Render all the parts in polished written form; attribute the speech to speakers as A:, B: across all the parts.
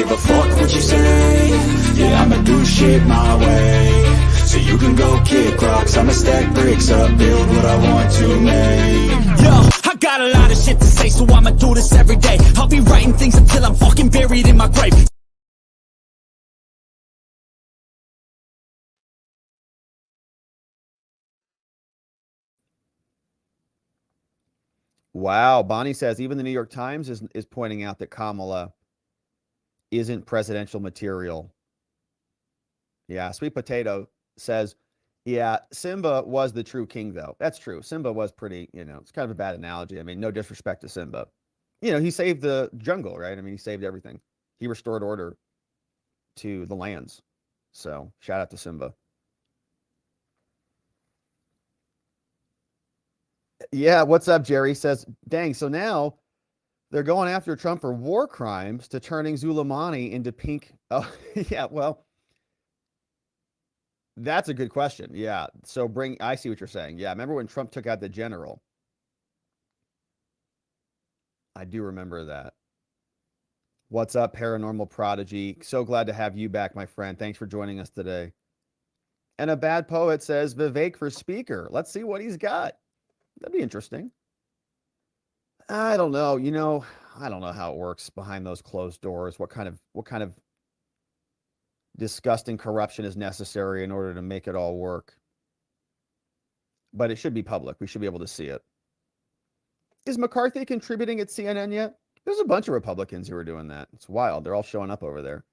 A: give a fuck what you say. Yeah, I'ma do shit my way. So you can go kick rocks, I'ma stack bricks up, build what I want to make.
B: Yo, I got a lot of shit to say, so I'ma do this every day. I'll be writing things until I'm fucking buried in my grave.
C: Wow. Bonnie says even the New York Times is pointing out that Kamala isn't presidential material. Yeah. Sweet Potato says, yeah, Simba was the true king, though. That's true. Simba was pretty, it's kind of a bad analogy. I mean, no disrespect to Simba. He saved the jungle, right? I mean, he saved everything. He restored order to the lands. So shout out to Simba. Yeah, what's up, Jerry? Says, dang, so now they're going after Trump for war crimes to turning Soleimani into pink. Oh, yeah, well, that's a good question. Yeah, so I see what you're saying. Yeah, remember when Trump took out the general? I do remember that. What's up, Paranormal Prodigy? So glad to have you back, my friend. Thanks for joining us today. And a bad poet says, Vivek for speaker. Let's see what he's got. That'd be interesting. I don't know. I don't know how it works behind those closed doors. What kind of disgusting corruption is necessary in order to make it all work? But it should be public. We should be able to see it. Is McCarthy contributing at CNN yet? There's a bunch of Republicans who are doing that. It's wild. They're all showing up over there.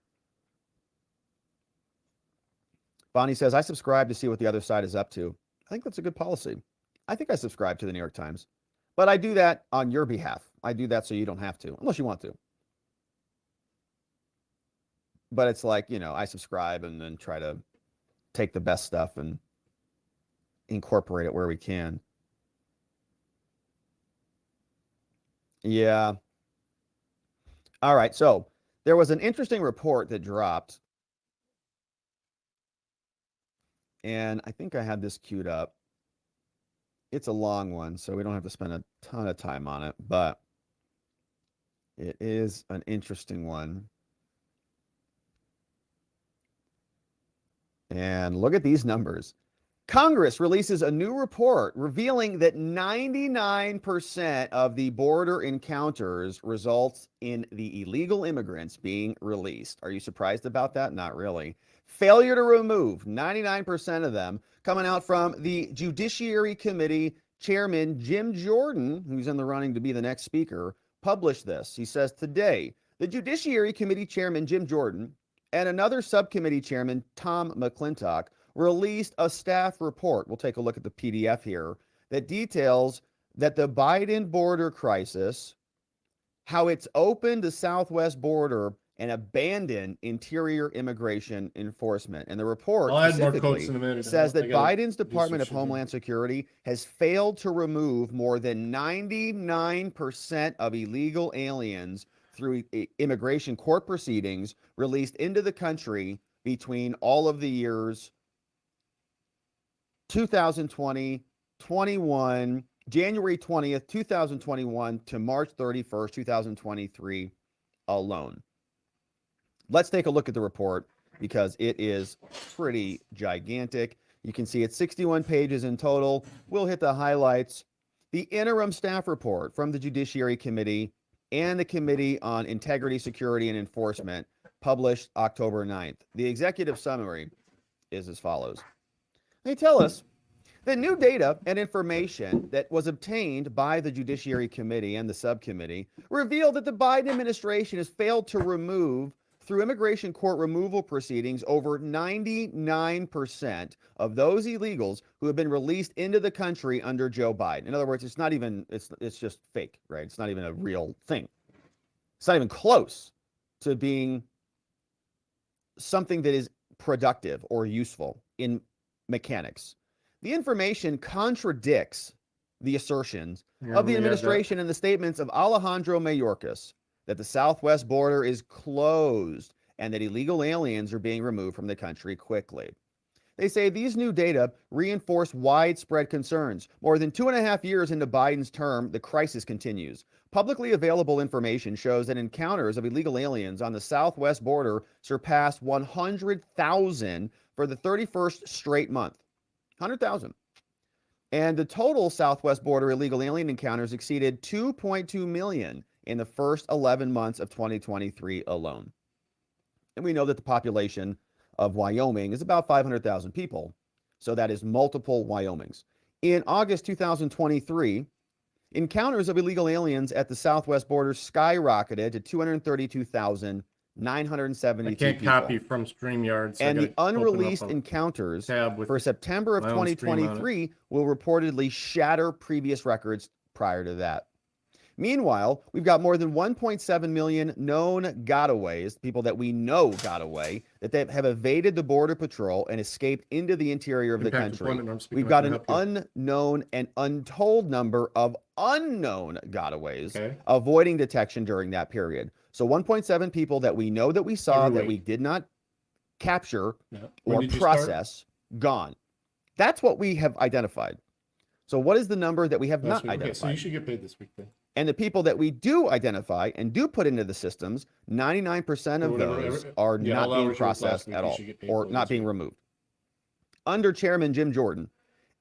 C: Bonnie says, I subscribe to see what the other side is up to. I think that's a good policy. I think I subscribe to the New York Times. But I do that on your behalf. I do that so you don't have to, unless you want to. But it's like, I subscribe and then try to take the best stuff and incorporate it where we can. Yeah. All right. So there was an interesting report that dropped. And I think I had this queued up. It's a long one, so we don't have to spend a ton of time on it, but it is an interesting one. And look at these numbers. Congress releases a new report revealing that 99% of the border encounters results in the illegal immigrants being released. Are you surprised about that? Not really. Failure to remove, 99% of them, coming out from the Judiciary Committee Chairman Jim Jordan, who's in the running to be the next speaker, published this. He says, today, the Judiciary Committee Chairman Jim Jordan and another subcommittee chairman, Tom McClintock, released a staff report. We'll take a look at the PDF here that details that the Biden border crisis, how it's opened the southwest border and abandoned interior immigration enforcement. And the report specifically says that Biden's Department of Homeland Security has failed to remove more than 99% of illegal aliens through immigration court proceedings released into the country between all of the years 2020, 21, January 20th, 2021 to March 31st, 2023 alone. Let's take a look at the report because it is pretty gigantic. You can see it's 61 pages in total. We'll hit the highlights. The interim staff report from the Judiciary Committee and the Committee on Integrity, Security, and Enforcement, published October 9th. The executive summary is as follows. They tell us that new data and information that was obtained by the Judiciary Committee and the subcommittee revealed that the Biden administration has failed to remove, through immigration court removal proceedings, over 99% of those illegals who have been released into the country under Joe Biden. In other words, it's not even, it's just fake, right? It's not even a real thing. It's not even close to being something that is productive or useful in mechanics. The information contradicts the assertions of the administration and the statements of Alejandro Mayorkas that the southwest border is closed and that illegal aliens are being removed from the country quickly. They say these new data reinforce widespread concerns. More than 2.5 years into Biden's term, the crisis continues. Publicly available information shows that encounters of illegal aliens on the southwest border surpassed 100,000 for the 31st straight month. 100,000. And the total southwest border illegal alien encounters exceeded 2.2 million in the first 11 months of 2023 alone. And we know that the population of Wyoming is about 500,000 people. So that is multiple Wyomings. In August 2023, encounters of illegal aliens at the southwest border skyrocketed to 232,972 people.
D: I can't copy from StreamYard. So
C: and the unreleased encounters for September of 2023 will reportedly shatter previous records prior to that. Meanwhile, we've got more than 1.7 million known gotaways, people that we know got away, that they have evaded the Border Patrol and escaped into the interior of the country. We've got an unknown and untold number of unknown gotaways avoiding detection during that period. So 1.7 people that we know that we saw that we did not capture or process, gone. That's what we have identified. So what is the number that we have not identified?
D: So you should get paid this week then.
C: And the people that we do identify and do put into the systems, 99% of those are not being processed at all or not being removed. Under Chairman Jim Jordan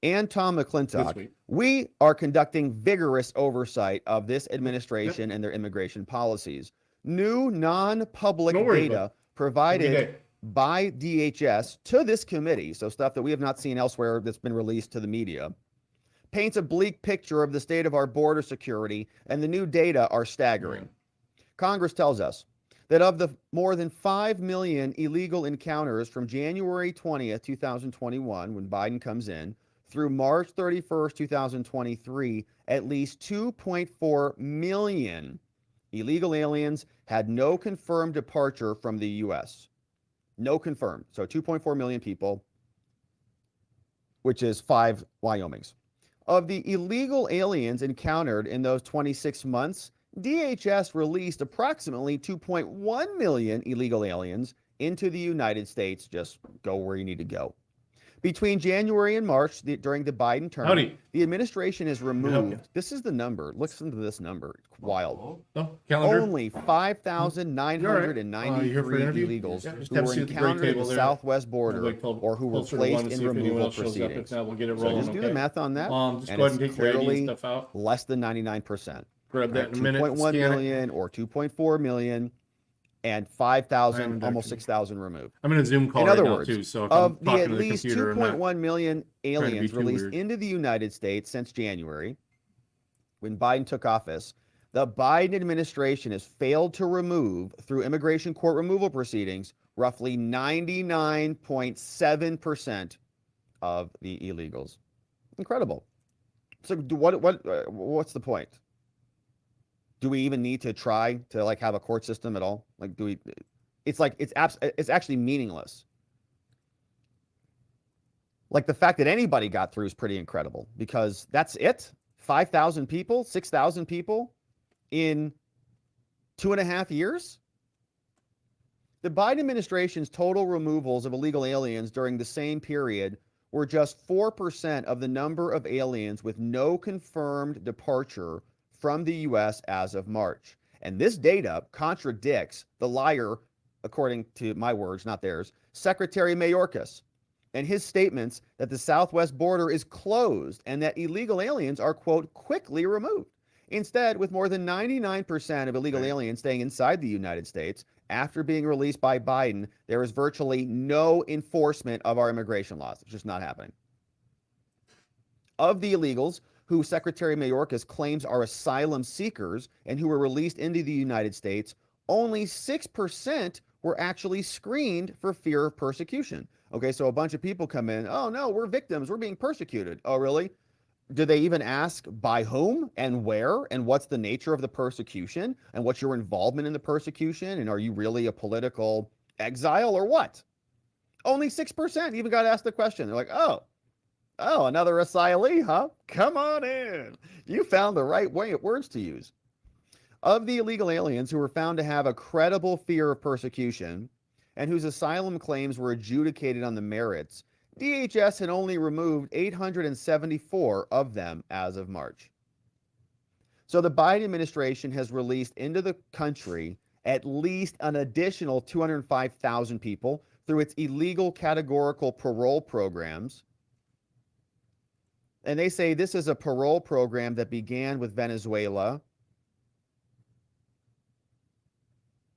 C: and Tom McClintock, we are conducting vigorous oversight of this administration and their immigration policies. New non-public data provided by DHS to this committee, so stuff that we have not seen elsewhere that's been released to the media, paints a bleak picture of the state of our border security, and the new data are staggering. Congress tells us that of the more than 5 million illegal encounters from January 20th, 2021, when Biden comes in, through March 31st, 2023, at least 2.4 million illegal aliens had no confirmed departure from the U.S. No confirmed. So 2.4 million people, which is 5 Wyomings. Of the illegal aliens encountered in those 26 months, DHS released approximately 2.1 million illegal aliens into the United States. Just go where you need to go. Between January and March, during the Biden term, the administration has removed, this is the number, listen to this number, it's wild. Only 5,993 illegals who were encountered at the southwest border or who were placed in removal proceedings. So just do the math on that, and it's clearly less than 99%.
D: Grab that in a minute.
C: 2.1 million or 2.4 million. And 5,000, almost 6,000 removed.
D: I'm in a Zoom call right now too, so if
C: of the at least 2.1 million aliens released into the United States since January, when Biden took office, the Biden administration has failed to remove, through immigration court removal proceedings, roughly 99.7% of the illegals. Incredible. So what's the point? Do we even need to try to like have a court system at all? Like, do we? It's like it's actually meaningless. Like the fact that anybody got through is pretty incredible because that's it. 5,000 people, 6,000 people in 2.5 years. The Biden administration's total removals of illegal aliens during the same period were just 4% of the number of aliens with no confirmed departure from the U.S. as of March. And this data contradicts the liar, according to my words, not theirs, Secretary Mayorkas, and his statements that the southwest border is closed and that illegal aliens are, quote, quickly removed. Instead, with more than 99% of illegal aliens staying inside the United States, after being released by Biden, there is virtually no enforcement of our immigration laws. It's just not happening. Of the illegals who Secretary Mayorkas claims are asylum seekers and who were released into the United States, only 6% were actually screened for fear of persecution. Okay, so a bunch of people come in, oh no, we're victims, we're being persecuted. Oh, really? Do they even ask by whom and where and what's the nature of the persecution and what's your involvement in the persecution and are you really a political exile or what? Only 6% even got asked the question. They're like, oh, another asylee, huh? Come on in. You found the right words to use. Of the illegal aliens who were found to have a credible fear of persecution and whose asylum claims were adjudicated on the merits, DHS had only removed 874 of them as of March. So the Biden administration has released into the country at least an additional 205,000 people through its illegal categorical parole programs. And they say this is a parole program that began with Venezuela.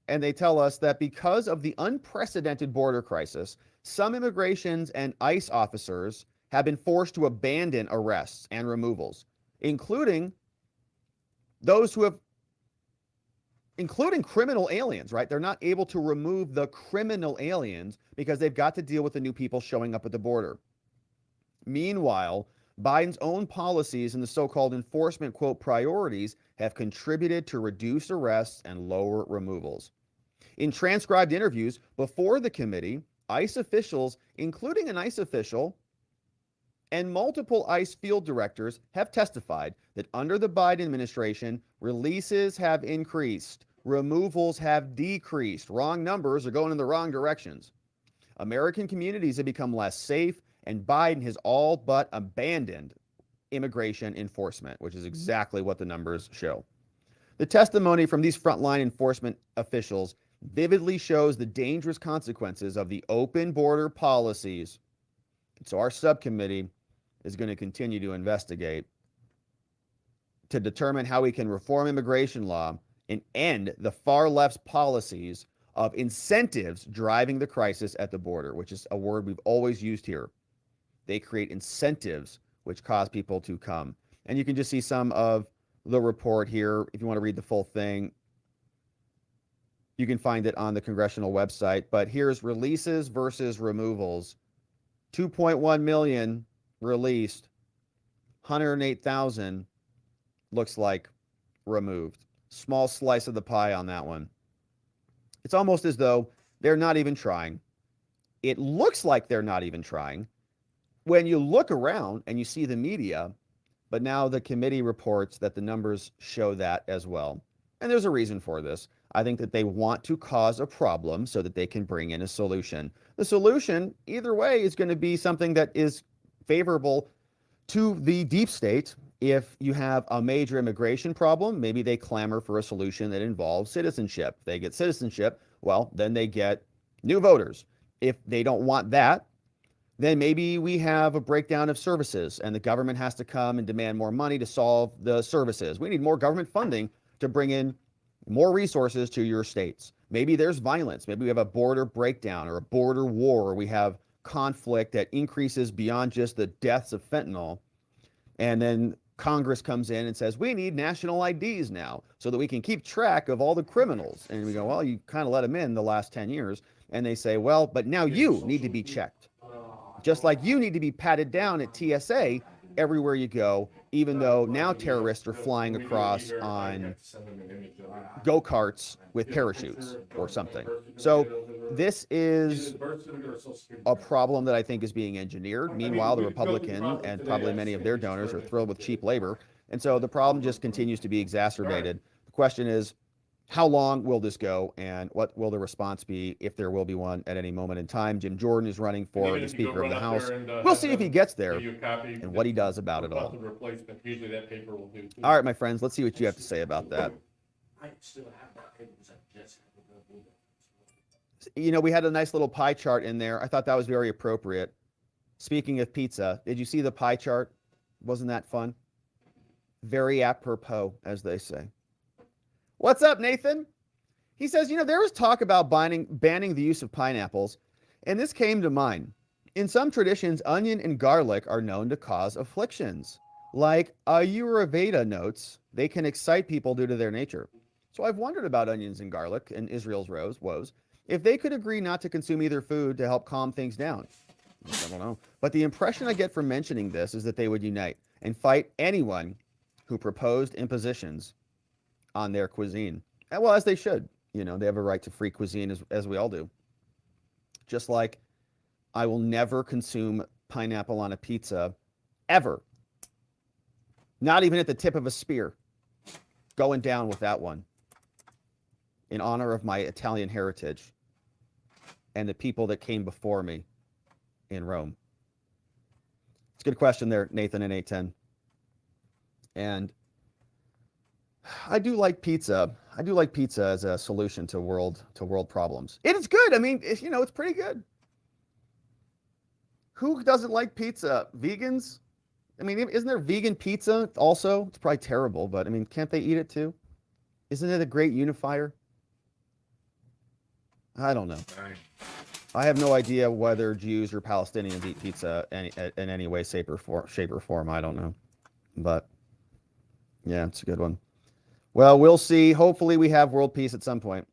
C: And they tell us that because of the unprecedented border crisis, some immigrations and ICE officers have been forced to abandon arrests and removals, including those who have, including criminal aliens, right? They're not able to remove the criminal aliens because they've got to deal with the new people showing up at the border. Meanwhile, Biden's own policies and the so-called enforcement, quote, priorities have contributed to reduced arrests and lower removals. In transcribed interviews before the committee, ICE officials, including an ICE official and multiple ICE field directors, have testified that under the Biden administration, releases have increased, removals have decreased. Wrong numbers are going in the wrong directions. American communities have become less safe, and Biden has all but abandoned immigration enforcement, which is exactly what the numbers show. The testimony from these frontline enforcement officials vividly shows the dangerous consequences of the open border policies. So our subcommittee is going to continue to investigate to determine how we can reform immigration law and end the far left's policies of incentives driving the crisis at the border, which is a word we've always used here. They create incentives which cause people to come. And you can just see some of the report here. If you want to read the full thing, you can find it on the congressional website. But here's releases versus removals. 2.1 million released, 108,000 looks like removed. Small slice of the pie on that one. It's almost as though they're not even trying. It looks like they're not even trying when you look around and you see the media, but now the committee reports that the numbers show that as well. And there's a reason for this. I think that they want to cause a problem so that they can bring in a solution. The solution, either way, is going to be something that is favorable to the deep state. If you have a major immigration problem, maybe they clamor for a solution that involves citizenship. If they get citizenship, well, then they get new voters. If they don't want that, then maybe we have a breakdown of services and the government has to come and demand more money to solve the services. We need more government funding to bring in more resources to your states. Maybe there's violence. Maybe we have a border breakdown or a border war, or we have conflict that increases beyond just the deaths of fentanyl. And then Congress comes in and says, we need national IDs now so that we can keep track of all the criminals. And we go, well, you kind of let them in the last 10 years. And they say, well, but now you need to be checked. Just like you need to be patted down at TSA everywhere you go, even though now terrorists are flying across on go-karts with parachutes or something. So this is a problem that I think is being engineered. Meanwhile, the Republican and probably many of their donors are thrilled with cheap labor. And so the problem just continues to be exacerbated. The question is, how long will this go, and what will the response be, if there will be one at any moment in time? Jim Jordan is running for the Speaker of the House. We'll see if he gets there and what he does about it all. All right, my friends, let's see what you have to say about that. You know, we had a nice little pie chart in there. I thought that was very appropriate. Speaking of pizza, did you see the pie chart? Wasn't that fun? Very apropos, as they say. What's up, Nathan? He says, you know, there was talk about banning the use of pineapples, and this came to mind. In some traditions, onion and garlic are known to cause afflictions. Like Ayurveda notes, they can excite people due to their nature. So I've wondered about onions and garlic and Israel's woes, if they could agree not to consume either food to help calm things down. I don't know. But the impression I get from mentioning this is that they would unite and fight anyone who proposed impositions on their cuisine. And well, as they should. You know, they have a right to free cuisine as we all do. Just like I will never consume pineapple on a pizza, ever. Not even at the tip of a spear. Going down with that one. In honor of my Italian heritage and the people that came before me in Rome. It's a good question there, Nathan and 810. And I do like pizza. I do like pizza as a solution to world problems. It is good. I mean, it's pretty good. Who doesn't like pizza? Vegans? I mean, isn't there vegan pizza also? It's probably terrible, but I mean, can't they eat it too? Isn't it a great unifier? I don't know. I have no idea whether Jews or Palestinians eat pizza in any way, shape, or form. I don't know. But yeah, it's a good one. Well, we'll see. Hopefully we have world peace at some point.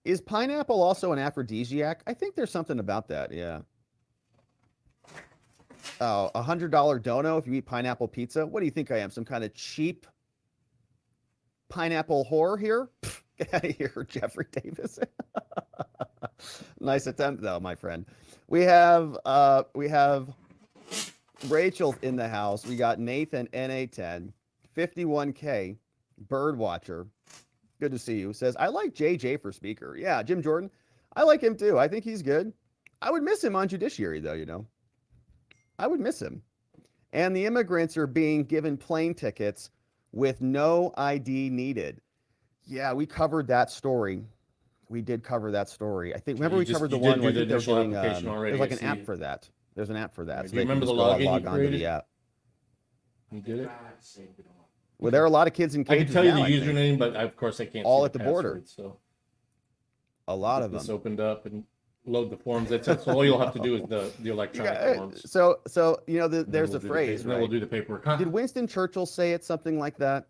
C: Is pineapple also an aphrodisiac? I think there's something about that, yeah. Oh, $100 dono if you eat pineapple pizza? What do you think I am, some kind of cheap pineapple whore here? Get out of here, Jeffrey Davis. Nice attempt, though, my friend. We have Rachel in the house. We got Nathan, NA10, 51K, Birdwatcher. Good to see you. Says, I like JJ for speaker. Yeah, Jim Jordan. I like him too. I think he's good. I would miss him on Judiciary, though, you know. I would miss him. And the immigrants are being given plane tickets with no ID needed. Yeah, we covered that story. We did cover that story. I think, remember we covered the one where they're doing, there's like an app for that. There's an app for that.
D: Do you remember the login you created?
C: The app.
D: You did it?
C: Well, there are a lot of kids in cages.
D: I can tell you
C: now,
D: the username, but of course I can't.
C: All
D: see
C: at the border.
D: password, so
C: a lot of them.
D: This opened up and load the forms. That's it. So all you'll have to do is the electronic forms.
C: So you know, there's a phrase.
D: Right? We'll do the paperwork.
C: Did Winston Churchill say it something like that?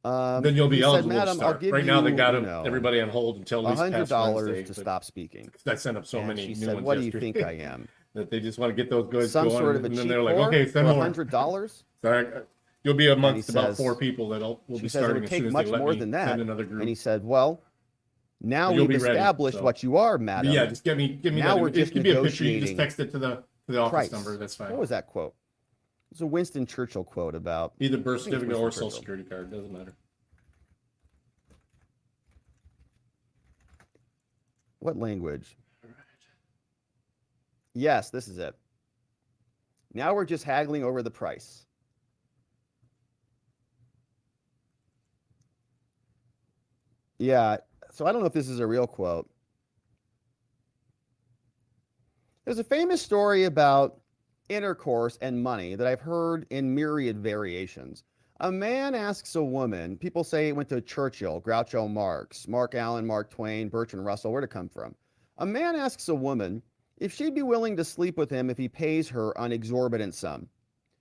D: Then you'll be eligible to start. Right now they got everybody on hold until at least
C: $100 to stop speaking.
D: I sent up so
C: and
D: many
C: she
D: new
C: said,
D: ones
C: what
D: yesterday.
C: Do you think I am?
D: That they just want to get those goods
C: Some
D: going,
C: sort of a
D: and
C: cheap
D: then they're like,
C: whore
D: okay, send
C: for
D: more.
C: $100.
D: So you'll be amongst about
C: says,
D: 4 people that will be starting as soon as
C: much
D: they let
C: more
D: me
C: than that.
D: send another group.
C: And he said, well, now
D: You'll
C: we've established what you are, madam.
D: Yeah, just give me
C: now
D: that.
C: We're just
D: give me a picture. You
C: negotiating
D: just text it to the office
C: price.
D: number. That's fine.
C: What was that quote? It's a Winston Churchill quote about
D: either birth certificate or social security card. Doesn't matter.
C: What language? Yes, this is it. Now we're just haggling over the price. Yeah, so I don't know if this is a real quote. There's a famous story about intercourse and money that I've heard in myriad variations. A man asks a woman, people say it went to Churchill, Groucho Marx, Mark Allen, Mark Twain, Bertrand Russell, where'd it come from? A man asks a woman if she'd be willing to sleep with him if he pays her an exorbitant sum.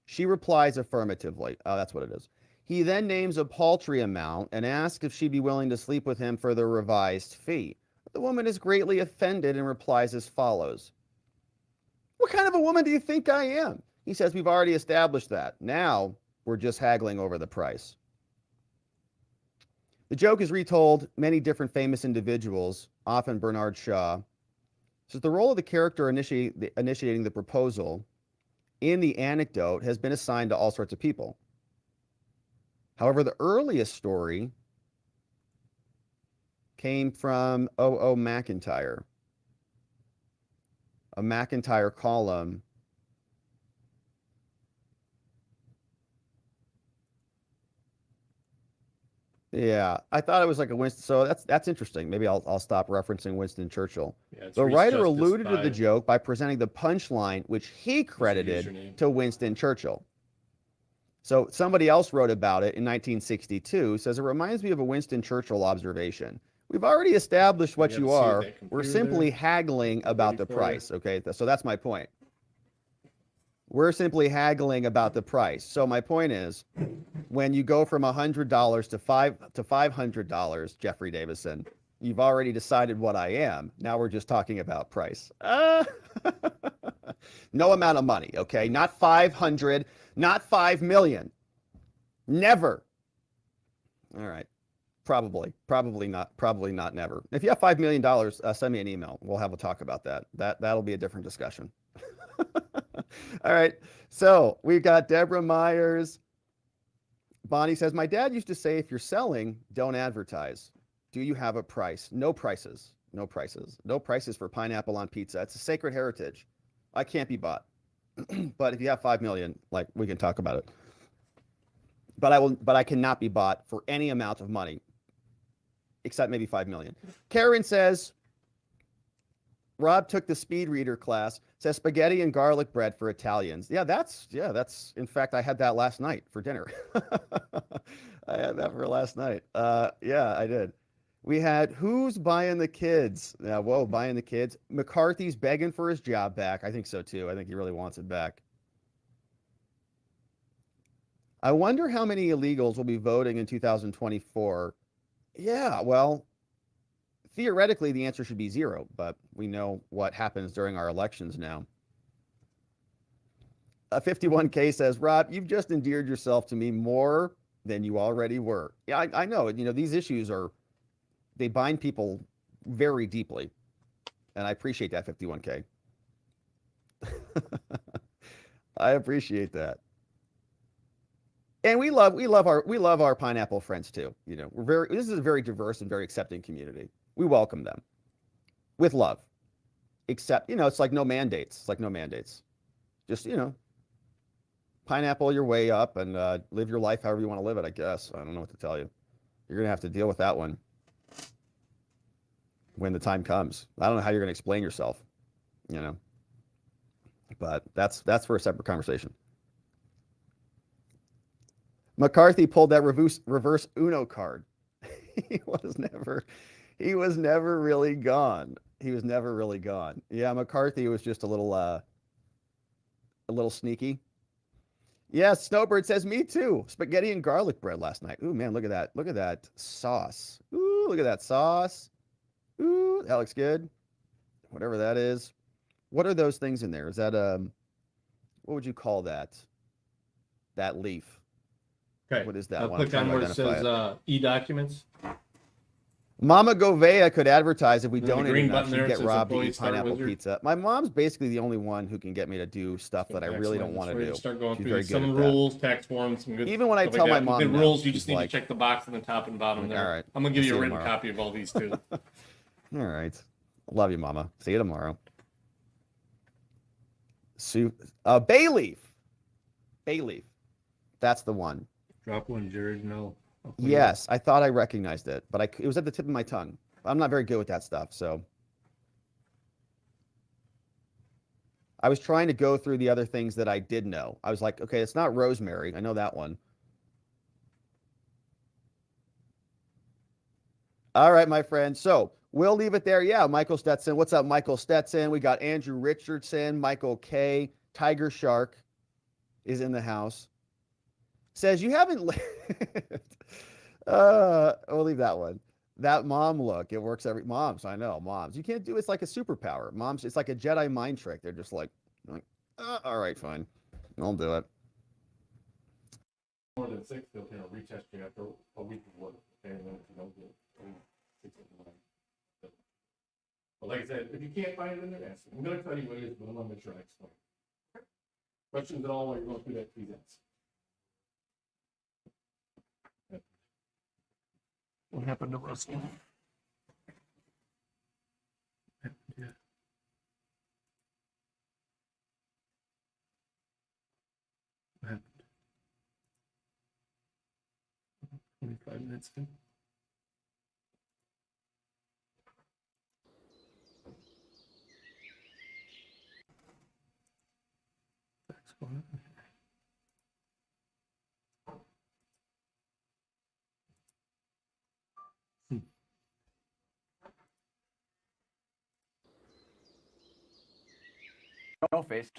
C: She replies affirmatively. Oh, that's what it is. He then names a paltry amount and asks if she'd be willing to sleep with him for the revised fee. The woman is greatly offended and replies as follows. What kind of a woman do you think I am? He says, we've already established that. Now we're just haggling over the price. The joke is retold many different famous individuals, often Bernard Shaw. So the role of the character initiating the proposal in the anecdote has been assigned to all sorts of people. However, the earliest story came from O.O. McIntyre, a McIntyre column. Yeah, I thought it was like a Winston. So that's interesting. Maybe I'll stop referencing Winston Churchill. Yeah, the writer alluded to the joke by presenting the punchline, which he credited to Winston Churchill. So somebody else wrote about it in 1962. Says it reminds me of a Winston Churchill observation. We've already established what you are. We're simply haggling about the price. Okay, so that's my point. We're simply haggling about the price. So my point is, when you go from $100 to $500, Jeffrey Davison, you've already decided what I am. Now we're just talking about price. No amount of money, okay? Not 500, not 5 million. Never. All right. Probably not never. If you have $5 million, send me an email. We'll have a talk about that. That'll be a different discussion. All right. So we've got Deborah Myers. Bonnie says, my dad used to say, if you're selling, don't advertise. Do you have a price? No prices. No prices. No prices for pineapple on pizza. It's a sacred heritage. I can't be bought. But if you have 5 million, like, we can talk about it. But I cannot be bought for any amount of money except maybe 5 million. Karen says, Rob took the speed reader class, says spaghetti and garlic bread for Italians. Yeah, that's, in fact, I had that last night for dinner. I had that for last night. Yeah, I did. We had, who's buying the kids? Yeah, whoa, buying the kids. McCarthy's begging for his job back. I think so too. I think he really wants it back. I wonder how many illegals will be voting in 2024. Yeah, well, theoretically, the answer should be 0, but we know what happens during our elections now. 51K says, Rob, you've just endeared yourself to me more than you already were. Yeah, I know. These issues they bind people very deeply. And I appreciate that, 51K. I appreciate that. And we love our pineapple friends too. This is a very diverse and very accepting community. We welcome them with love. Except, it's like no mandates. It's like no mandates. Just, pineapple your way up and live your life however you want to live it, I guess. I don't know what to tell you. You're going to have to deal with that one when the time comes. I don't know how you're going to explain yourself, but that's for a separate conversation. McCarthy pulled that reverse Uno card. He was never really gone. He was never really gone. Yeah, McCarthy was just a little sneaky. Yeah, Snowbird says, me too. Spaghetti and garlic bread last night. Ooh, man, look at that. Look at that sauce. Ooh, look at that sauce. Ooh, that looks good. Whatever that is. What are those things in there? Is that, what would you call that? That leaf.
D: Okay.
C: What is that
D: I'll
C: one?
D: click on where it says eDocuments.
C: Mama Govea could advertise if we
D: And then the
C: donate
D: green
C: enough.
D: button
C: She'd
D: there, it
C: get
D: says
C: Rob to
D: Employee
C: eat
D: Start
C: pineapple
D: Wizard.
C: pizza. My mom's basically the only one who can get me to do stuff that I really don't want to do.
D: Start going
C: She's
D: through
C: very
D: some
C: good at
D: rules, tax forms, some good.
C: Even when I
D: stuff
C: tell
D: like
C: my
D: that.
C: mom
D: Good
C: no,
D: rules, you
C: she's
D: just need
C: like,
D: to check the box on the top and bottom there.
C: all right,
D: I'm gonna give
C: we'll
D: you
C: see
D: a
C: you
D: written
C: tomorrow.
D: copy of all these too.
C: All right. Love you, Mama. See you tomorrow. Bay leaf. Bay leaf. That's the one.
D: Drop one, Jared. No.
C: Yes, I thought I recognized it, but it was at the tip of my tongue. I'm not very good with that stuff, so. I was trying to go through the other things that I did know. I was like, okay, it's not rosemary. I know that one. All right, my friend. So we'll leave it there. Yeah, Michael Stetson. What's up, Michael Stetson? We got Andrew Richardson, Michael K. Tiger Shark is in the house. Says you haven't lived. We'll leave that one. That mom look, it works every moms. I know moms. You can't do it's like a superpower. Moms, it's like a Jedi mind trick. They're just like all right, fine, I'll do it.
D: More than 6, they'll retest you after a week of work. Okay, and then if you don't get 6 of 9. But like I said, if you can't find it in there, ask. I'm going to tell you what it is, but I'm going to make sure I explain. Okay. Questions at all while you're going through that, please ask. What happened to Russell? Yeah. What happened? 25 minutes in. What's going on here?
E: No face.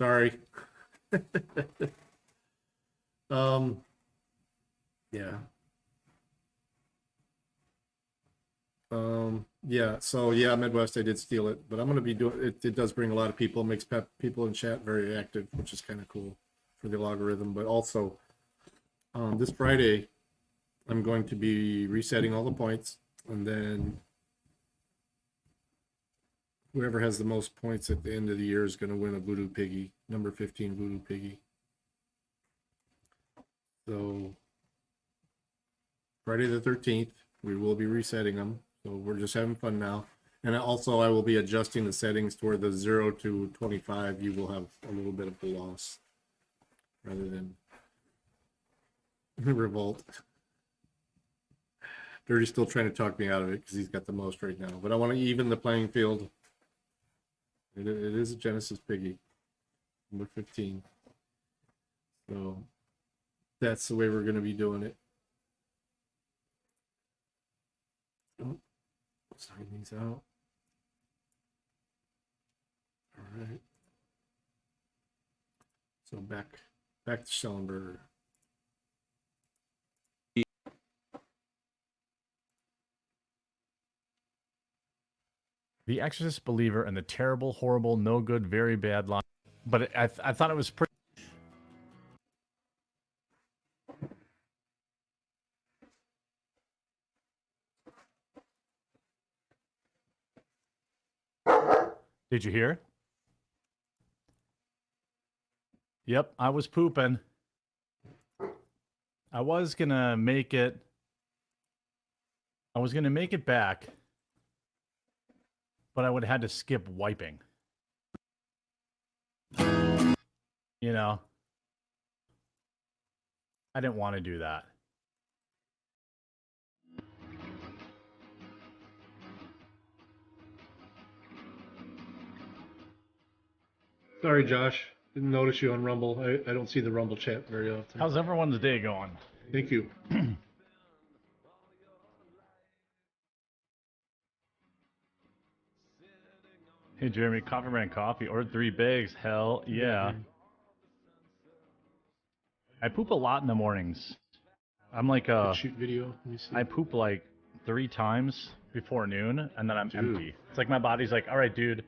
D: Sorry. Yeah. Yeah, so yeah, Midwest, I did steal it, but I'm gonna be doing it. It does bring a lot of people, makes people in chat very active, which is kind of cool for the logarithm. But also, this Friday, I'm going to be resetting all the points, and then whoever has the most points at the end of the year is going to win a Voodoo Piggy, number 15 Voodoo Piggy. So Friday the 13th, we will be resetting them. So we're just having fun now. And also I will be adjusting the settings toward the 0 to 25. You will have a little bit of a loss rather than revolt. Dirty's still trying to talk me out of it because he's got the most right now. But I want to even the playing field. It is a Genesis Piggy, number 15. So that's the way we're going to be doing it. Oh, sign these out. All right. So back to Schellenberger.
E: The Exorcist Believer and the terrible, horrible, no good, very bad line. But I thought it was pretty. Did you hear? Yep, I was pooping. I was gonna make it back, but I would have had to skip wiping. You know, I didn't want to do that.
D: Sorry, Josh. Didn't notice you on Rumble. I don't see the Rumble chat very often.
E: How's everyone's day going?
D: Thank you.
E: Hey, Jeremy, Coffee Brand Coffee, ordered 3 bags. Hell yeah. I poop a lot in the mornings. I'm like
D: Shoot video. Let me see.
E: I poop like 3 times before noon, and then I'm empty. It's like my body's like, all right, dude,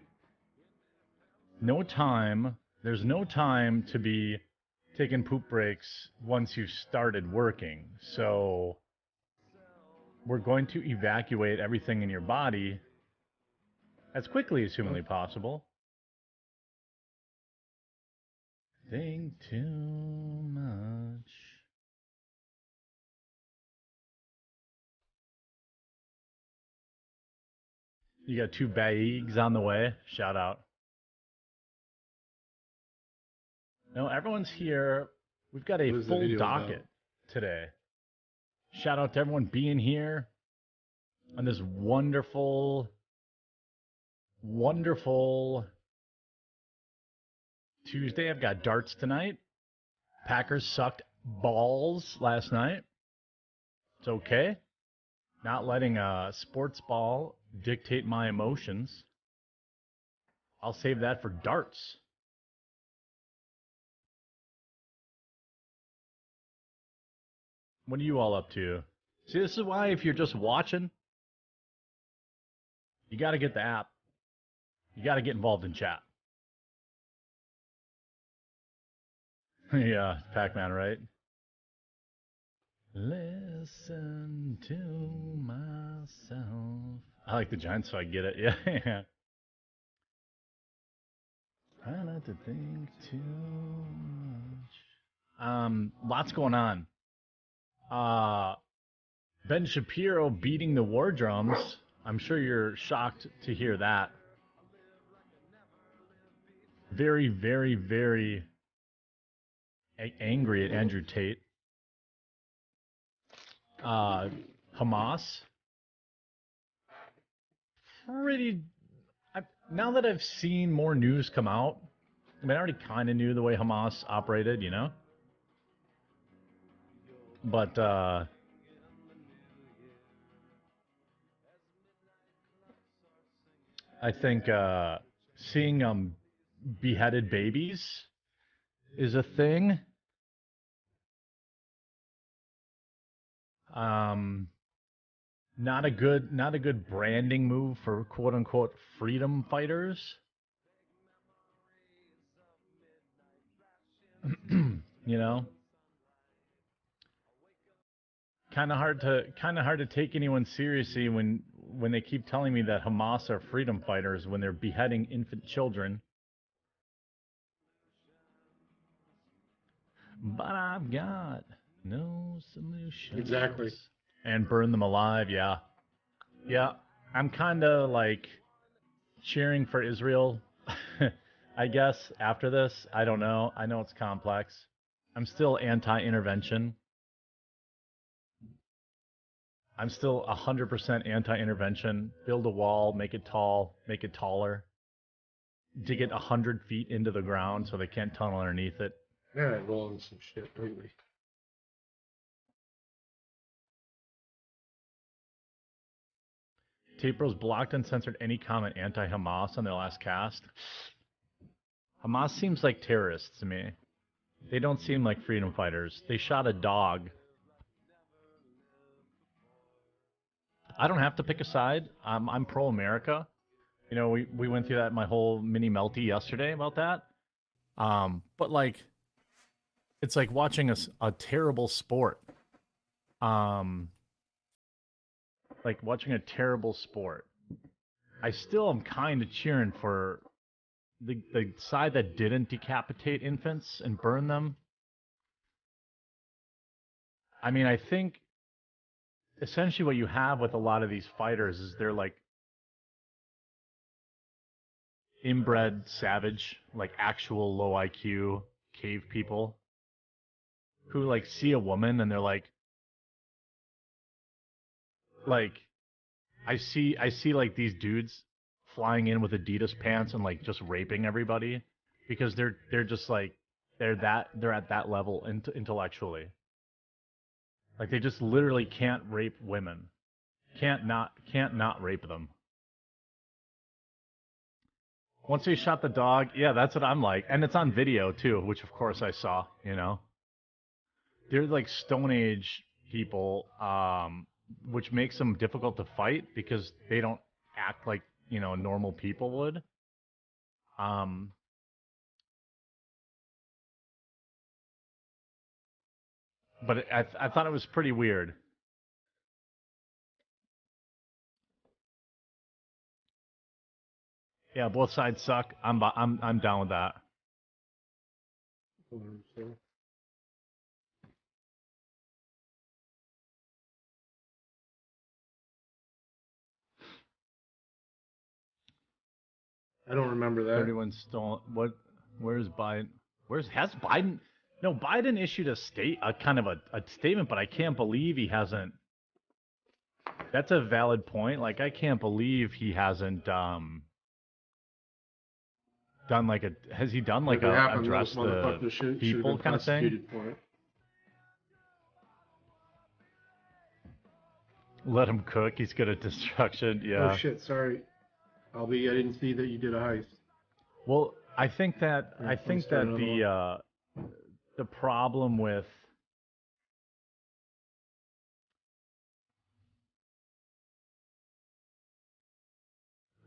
E: no time. There's no time to be taking poop breaks once you've started working. So we're going to evacuate everything in your body as quickly as humanly possible. Think too much. You got 2 bags on the way. Shout out. No, everyone's here. We've got a full docket today. Shout out to everyone being here on this wonderful, wonderful Tuesday. I've got darts tonight. Packers sucked balls last night. It's okay. Not letting a sports ball dictate my emotions. I'll save that for darts. What are you all up to? See, this is why if you're just watching, you got to get the app. You got to get involved in chat. Yeah, Pac-Man, right? Listen to myself. I like the Giants, so I get it. Yeah, yeah. Try not to think too much. Lots going on. Ben Shapiro beating the War Drums. I'm sure you're shocked to hear that. Very, very, very angry at Andrew Tate. Hamas. Now that I've seen more news come out, I mean, I already kind of knew the way Hamas operated, you know? But, I think, seeing beheaded babies is a thing. Not a good branding move for quote unquote freedom fighters. You know, kind of hard to take anyone seriously when they keep telling me that Hamas are freedom fighters when they're beheading infant children. But I've got no solution.
D: Exactly.
E: And burn them alive, yeah. Yeah, I'm kind of like cheering for Israel, I guess, after this. I don't know. I know it's complex. I'm still anti-intervention. I'm still 100% anti-intervention. Build a wall, make it tall, make it taller. Dig it 100 feet into the ground so they can't tunnel underneath it.
D: Yeah, I rolling some shit lately.
E: Tape Bros blocked and censored any comment anti-Hamas on their last cast. Hamas seems like terrorists to me. They don't seem like freedom fighters. They shot a dog. I don't have to pick a side. I'm pro-America. You know, we went through that my whole mini melty yesterday about that. But like, it's like watching a terrible sport. Like watching a terrible sport. I still am kind of cheering for the side that didn't decapitate infants and burn them. I mean, I think essentially what you have with a lot of these fighters is they're like inbred savage, like actual low IQ cave people who like see a woman and they're like I see like these dudes flying in with Adidas pants and like just raping everybody because they're just like they're at that level intellectually. Like they just literally can't rape women. Can't not rape them. Once they shot the dog, yeah, that's what I'm like. And it's on video too, which of course I saw, you know. They're like Stone Age people, which makes them difficult to fight because they don't act like, you know, normal people would. But I thought it was pretty weird. Yeah, both sides suck. I'm down with that.
D: I don't remember that.
E: Everyone's stolen. What? Where's Biden? Has Biden? No, Biden issued a kind of a statement, but I can't believe he hasn't. That's a valid point. Like I can't believe he hasn't done like a. Has he done like a address the people kind of thing? Let him cook. He's good at destruction. Yeah.
D: Oh shit! Sorry, I didn't see that you did a heist.
E: Well, I think that the problem with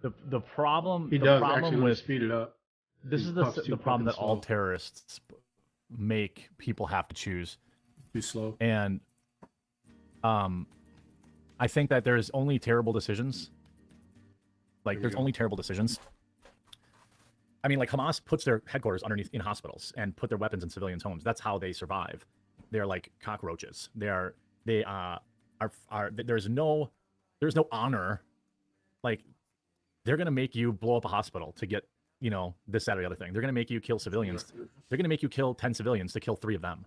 E: the problem with
D: speed it up.
E: This is the problem that all terrorists make people have to choose.
D: Too slow.
E: And I think that there's only terrible decisions. Like there's only terrible decisions. I mean, like Hamas puts their headquarters underneath in hospitals and put their weapons in civilians' homes. That's how they survive. They're like cockroaches. There's no honor. Like they're gonna make you blow up a hospital to get, you know, this, that, or the other thing. They're gonna make you kill civilians. They're gonna make you kill 10 civilians to kill 3 of them.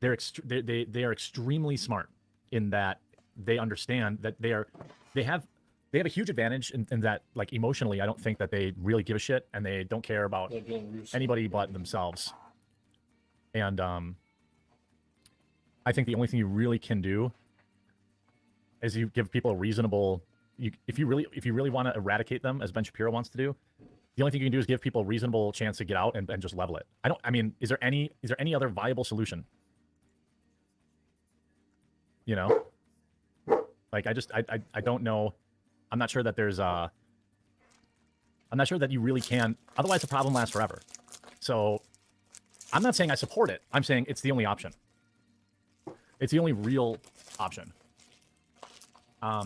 E: They are extremely smart in that they understand that they have a huge advantage in that, like, emotionally, I don't think that they really give a shit and they don't care about anybody but themselves. And I think the only thing you really can do is you give people a reasonable. If you really want to eradicate them, as Ben Shapiro wants to do, The only thing you can do is give people a reasonable chance to get out and just level it. I mean, is there any other viable solution? You know? Like, I don't know. I'm not sure that there's I'm not sure that you really can. Otherwise, the problem lasts forever. So, I'm not saying I support it. I'm saying it's the only option. It's the only real option. I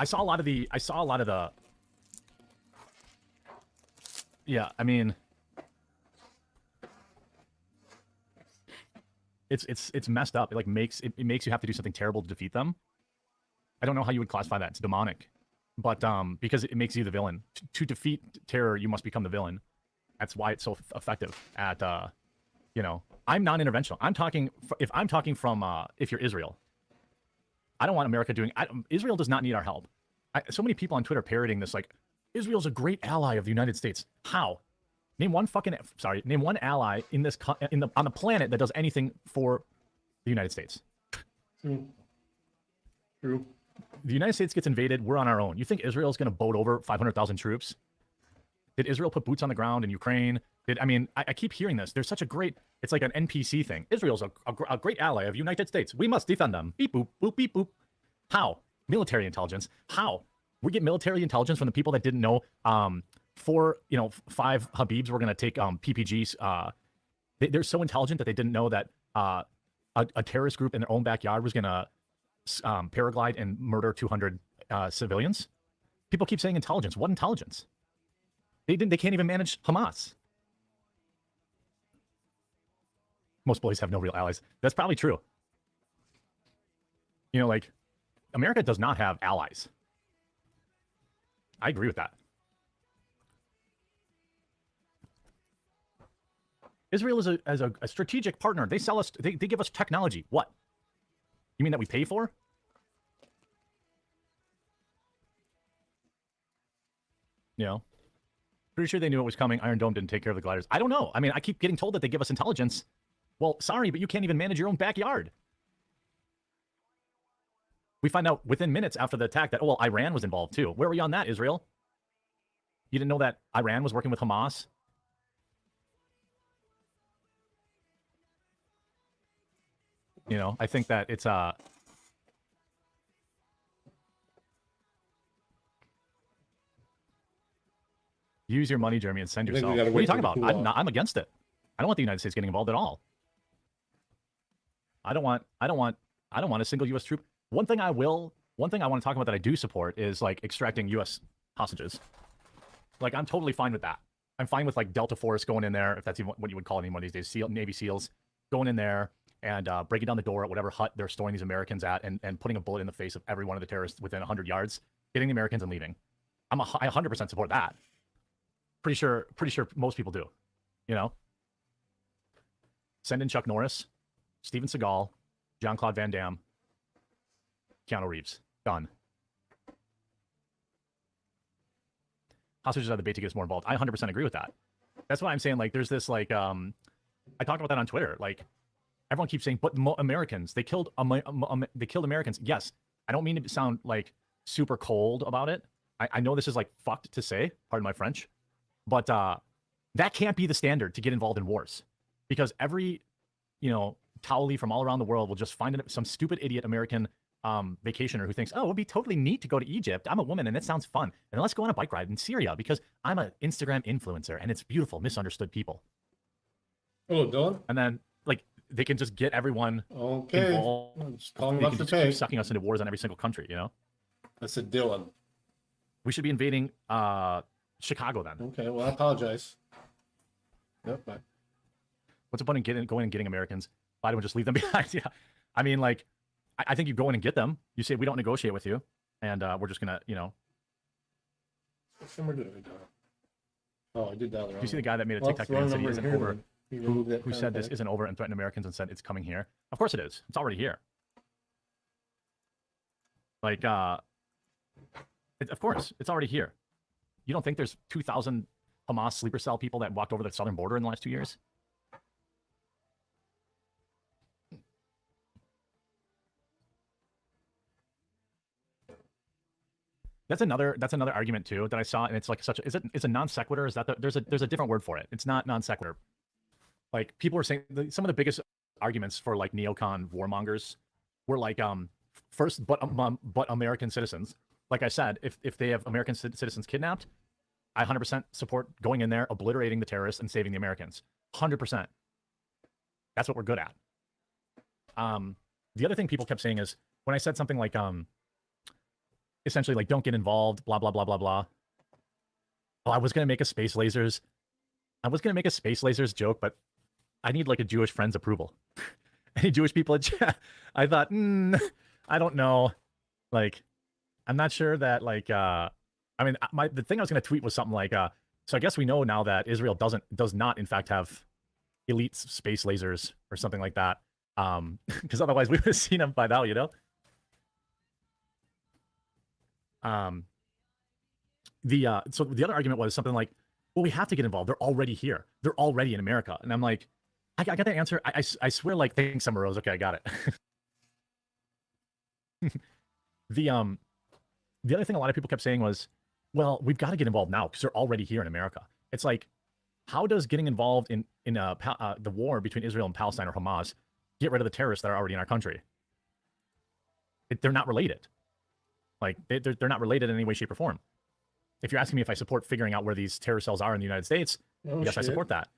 E: saw a lot of the. Yeah, I mean, it's messed up. It like makes you have to do something terrible to defeat them. I don't know how you would classify that. It's demonic, but because it makes you the villain. To defeat terror, you must become the villain. That's why it's so effective at you know. I'm non-interventional. If you're Israel, I don't want America doing. Israel does not need our help. So many people on Twitter parroting this, like, Israel's a great ally of the United States. How? Name one ally on the planet that does anything for the United States.
D: True.
E: The United States gets invaded. We're on our own. You think Israel's going to boat over 500,000 troops? Did Israel put boots on the ground in Ukraine? I keep hearing this. There's such a great. It's like an NPC thing. Israel's a great ally of the United States. We must defend them. Beep boop boop beep boop. How? Military intelligence. How? We get military intelligence from the people that didn't know. 5 Habibs were going to take PPGs. They're so intelligent that they didn't know that a terrorist group in their own backyard was going to paraglide and murder 200 civilians. People keep saying intelligence. What intelligence? They can't even manage Hamas. Most bullies have no real allies. That's probably true. You know, like, America does not have allies. I agree with that. Israel is a strategic partner. They sell us. They give us technology. What? You mean that we pay for? You know, pretty sure they knew it was coming. Iron Dome didn't take care of the gliders. I don't know. I mean, I keep getting told that they give us intelligence. Well, sorry, but you can't even manage your own backyard. We find out within minutes after the attack that, oh, well, Iran was involved too. Where were you on that, Israel? You didn't know that Iran was working with Hamas? You know, I think that it's use your money, Jeremy, and send yourself. What are you talking about? I'm against it. I don't want the United States getting involved at all. I don't want a single U.S. troop. One thing I want to talk about that I do support is like extracting U.S. hostages. Like, I'm totally fine with that. I'm fine with like Delta Force going in there, if that's even what you would call it anymore these days. Navy SEALs going in there and breaking down the door at whatever hut they're storing these Americans at, and putting a bullet in the face of every one of the terrorists within 100 yards, getting the Americans and leaving. I 100% support that. Pretty sure most people do. You know, send in Chuck Norris, Steven Seagal, Jean-Claude Van Damme, Keanu Reeves. Done. Hostages are the bait to get us more involved. I 100% agree with that. That's why I'm saying, like, there's this, like, I talked about that on Twitter. Like, everyone keeps saying, but Americans, they killed Americans. Yes, I don't mean to sound, like, super cold about it. I know this is, like, fucked to say, pardon my French, but that can't be the standard to get involved in wars. Because every, Towley from all around the world will just find some stupid idiot American vacationer who thinks, oh, it would be totally neat to go to Egypt. I'm a woman and it sounds fun. And let's go on a bike ride in Syria because I'm an Instagram influencer and it's beautiful, misunderstood people.
D: Oh, Dylan?
E: And then, like, they can just get everyone involved.
D: Just calling
E: they
D: up
E: can
D: the
E: just
D: pay.
E: keep sucking us into wars on every single country,
D: I said Dylan.
E: We should be invading Chicago then.
D: Okay, well, I apologize. Yep, bye.
E: What's the point in going and getting Americans? Why don't we just leave them behind? Yeah. I mean, like, I think you go in and get them. You say, we don't negotiate with you. And we're just going to,
D: What number did I do? Oh, I did that wrong.
E: Do you see the guy that made a TikTok video and said he isn't over? Who said this isn't over and threatened Americans and said it's coming here? Of course it is. It's already here. Like, of course, it's already here. You don't think there's 2,000 Hamas sleeper cell people that walked over the southern border in the last 2 years? That's another argument too that I saw, and it's like such a, is a non sequitur? Is that there's a different word for it. It's not non sequitur. Like people were saying some of the biggest arguments for like neocon warmongers were like first but American citizens. Like I said, if they have American citizens kidnapped, I 100% support going in there, obliterating the terrorists and saving the Americans. 100%. That's what we're good at. The other thing people kept saying is when I said something like essentially like don't get involved, blah blah blah blah blah. Oh, I was gonna make a space lasers joke, but I need like a Jewish friend's approval. Any Jewish people in chat? I thought, I don't know. Like, I'm not sure that like I mean the thing I was gonna tweet was something like so I guess we know now that Israel does not in fact have elite space lasers or something like that. Because otherwise we would have seen them by now, you know? So the other argument was something like, well, we have to get involved. They're already here. They're already in America. And I'm like, I got that answer. I swear, like, thanks, Summer Rose. Okay, I got it. The other thing a lot of people kept saying was, well, we've got to get involved now because they're already here in America. It's like, how does getting involved in the war between Israel and Palestine or Hamas get rid of the terrorists that are already in our country? They're not related. Like, they're not related in any way, shape, or form. If you're asking me if I support figuring out where these terror cells are in the United States, yes, I support that.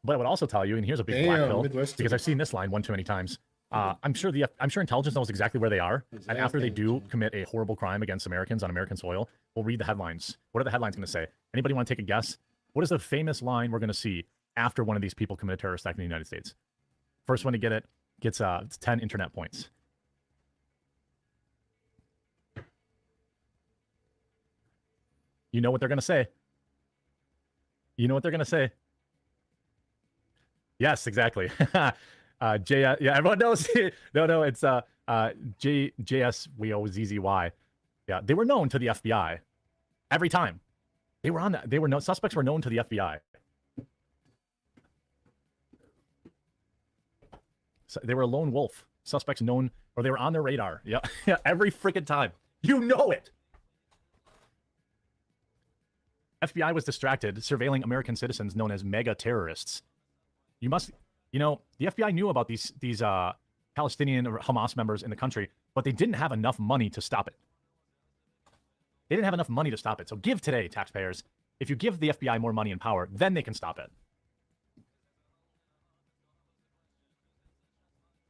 E: But I would also tell you, and here's a big black pill, because I've seen this line one too many times. I'm sure intelligence knows exactly where they are, and after they do commit a horrible crime against Americans on American soil, we'll read the headlines. What are the headlines going to say? Anybody want to take a guess? What is the famous line we're going to see after one of these people commit a terrorist attack in the United States? First one to get it gets 10 internet points. You know what they're going to say. You know what they're going to say. Yes, exactly. Yeah, everyone knows. No, it's JSWOZZY. Yeah, they were known to the FBI every time. Suspects were known to the FBI. So they were a lone wolf. Suspects known, or they were on their radar. Yeah, yeah, every freaking time. You know it. FBI was distracted surveilling American citizens known as mega terrorists. The FBI knew about these Palestinian or Hamas members in the country, but they didn't have enough money to stop it. They didn't have enough money to stop it. So give today, taxpayers. If you give the FBI more money and power, then they can stop it.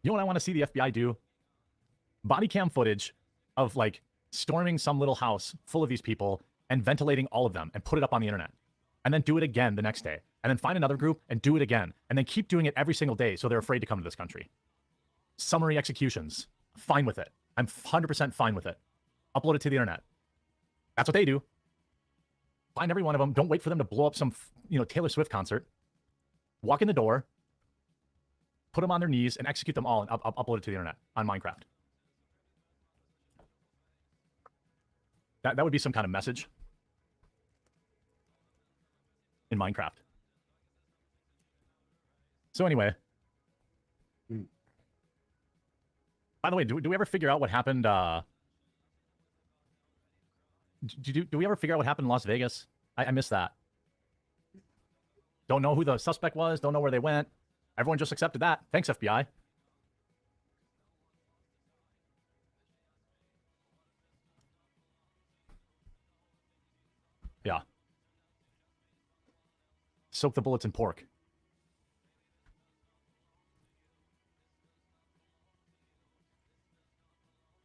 E: You know what I want to see the FBI do? Body cam footage of like storming some little house full of these people and ventilating all of them and put it up on the internet. And then do it again the next day. And then find another group and do it again. And then keep doing it every single day so they're afraid to come to this country. Summary executions. Fine with it. I'm 100% fine with it. Upload it to the internet. That's what they do. Find every one of them. Don't wait for them to blow up some, Taylor Swift concert. Walk in the door. Put them on their knees and execute them all and upload it to the internet on Minecraft. That would be some kind of message in Minecraft. So anyway, by the way, do we ever figure out what happened? Do we ever figure out what happened in Las Vegas? I missed that. Don't know who the suspect was. Don't know where they went. Everyone just accepted that. Thanks, FBI. Yeah. Soak the bullets in pork.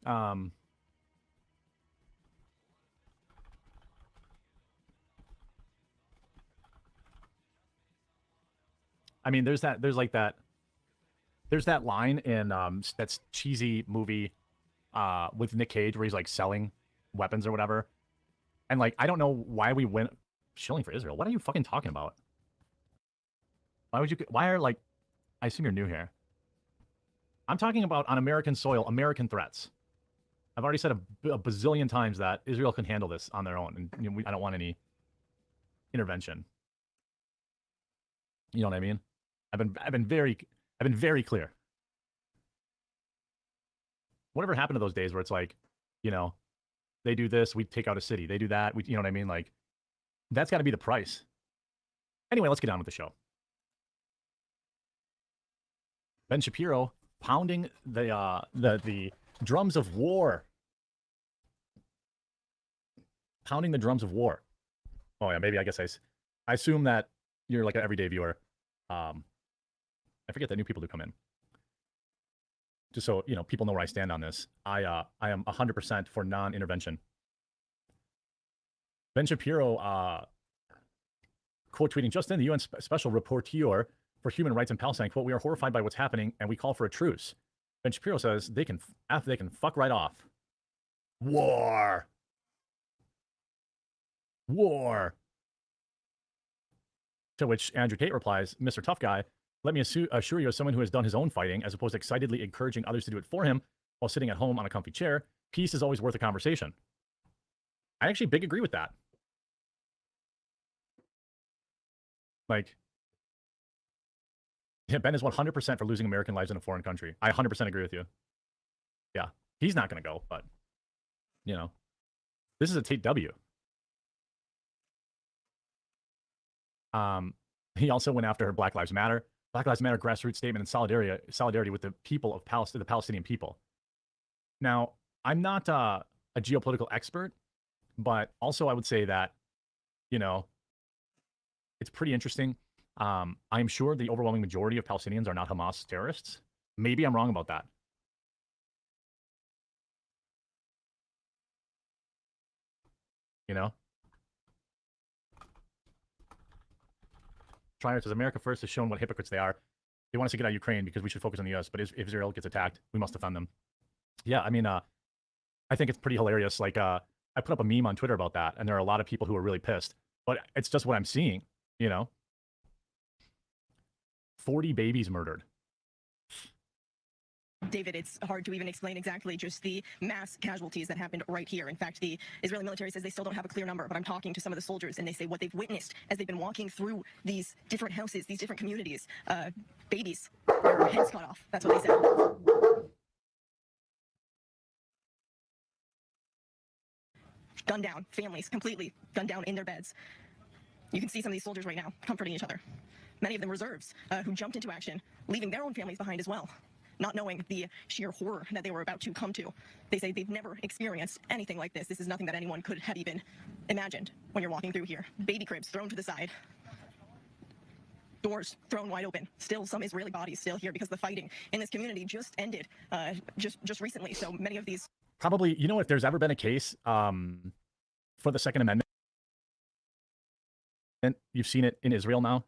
E: I mean, there's that line in that cheesy movie with Nick Cage where he's like selling weapons or whatever. And like, I don't know why we went shilling for Israel. What are you fucking talking about? I assume you're new here. I'm talking about on American soil, American threats. I've already said a bazillion times that Israel can handle this on their own. And I don't want any intervention. You know what I mean? I've been very clear. Whatever happened to those days where it's like, They do this, we take out a city. They do that, we, you know what I mean? Like, that's got to be the price. Anyway, let's get on with the show. Ben Shapiro pounding the drums of war. Pounding the drums of war. Oh yeah, maybe I guess I assume that you're like an everyday viewer. I forget that new people do come in. Just so you know, people know where I stand on this. I am 100% for non-intervention. Ben Shapiro quote tweeting just in, the UN Special Rapporteur for Human Rights in Palestine, quote, "We are horrified by what's happening and we call for a truce." Ben Shapiro says they can fuck right off. War. War. To which Andrew Tate replies, "Mr. Tough Guy, let me assure you, as someone who has done his own fighting, as opposed to excitedly encouraging others to do it for him while sitting at home on a comfy chair, peace is always worth a conversation." I actually big agree with that. Like, yeah, Ben is 100% for losing American lives in a foreign country. I 100% agree with you. Yeah, he's not going to go, but, you know, this is a Tate W. He also went after her Black Lives Matter. Black Lives Matter grassroots statement in solidarity with the people of the Palestinian people. Now, I'm not a geopolitical expert, but also I would say that, you know, it's pretty interesting. I'm sure the overwhelming majority of Palestinians are not Hamas terrorists. Maybe I'm wrong about that. You know? Trier says, America first has shown what hypocrites they are. They want us to get out of Ukraine because we should focus on the U.S., but if Israel gets attacked, we must defend them. Yeah, I mean, I think it's pretty hilarious. Like, I put up a meme on Twitter about that, and there are a lot of people who are really pissed. But it's just what I'm seeing, you know? 40 babies murdered.
F: David, it's hard to even explain exactly just the mass casualties that happened right here. In fact, the Israeli military says they still don't have a clear number, but I'm talking to some of the soldiers, and they say what they've witnessed as they've been walking through these different houses, these different communities, babies, their heads cut off. That's what they said. Gunned down, families completely gunned down in their beds. You can see some of these soldiers right now comforting each other. Many of them reserves who jumped into action, leaving their own families behind as well, not knowing the sheer horror that they were about to come to. They say they've never experienced anything like this. This is nothing that anyone could have even imagined when you're walking through here. Baby cribs thrown to the side. Doors thrown wide open. Still some Israeli bodies still here because the fighting in this community just ended just recently. So many of these...
E: Probably, you know, if there's ever been a case for the Second Amendment, and you've seen it in Israel now,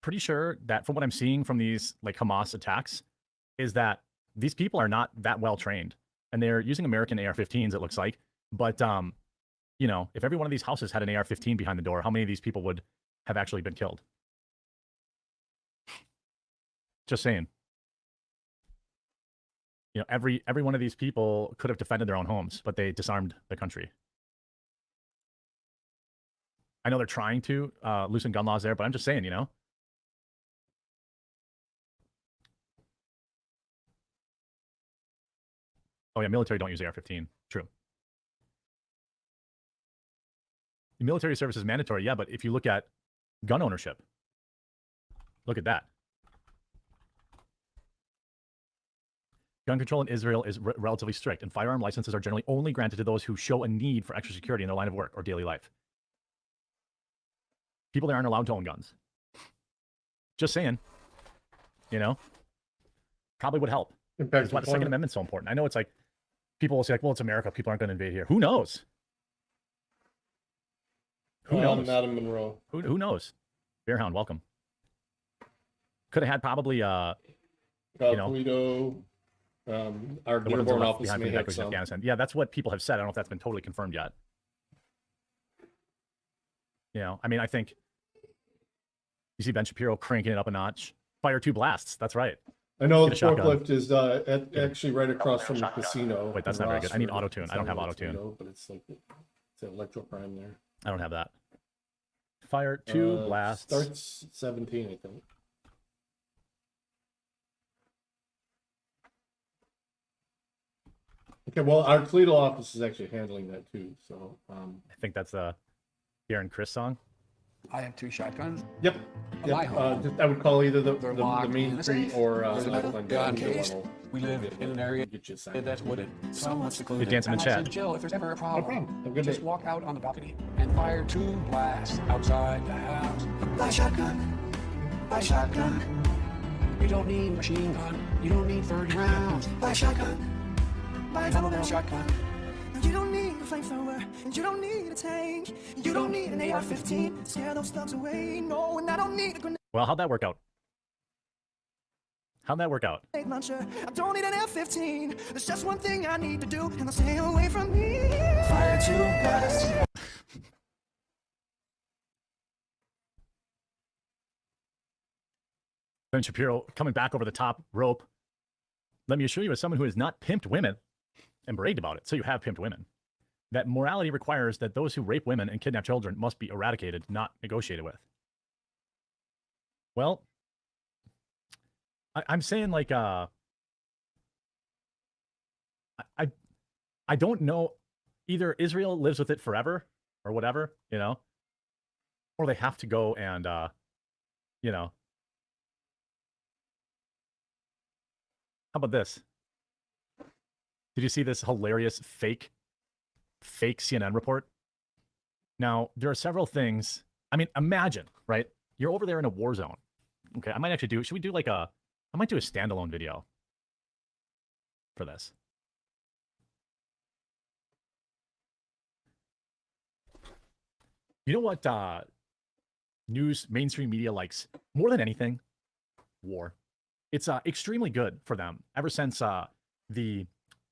E: pretty sure that from what I'm seeing from these like Hamas attacks is that these people are not that well trained, and they're using American AR-15s, it looks like. But you know, if every one of these houses had an AR-15 behind the door, how many of these people would have actually been killed? Just saying. You know, every one of these people could have defended their own homes, but they disarmed the country. I know they're trying to loosen gun laws there, but I'm just saying, you know. Oh yeah, military don't use AR-15. True. The military service is mandatory, yeah, but if you look at gun ownership, look at that. Gun control in Israel is relatively strict, and firearm licenses are generally only granted to those who show a need for extra security in their line of work or daily life. People there aren't allowed to own guns. Just saying, you know, probably would help. That's why the Second Amendment's so important. I know it's like, people will say, like, well, it's America. People aren't going to invade here. Who knows? Who knows?
D: Madam Monroe.
E: Who knows? Bearhound, welcome. Could have had probably, you know,
D: Polito, our Dearborn office may have some.
E: Afghanistan. Yeah, that's what people have said. I don't know if that's been totally confirmed yet. You know, I mean, I think you see Ben Shapiro cranking it up a notch. Fire 2 blasts. That's right.
D: I know the forklift is actually right across from the casino.
E: Wait, that's not very good. I need auto tune. I don't have auto tune.
D: But it's like it's an electroprime there.
E: I don't have that. Fire 2 blasts.
D: Starts 17, I think. Okay, well, our Toledo office is actually handling that too, so,
E: I think that's a Darren Chris song.
G: I have 2 shotguns.
D: yep.
G: My
D: Yep,
G: home.
D: just, I would call either the
G: They're
D: the
G: locked
D: main
G: in the
D: street
G: safe.
D: or,
G: There's a metal
D: Glendale,
G: gun
D: either
G: case.
D: one will
G: We live in an area
D: get you signed.
G: that's wooded, somewhat secluded.
E: Good dancing in
G: And
E: the
G: I
E: chat.
G: said, Jill, if there's ever a problem,
D: problem. Have a good
G: just
D: day.
G: walk out on the balcony and fire 2 blasts outside the house. Buy shotgun. Buy shotgun. You don't need a machine gun. You don't need 30 rounds. Buy shotgun. Buy a double barrel shotgun.
H: You don't need a flamethrower, and you don't need a tank. You don't need an AR-15 to scare those thugs away. No, and I don't need a grenade
E: Well, how'd that work out? How'd that work out?
H: launcher. I don't need an F-15. There's just one thing I need to do, and they'll stay away from me. Fire 2 blasts.
E: Ben Shapiro coming back over the top rope. Let me assure you, as someone who has not pimped women and bragged about it, so you have pimped women, that morality requires that those who rape women and kidnap children must be eradicated, not negotiated with. Well, I'm saying like, I don't know, either Israel lives with it forever or whatever, you know, or they have to go and, you know, how about this? Did you see this hilarious fake CNN report? Now, there are several things. I mean, imagine, right? You're over there in a war zone. Okay, I might actually do, should we do like I might do a standalone video for this. You know what news, mainstream media likes more than anything? War. It's extremely good for them. Ever since the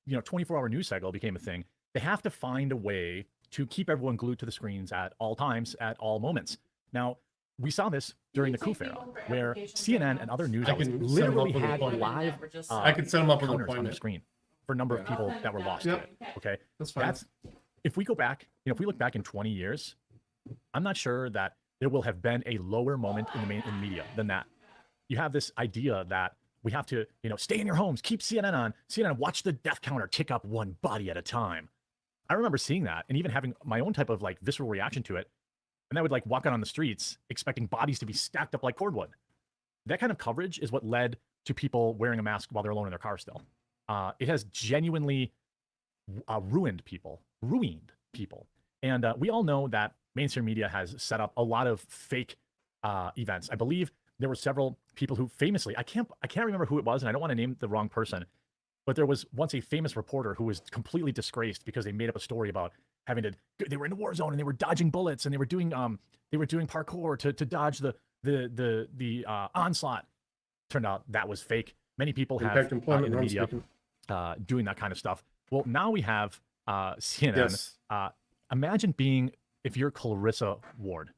E: 24-hour news cycle became a thing, they have to find a way to keep everyone glued to the screens at all times, at all moments. Now, we saw this during the coup era, where CNN and other news outlets
D: can set 'em up
E: literally
D: with
E: had
D: appointment.
E: live
D: I could set 'em up with an
E: counters on their
D: appointment.
E: screen for a number of people that were lost
D: Yep.
E: to it. Okay,
D: That's fine.
E: if we go back, if we look back in 20 years, I'm not sure that there will have been a lower moment in the media than that. You have this idea that we have to, stay in your homes, keep CNN on, watch the death counter tick up one body at a time. I remember seeing that and even having my own type of like visceral reaction to it. And I would like walk out on the streets expecting bodies to be stacked up like cordwood. That kind of coverage is what led to people wearing a mask while they're alone in their car still. It has genuinely ruined people. And we all know that mainstream media has set up a lot of fake events. I believe there were several people who famously, I can't remember who it was, and I don't want to name the wrong person, but there was once a famous reporter who was completely disgraced because they made up a story about they were in a war zone and they were dodging bullets and they were doing parkour to dodge the onslaught. Turned out that was fake. Many people have
D: Impact employment,
E: in the
D: I'm
E: media
D: speaking.
E: doing that kind of stuff. Well, now we have CNN.
D: Yes.
E: Imagine if you're Clarissa Ward.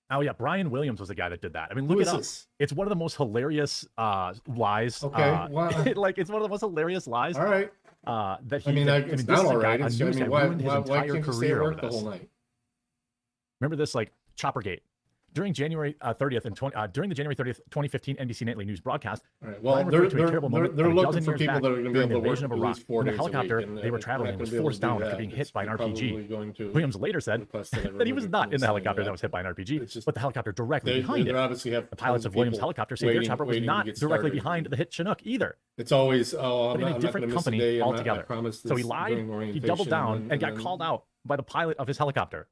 E: Oh yeah, Brian Williams was the guy that did that. I mean, look
D: Who
E: it
D: is
E: up.
D: this?
E: It's one of the most hilarious lies.
D: Okay, well,
E: it's one of the most hilarious lies.
D: All right.
E: That he.
D: I mean,
E: this
D: it's
E: is
D: not
E: a
D: all
E: guy
D: right.
E: on
D: It's,
E: news that
D: why
E: ruined his
D: can't
E: entire
D: you stay at
E: career over
D: work the
E: this.
D: whole night?
E: Remember this, like Choppergate. During January 30th and during the January 30th, 2015 NBC Nightly News broadcast,
D: All right. Well,
E: Brian
D: they're
E: referred to a terrible moment
D: they're
E: a
D: looking
E: dozen
D: for
E: years
D: people
E: back
D: that are going to be
E: during the
D: able to work
E: invasion of
D: at
E: Iraq.
D: least 4
E: In a
D: days a
E: helicopter,
D: week, and
E: they were
D: we're
E: traveling
D: not
E: and
D: gonna
E: was
D: be able to
E: forced
D: do
E: down
D: that.
E: after being hit
D: It's-
E: by an
D: you're probably
E: RPG.
D: going to
E: Williams later said
D: request that
E: that he was
D: everybody
E: not in the
D: sign
E: helicopter
D: that.
E: that was hit by an
D: It's
E: RPG,
D: just-
E: but the helicopter directly behind
D: They
E: it.
D: obviously have
E: The pilots
D: tons
E: of Williams'
D: people
E: helicopter say their chopper was
D: waiting to
E: not
D: get
E: directly
D: started.
E: behind the hit Chinook either.
D: It's always,
E: But
D: I'm
E: in a
D: not
E: different
D: going to miss a
E: company
D: day. I
E: altogether.
D: promise
E: So he
D: this
E: lied,
D: during
E: he
D: orientation,
E: doubled down, and got
D: then-
E: called out by the pilot of his helicopter.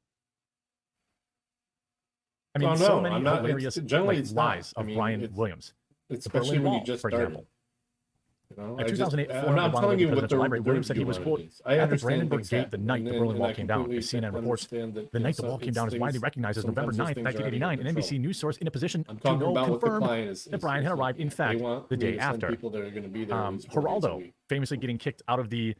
E: I mean,
D: Oh,
E: so
D: no,
E: many
D: I'm not- it's-
E: hilarious
D: generally
E: like,
D: it's not.
E: lies
D: I
E: of
D: mean,
E: Brian
D: it's-
E: Williams.
D: Especially
E: Berlin
D: when you
E: Wall,
D: just
E: for
D: started.
E: example.
D: You know,
E: In
D: I
E: 2008,
D: just,
E: Florida
D: I'm
E: wanted
D: telling
E: the
D: you what
E: presidential library. Williams said he was, quote, at the Brandenburg Gate the night the Berlin Wall came down. As CNN reports, the night the wall came down is widely recognized as November 9th, 1989, an NBC News source in a position
D: I'm
E: to
D: talking
E: know
D: about what the
E: confirmed
D: client is.
E: that Brian had arrived, in fact, the day after.
D: People that are going to be there at least 4 days a
E: Geraldo
D: week.
E: famously getting kicked out of the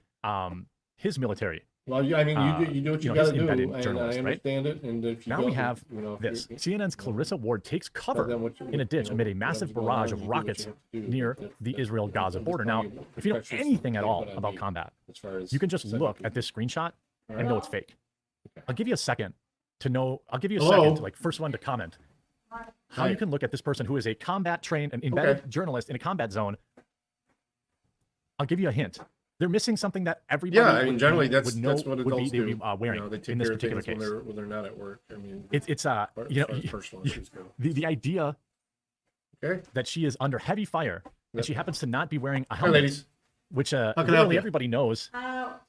E: his military.
D: Well, I mean, you do what you
E: he's
D: got to do,
E: embedded
D: and
E: journalist,
D: I
E: right?
D: understand it. And if you
E: Now
D: don't,
E: we have
D: you know, if
E: this.
D: you're-
E: CNN's Clarissa Ward takes cover
D: Tell them what you-
E: in a ditch
D: you know,
E: amid a massive
D: whatever's going
E: barrage
D: on,
E: of
D: you do what you
E: rockets
D: have to do.
E: near
D: That's-
E: the
D: that's-
E: Israel-Gaza
D: I'm just
E: border. Now,
D: telling you
E: if you know
D: pressures
E: anything at
D: that
E: all
D: I
E: about
D: need
E: combat,
D: as far as
E: you can just
D: setting
E: look
D: people.
E: at this screenshot
D: All
E: and know
D: right.
E: it's fake. I'll give you a second to know. I'll give you a
D: Hello?
E: second to like first one to comment how
D: Hi.
E: you can look at this person who is a combat trained and embedded
D: Okay.
E: journalist in a combat zone. I'll give you a hint. They're missing something that everybody
D: Yeah, I mean, generally
E: would know
D: that's what
E: would
D: adults
E: be, they'd
D: do.
E: be wearing
D: You know, they take
E: in this
D: care of
E: particular
D: things
E: case.
D: when they're not at work. I mean,
E: It's
D: as
E: you know,
D: far as personal issues go.
E: the idea
D: Okay.
E: that she is under heavy fire and
D: Yep.
E: she happens to not be wearing a
D: Hi,
E: helmet,
D: ladies.
E: which
D: can I help
E: literally
D: you?
E: everybody knows.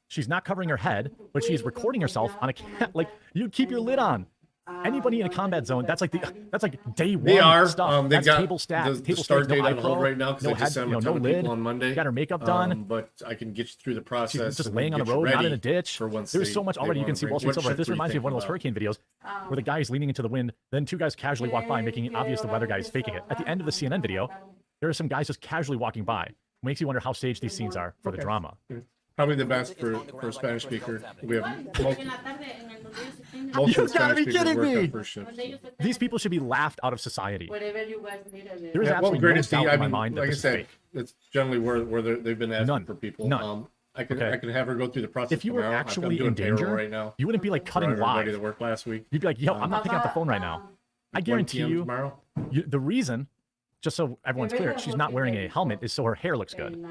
E: She's not covering her head, but she's recording herself on a like you keep your lid on. Anybody in a combat zone, that's like day one
D: They are.
E: stuff.
D: They
E: That's
D: got
E: table stats.
D: the
E: Table
D: start
E: stakes, no
D: date
E: eye
D: on hold
E: pro,
D: right now because
E: no
D: I just
E: head,
D: sent
E: you know,
D: a
E: no
D: ton of
E: lid.
D: people on Monday.
E: Got her makeup done.
D: But I can get you through the process.
E: She's just
D: and
E: laying on the
D: get you
E: road, not in
D: ready
E: a ditch.
D: for once
E: There's
D: they-
E: so much
D: they
E: already. You
D: wanna
E: can see
D: bring-
E: Wall Street
D: what
E: Silver.
D: shift
E: This
D: were you
E: reminds me of one of those
D: thinking
E: hurricane videos where the guy is leaning into the wind. Then two guys casually walk by, making it obvious the weather guy is faking it. At the end of the CNN video, there are some guys just casually walking by. Makes you wonder how staged these scenes are for the drama.
D: Probably the best for a Spanish speaker. We have most
E: You
D: of the
E: gotta
D: Spanish
E: be
D: speakers
E: kidding
D: work
E: me.
D: on first shift. So.
E: These people should be laughed out of society. There is
D: Yeah, well,
E: absolutely
D: greatest
E: no
D: thing.
E: doubt
D: I
E: in my
D: mean,
E: mind that
D: like I
E: this is
D: said,
E: fake.
D: that's generally where they've been asking
E: None.
D: for people.
E: None.
D: I can
E: Okay.
D: I can have her go through the process.
E: If you were
D: tomorrow.
E: actually
D: I'm doing
E: in
D: payroll
E: danger,
D: right now.
E: you wouldn't be like cutting
D: for everybody
E: live.
D: that worked last week.
E: You'd be like, yo, I'm not picking up the phone right now. I
D: 1
E: guarantee
D: PM
E: you,
D: tomorrow.
E: the reason, just so everyone's clear, she's not wearing a helmet is so her hair looks good.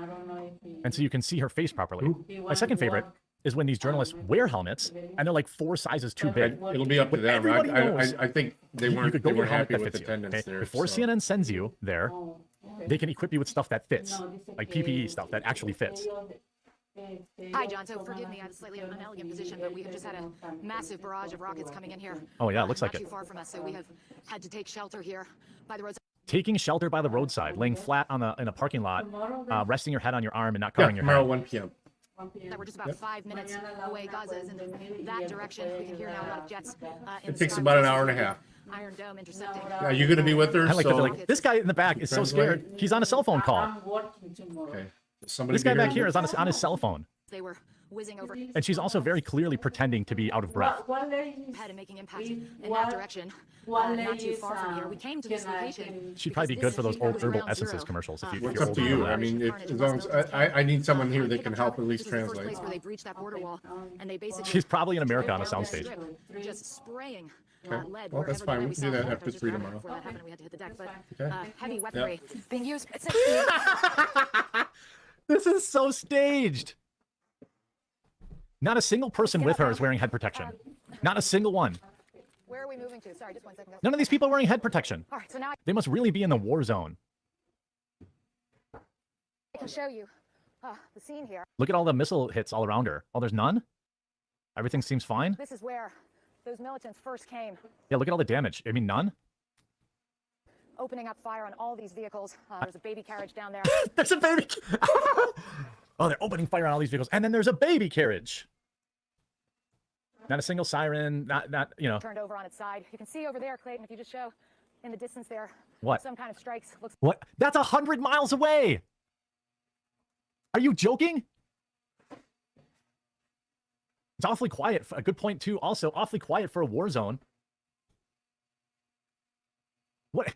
E: And so you can see her face properly. My second favorite is when these journalists wear helmets and they're like 4 sizes too big.
D: It'll be up to
E: But
D: them.
E: everybody knows.
D: I think they
E: You
D: weren't
E: could go
D: they
E: get a
D: weren't
E: helmet
D: happy
E: that
D: with
E: fits you.
D: attendance
E: Okay?
D: there.
E: Before
D: so.
E: CNN sends you there, they can equip you with stuff that fits, like PPE stuff that actually fits.
I: Hi, John. So forgive me, I have a slightly unelegant position, but we have just had a massive barrage of rockets coming in here.
E: Oh yeah, it looks like
I: Not
E: it.
I: too far from us, so we have had to take shelter here by the roadside.
E: Taking shelter by the roadside, laying flat on in a parking lot, resting your head on your arm and not
D: Yeah,
E: covering your
D: tomorrow
E: head.
D: 1 p.m.
I: That we're just about 5 minutes away. Gaza is in that direction. We can hear now a lot of jets. In
D: It takes
I: Scott
D: about an
I: Plaza.
D: hour and a half.
I: Iron Dome intercepting.
D: Are you going to be with her?
E: I like that
D: so,
E: they're like, this guy in the back is so
D: Translate.
E: scared. He's on a cell phone call.
D: okay. Somebody
E: This guy
D: be
E: back here is on his cell phone.
I: They were whizzing over
E: And she's also very clearly pretending to be out of breath.
I: head and making impact in that direction. Not too far from here. We came to this location.
E: She'd probably be good for those old herbal essences commercials. If
D: It's
E: you're
D: up
E: old
D: to
E: enough
D: you.
E: for
D: I
E: that.
D: mean, as long as I need someone here that can help at least
I: This is the first
D: translate.
I: place where they breached that border wall, and they basically
E: She's probably in America on a soundstage.
I: just spraying
D: Okay.
I: lead.
D: Well, that's
I: wherever
D: fine.
I: they
D: We can
I: saw
D: do that
I: it.
D: after
I: Just
D: 3
I: right
D: tomorrow.
I: Before that happened, we had to hit the deck, but
D: Okay.
I: heavy weaponry being used.
E: This is so staged. Not a single person with her is wearing head protection. Not a single one.
I: Where are we moving to? Sorry, just 1 second.
E: None of these people are wearing head protection.
I: All right, so now
E: They must really be in the war zone.
I: I can show you the scene here.
E: Look at all the missile hits all around her. Oh, there's none? Everything seems fine?
I: This is where those militants first came,
E: Yeah, look at all the damage. I mean, none?
I: opening up fire on all these vehicles. There's a baby carriage down there.
E: There's a baby. Oh, they're opening fire on all these vehicles. And then there's a baby carriage. Not a single siren, not you know.
I: Turned over on its side. You can see over there, Clayton, if you just show in the distance there.
E: What?
I: Some kind of strikes. Looks
E: What? That's 100 miles away. Are you joking? It's awfully quiet. A good point, too. Also, awfully quiet for a war zone. What?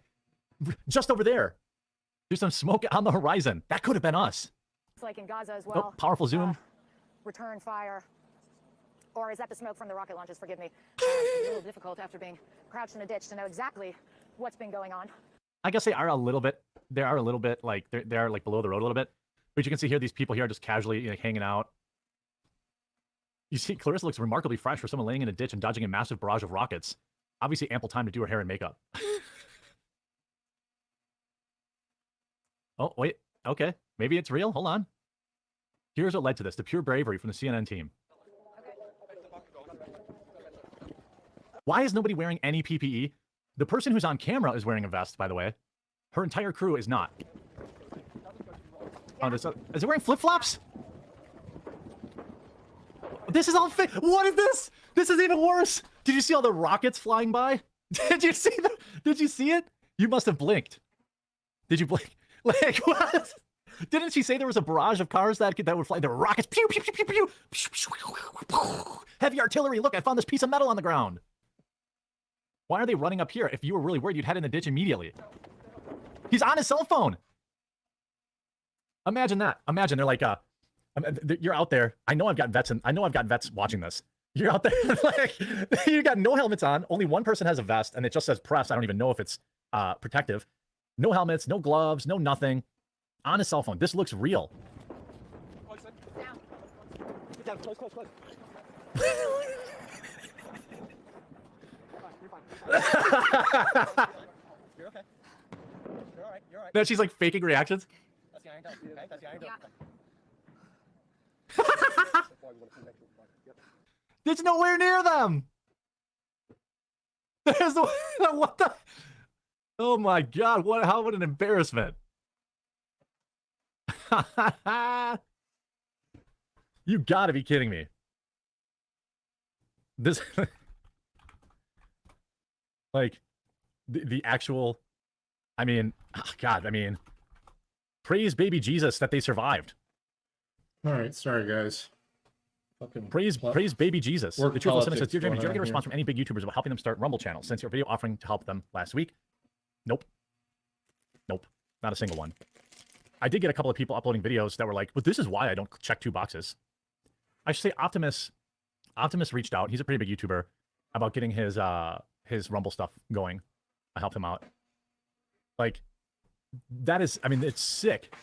E: Just over there. There's some smoke on the horizon. That could have been us.
I: like in Gaza as well.
E: Oh, powerful zoom.
I: Return fire. Or is that the smoke from the rocket launches? Forgive me. It's a little difficult after being crouched in a ditch to know exactly what's been going on.
E: I guess they are a little bit like they are like below the road a little bit. But you can see here these people here are just casually hanging out. You see Clarissa looks remarkably fresh for someone laying in a ditch and dodging a massive barrage of rockets. Obviously ample time to do her hair and makeup. Oh, wait. Okay. Maybe it's real. Hold on. Here's what led to this. The pure bravery from the CNN team. Why is nobody wearing any PPE? The person who's on camera is wearing a vest, by the way. Her entire crew is not. Oh, is it wearing flip-flops? This is all fake. What is this? This is even worse. Did you see all the rockets flying by? Did you see the? Did you see it? You must have blinked. Did you blink? Like what? Didn't she say there was a barrage of cars that would fly? There were rockets. Pew, pew, pew, pew, pew, pew. Heavy artillery. Look, I found this piece of metal on the ground. Why are they running up here? If you were really worried, you'd head in the ditch immediately. He's on his cell phone. Imagine that. Imagine they're like, you're out there. I know I've got vets watching this. You're out there, like, you got no helmets on. Only one person has a vest, and it just says press. I don't even know if it's protective. No helmets, no gloves, no nothing. On his cell phone. This looks real.
C: down. Close. You're okay. You're all right. You're all right.
J: No, she's like faking reactions.
C: That's the iron dome. Okay, that's the iron dome.
J: It's nowhere near them. There's the what the. Oh my God! What an embarrassment. You gotta be kidding me. This, like, the actual, I mean, oh God, I mean, praise baby Jesus that they survived.
D: All right, sorry guys. Fucking
J: Praise baby Jesus.
D: Work
J: The Truthful Cynic says,
D: politics
J: Dear Jamie, did you ever
D: going
J: get a
D: on
J: response from any big YouTubers about helping them start Rumble channels since your video offering to help them last week? Nope. Not a single one. I did get a couple of people uploading videos that were like, but this is why I don't check 2 boxes. I should say Optimus reached out. He's a pretty big YouTuber about getting his Rumble stuff going. I helped him out. Like, that is, I mean, it's sick.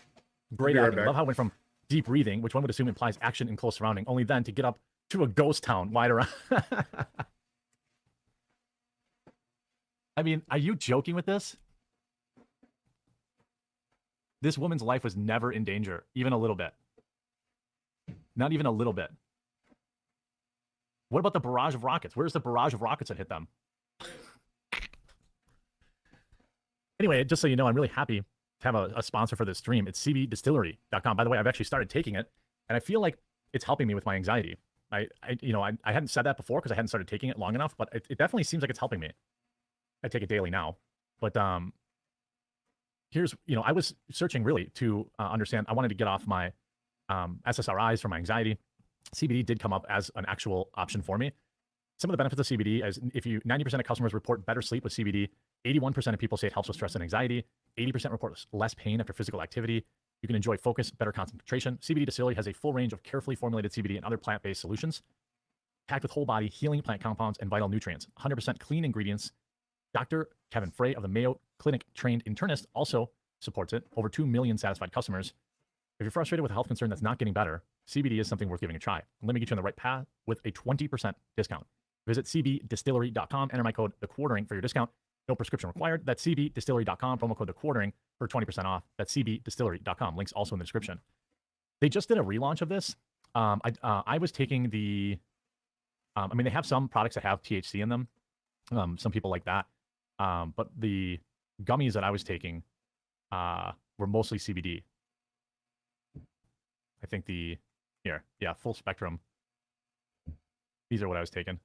J: Great acting. Love how it went from deep breathing, which one would assume implies action in close surrounding, only then to get up to a ghost town wide around. I mean, are you joking with this? This woman's life was never in danger, even a little bit. Not even a little bit. What about the barrage of rockets? Where's the barrage of rockets that hit them? Anyway, just so you know, I'm really happy to have a sponsor for this stream. It's cbdistillery.com. By the way, I've actually started taking it, and I feel like it's helping me with my anxiety. I hadn't said that before because I hadn't started taking it long enough, but it definitely seems like it's helping me. I take it daily now. But here's, I was searching really to understand. I wanted to get off my SSRIs for my anxiety. CBD did come up as an actual option for me. Some of the benefits of CBD is 90% of customers report better sleep with CBD. 81% of people say it helps with stress and anxiety. 80% report less pain after physical activity. You can enjoy focus, better concentration. CBD Distillery has a full range of carefully formulated CBD and other plant-based solutions, packed with whole body healing plant compounds and vital nutrients. 100% clean ingredients. Dr. Kevin Frey of the Mayo Clinic trained internist also supports it. Over 2 million satisfied customers. If you're frustrated with a health concern that's not getting better, CBD is something worth giving a try. Let me get you on the right path with a 20% discount. Visit cbdistillery.com, enter my code TheQuartering for your discount. No prescription required. That's cbdistillery.com, promo code TheQuartering for 20% off. That's cbdistillery.com. Links also in the description. They just did a relaunch of this. I was taking the, I mean, they have some products that have THC in them. Some people like that. But the gummies that I was taking were mostly CBD. I think full spectrum. These are what I was taking.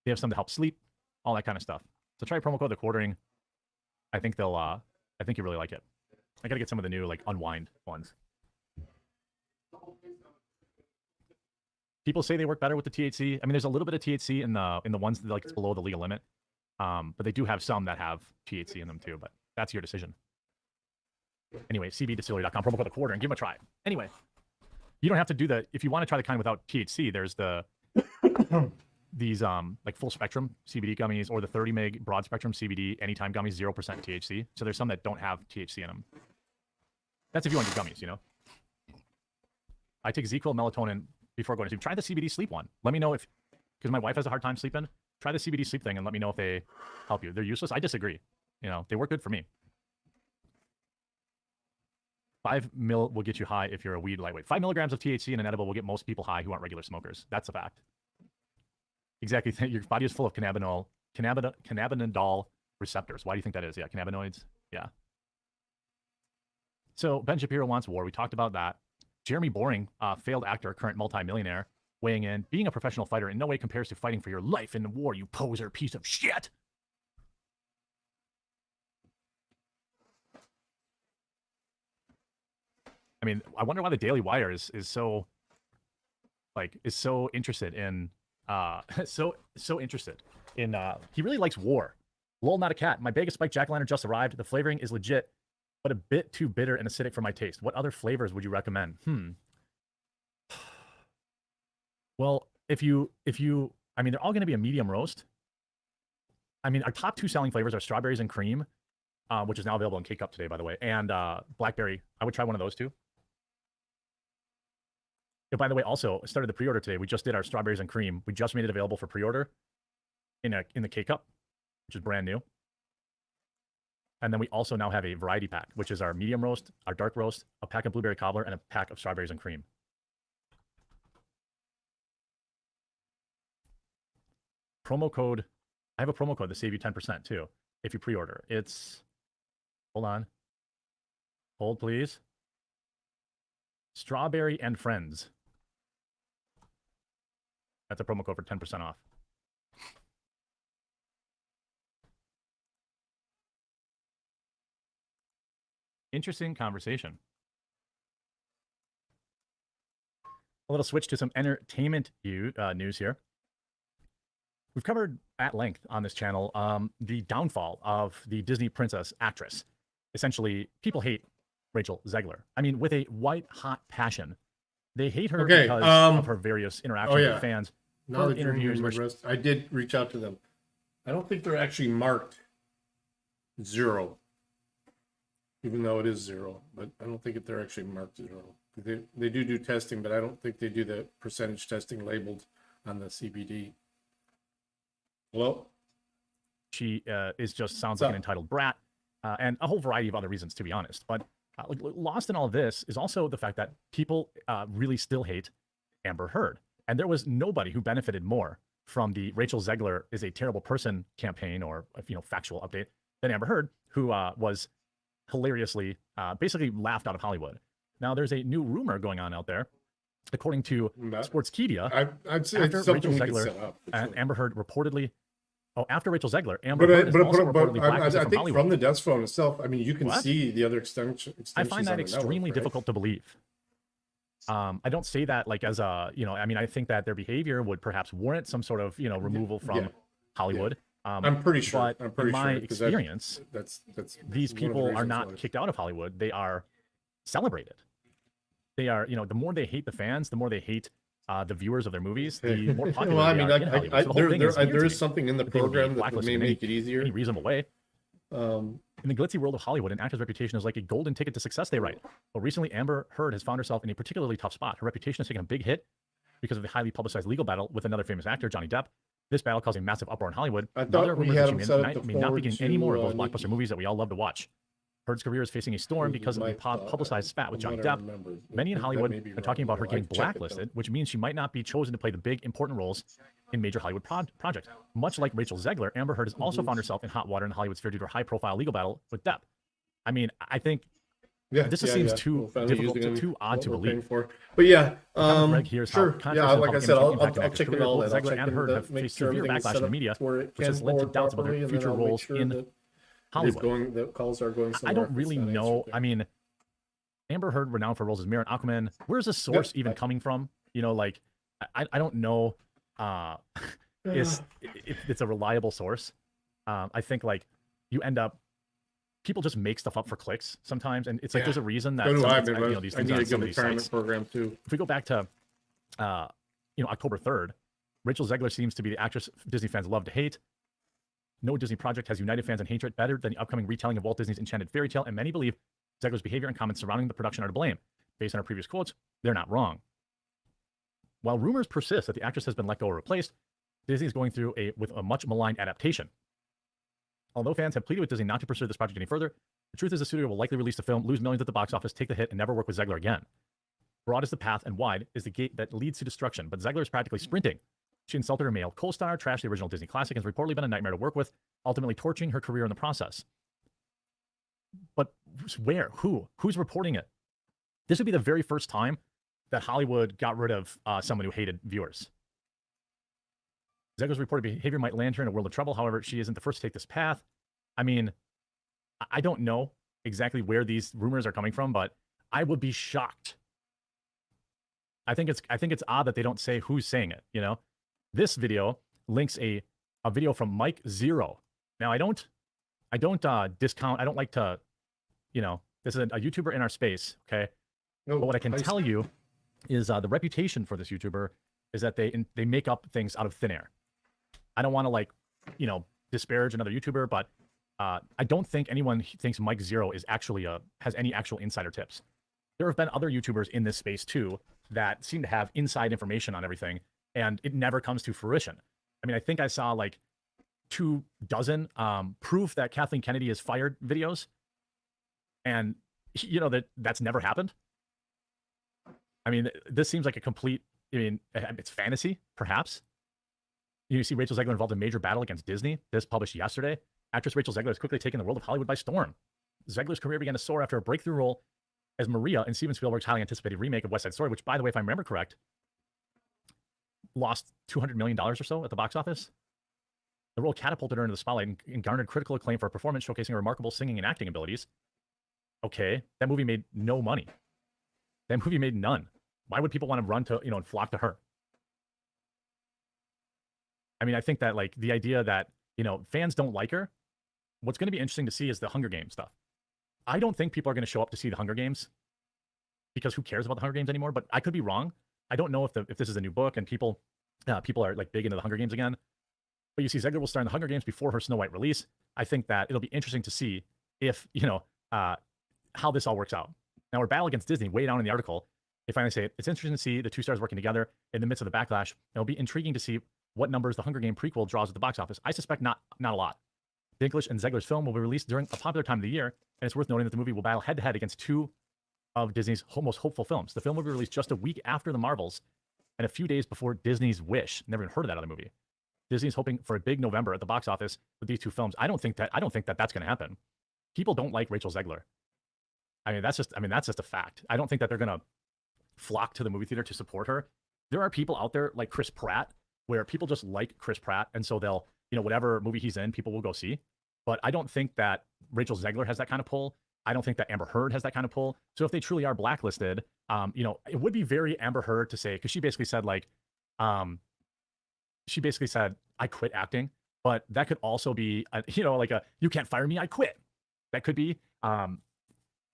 J: They have some to help sleep, all that kind of stuff. So try promo code TheQuartering. I think I think you really like it. I gotta get some of the new like unwind ones. People say they work better with the THC. I mean, there's a little bit of THC in the ones that, like, it's below the legal limit. But they do have some that have THC in them too. But that's your decision. Anyway, cbdistillery.com, promo code TheQuartering, give them a try. Anyway, you don't have to do that. If you want to try the kind without THC, there's these like full spectrum CBD gummies or the 30 meg broad spectrum CBD anytime gummies, 0% THC. So there's some that don't have THC in them. That's if you want your gummies, I take ZQL melatonin before going to sleep. Try the CBD sleep one. Let me know because my wife has a hard time sleeping. Try the CBD sleep thing and let me know if they help you. They're useless. I disagree. They work good for me. 5 mil will get you high if you're a weed lightweight. 5 milligrams of THC in an edible will get most people high who aren't regular smokers. That's a fact. Exactly. Your body is full of cannabinol receptors. Why do you think that is? Yeah, cannabinoids. Yeah. So Ben Shapiro wants war. We talked about that. Jeremy Boring, failed actor, current multimillionaire, weighing in. Being a professional fighter in no way compares to fighting for your life in the war, you poser piece of shit. I mean, I wonder why the Daily Wire is so interested in so interested in he really likes war. Lol, not a cat. My bag of spiked jack-o'-lantern just arrived. The flavoring is legit, but a bit too bitter and acidic for my taste. What other flavors would you recommend? Well, if you I mean, they're all going to be a medium roast. I mean, our top 2 selling flavors are strawberries and cream, which is now available in K-Cup today, by the way, and blackberry. I would try one of those 2. By the way, also started the pre-order today. We just did our strawberries and cream. We just made it available for pre-order in the K-Cup, which is brand new. And then we also now have a variety pack, which is our medium roast, our dark roast, a pack of blueberry cobbler, and a pack of strawberries and cream. Promo code. I have a promo code to save you 10% too if you pre-order. It's, hold on. Hold, please. Strawberry and Friends. That's a promo code for 10% off. Interesting conversation. A little switch to some entertainment news here. We've covered at length on this channel the downfall of the Disney princess actress. Essentially, people hate Rachel Zegler. I mean, with a white-hot passion. They hate her because of her various interactions with fans.
D: Now that interviews I did reach out to them. I don't think they're actually marked 0. Even though it is 0, but I don't think they're actually marked 0. They do testing, but I don't think they do the percentage testing labeled on the CBD. Hello?
J: She sounds like an entitled brat, and a whole variety of other reasons, to be honest. But lost in all of this is also the fact that people really still hate Amber Heard. And there was nobody who benefited more from the Rachel Zegler is a terrible person campaign or factual update than Amber Heard, who was hilariously basically laughed out of Hollywood. Now there's a new rumor going on out there, according to Sportskeeda.
D: I'd say
J: after
D: it's something
J: Rachel
D: we can
J: Zegler
D: set up.
J: and Amber Heard reportedly. Oh, after Rachel Zegler, Amber Heard is also reportedly blacklisted from
D: think
J: Hollywood.
D: from the desk phone itself, I mean, you can see the other extensions.
J: I find that
D: on the
J: extremely
D: network,
J: difficult to believe. I don't say that like as a, I mean, I think that their behavior would perhaps warrant some sort of, removal from Hollywood.
D: I'm pretty sure.
J: But in my experience,
D: that's
J: these people are not kicked out of Hollywood. They are celebrated. They are, the more they hate the fans, the more they hate the viewers of their movies, the more popular they are in Hollywood. So the whole thing
D: there is something in the program that may make it easier.
J: In any reasonable way. In the glitzy world of Hollywood, an actor's reputation is like a golden ticket to success, they write. But recently, Amber Heard has found herself in a particularly tough spot. Her reputation has taken a big hit because of the highly publicized legal battle with another famous actor, Johnny Depp. This battle caused a massive uproar in Hollywood.
D: I thought we had him set up
J: may not be getting any more of those blockbuster movies that we all love to watch. Heard's career is facing a storm because of the publicized spat with Johnny Depp. Many in Hollywood are talking about her getting blacklisted, which means she might not be chosen to play the big, important roles in major Hollywood projects. Much like Rachel Zegler, Amber Heard has also found herself in hot water in the Hollywood sphere due to her high-profile legal battle with Depp. I mean, I think this just seems too difficult, too odd to believe.
D: But yeah,
J: Greg here's
D: sure. Yeah, like I said, I'll check it all out.
J: Zegler and Heard have faced severe backlash in the media, which has led to doubts about their future roles in Hollywood.
D: The calls are going
J: I don't really know. I mean, Amber Heard, renowned for roles as Mare and Aquaman. Where's the source even coming from? I don't know. It's a reliable source. I think you end up. People just make stuff up for clicks sometimes, and it's like there's a reason that these things on some of these sites.
D: Program too.
J: If we go back to, October 3rd, Rachel Zegler seems to be the actress Disney fans love to hate. No Disney project has united fans in hatred better than the upcoming retelling of Walt Disney's Enchanted Fairy Tale, and many believe Zegler's behavior and comments surrounding the production are to blame. Based on her previous quotes, they're not wrong. While rumors persist that the actress has been let go or replaced, Disney is going through with a much maligned adaptation. Although fans have pleaded with Disney not to pursue this project any further, the truth is the studio will likely release the film, lose millions at the box office, take the hit, and never work with Zegler again. Broad is the path and wide is the gate that leads to destruction, but Zegler is practically sprinting. She insulted her male co-star, trashed the original Disney classic, and has reportedly been a nightmare to work with, ultimately torching her career in the process. But where? Who's reporting it? This would be the very first time that Hollywood got rid of someone who hated viewers. Zegler's reported behavior might land her in a world of trouble. However, she isn't the first to take this path. I mean, I don't know exactly where these rumors are coming from, but I would be shocked. I think it's odd that they don't say who's saying it. This video links a video from Mike Zero. Now I don't discount. I don't like to, this is a YouTuber in our space. Okay. But what I can tell you is the reputation for this YouTuber is that they make up things out of thin air. I don't want to disparage another YouTuber, but I don't think anyone thinks Mike Zero is actually has any actual insider tips. There have been other YouTubers in this space too that seem to have inside information on everything, and it never comes to fruition. I mean, I think I saw like 24 proof that Kathleen Kennedy is fired videos, and you know that's never happened. I mean, this seems like a complete. I mean, it's fantasy, perhaps. You see Rachel Zegler involved in a major battle against Disney. This published yesterday. Actress Rachel Zegler has quickly taken the world of Hollywood by storm. Zegler's career began to soar after a breakthrough role as Maria in Steven Spielberg's highly anticipated remake of West Side Story, which, by the way, if I remember correct, lost $200 million or so at the box office. The role catapulted her into the spotlight and garnered critical acclaim for a performance showcasing her remarkable singing and acting abilities. Okay, that movie made no money. That movie made none. Why would people want to run to, and flock to her? I mean, I think that like the idea that, fans don't like her, what's going to be interesting to see is the Hunger Games stuff. I don't think people are going to show up to see the Hunger Games because who cares about the Hunger Games anymore? But I could be wrong. I don't know if this is a new book and people are like big into the Hunger Games again. But you see, Zegler will star in the Hunger Games before her Snow White release. I think that it'll be interesting to see if, how this all works out. Now, her battle against Disney, way down in the article, they finally say, it's interesting to see the two stars working together in the midst of the backlash. It'll be intriguing to see what numbers the Hunger Game prequel draws at the box office. I suspect not a lot. Dinklage and Zegler's film will be released during a popular time of the year, and it's worth noting that the movie will battle head-to-head against two of Disney's most hopeful films. The film will be released just a week after The Marvels and a few days before Disney's Wish. Never even heard of that other movie. Disney's hoping for a big November at the box office with these two films. I don't think that that's going to happen. People don't like Rachel Zegler. I mean, that's just a fact. I don't think that they're going to flock to the movie theater to support her. There are people out there like Chris Pratt, where people just like Chris Pratt, and so they'll, whatever movie he's in, people will go see. But I don't think that Rachel Zegler has that kind of pull. I don't think that Amber Heard has that kind of pull. So if they truly are blacklisted, it would be very Amber Heard to say, because she basically said I quit acting, but that could also be, you can't fire me, I quit. That could be.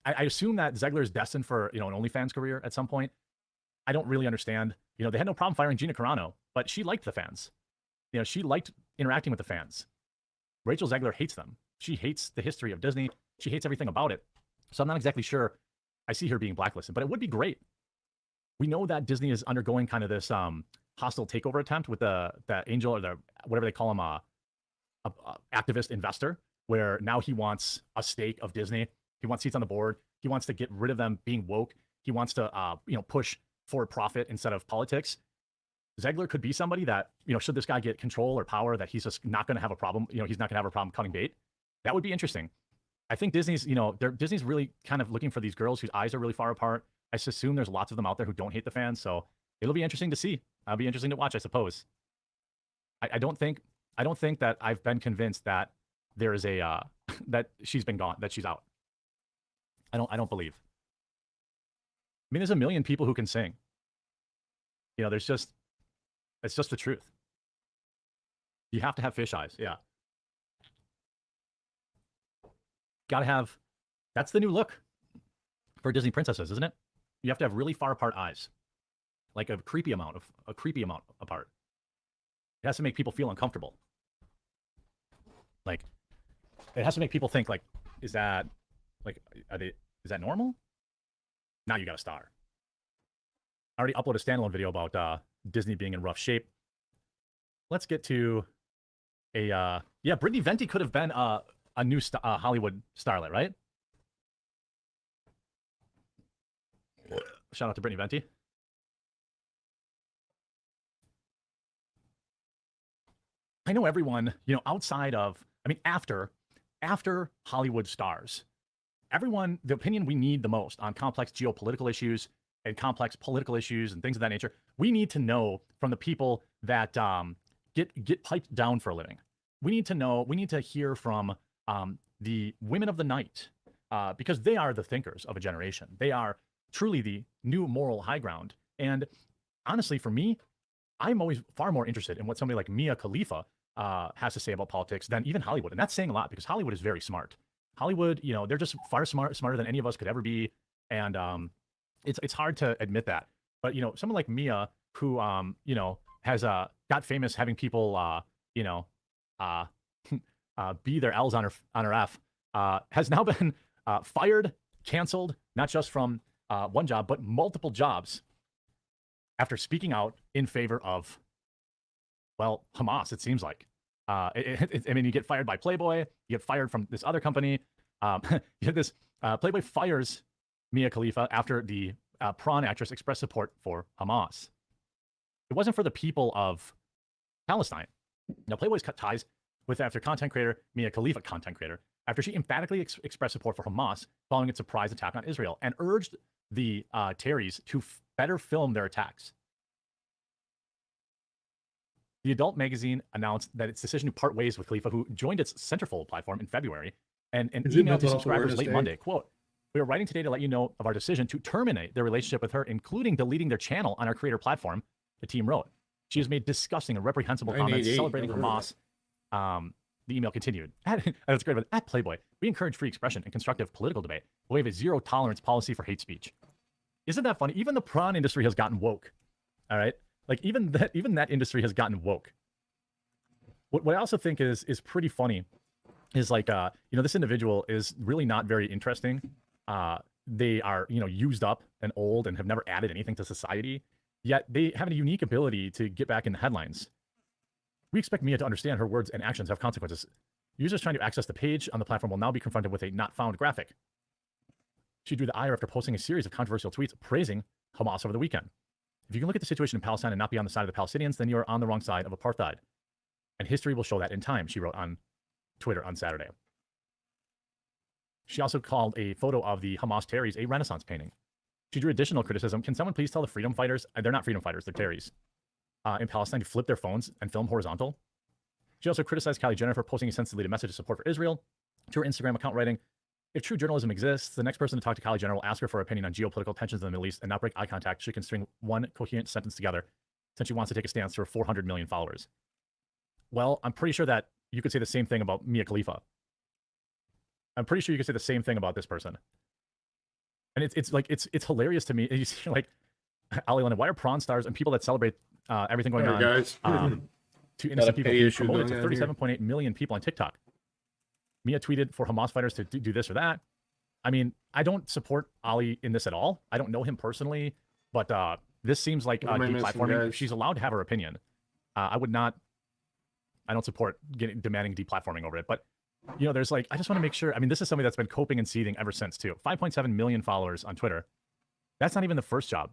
J: I assume that Zegler is destined for, an OnlyFans career at some point. I don't really understand. They had no problem firing Gina Carano, but she liked the fans. She liked interacting with the fans. Rachel Zegler hates them. She hates the history of Disney. She hates everything about it. So I'm not exactly sure I see her being blacklisted, but it would be great. We know that Disney is undergoing kind of this hostile takeover attempt with the angel, or the whatever they call him, a activist investor, where now he wants a stake of Disney. He wants seats on the board. He wants to get rid of them being woke. He wants to push for profit instead of politics. Zegler could be somebody that, should this guy get control or power, that he's just not going to have a problem. He's not going to have a problem cutting bait. That would be interesting. I think Disney's really kind of looking for these girls whose eyes are really far apart. I assume there's lots of them out there who don't hate the fans. So it'll be interesting to see. It'll be interesting to watch, I suppose. I don't think that I've been convinced that there is a, that she's been gone, that she's out. I don't believe. I mean, there's a million people who can sing. It's just the truth. You have to have fish eyes. Yeah. Gotta have, that's the new look for Disney princesses, isn't it? You have to have really far apart eyes. Like a creepy amount apart. It has to make people feel uncomfortable. Like, it has to make people think like, is that normal? Now you got a star. I already uploaded a standalone video about Disney being in rough shape. Let's get to Brittany Venti could have been a new Hollywood starlet, right? Shout out to Brittany Venti. I know everyone, outside of, after Hollywood stars, everyone, the opinion we need the most on complex geopolitical issues and complex political issues and things of that nature, we need to know from the people that get piped down for a living. We need to hear from the women of the night, because they are the thinkers of a generation. They are truly the new moral high ground. And honestly, for me, I'm always far more interested in what somebody like Mia Khalifa has to say about politics than even Hollywood. And that's saying a lot, because Hollywood is very smart. Hollywood, they're just far smarter than any of us could ever be. And it's hard to admit that. But, someone like Mia, who, has got famous having people, be their L's on her F, has now been fired, canceled, not just from one job, but multiple jobs after speaking out in favor of, well, Hamas, it seems like. I mean, you get fired by Playboy, you get fired from this other company. You have this, Playboy fires Mia Khalifa after the prawn actress expressed support for Hamas. It wasn't for the people of Palestine. Now, Playboy's cut ties with after content creator Mia Khalifa, content creator, after she emphatically expressed support for Hamas following its surprise attack on Israel and urged the Terrys to better film their attacks. The Adult magazine announced that its decision to part ways with Khalifa, who joined its Centerfold platform in February, and emailed to subscribers late Monday, quote, "We are writing today to let you know of our decision to terminate their relationship with her, including deleting their channel on our creator platform," the team wrote. She has made disgusting and reprehensible comments celebrating Hamas. The email continued. That's great. But at Playboy, we encourage free expression and constructive political debate. We have a zero tolerance policy for hate speech. Isn't that funny? Even the prawn industry has gotten woke. All right. Like even that industry has gotten woke. What I also think is pretty funny is like, this individual is really not very interesting. They are, used up and old and have never added anything to society, yet they have a unique ability to get back in the headlines. We expect Mia to understand her words and actions have consequences. Users trying to access the page on the platform will now be confronted with a not found graphic. She drew the ire after posting a series of controversial tweets praising Hamas over the weekend. If you can look at the situation in Palestine and not be on the side of the Palestinians, then you are on the wrong side of apartheid. And history will show that in time, she wrote on Twitter on Saturday. She also called a photo of the Hamas Terrys a Renaissance painting. She drew additional criticism. Can someone please tell the freedom fighters, they're not freedom fighters, they're Terrys, in Palestine to flip their phones and film horizontal? She also criticized Kylie Jenner for posting a sensitive message of support for Israel to her Instagram account, writing, "If true journalism exists, the next person to talk to Kylie Jenner will ask her for her opinion on geopolitical tensions in the Middle East and not break eye contact. She can string one coherent sentence together since she wants to take a stance to her 400 million followers." Well, I'm pretty sure that you could say the same thing about Mia Khalifa. I'm pretty sure you could say the same thing about this person. And it's hilarious to me. You see, like, Ali Lennon, why are prawn stars and people that celebrate everything going on
K: guys.
J: to innocent people being promoted to 37.8 million people on TikTok? Mia tweeted for Hamas fighters to do this or that. I mean, I don't support Ali in this at all. I don't know him personally, but this seems like deplatforming. She's allowed to have her opinion. I don't support demanding deplatforming over it. But, there's like, I just want to make sure. I mean, this is somebody that's been coping and seething ever since, too. 5.7 million followers on Twitter. That's not even the first job.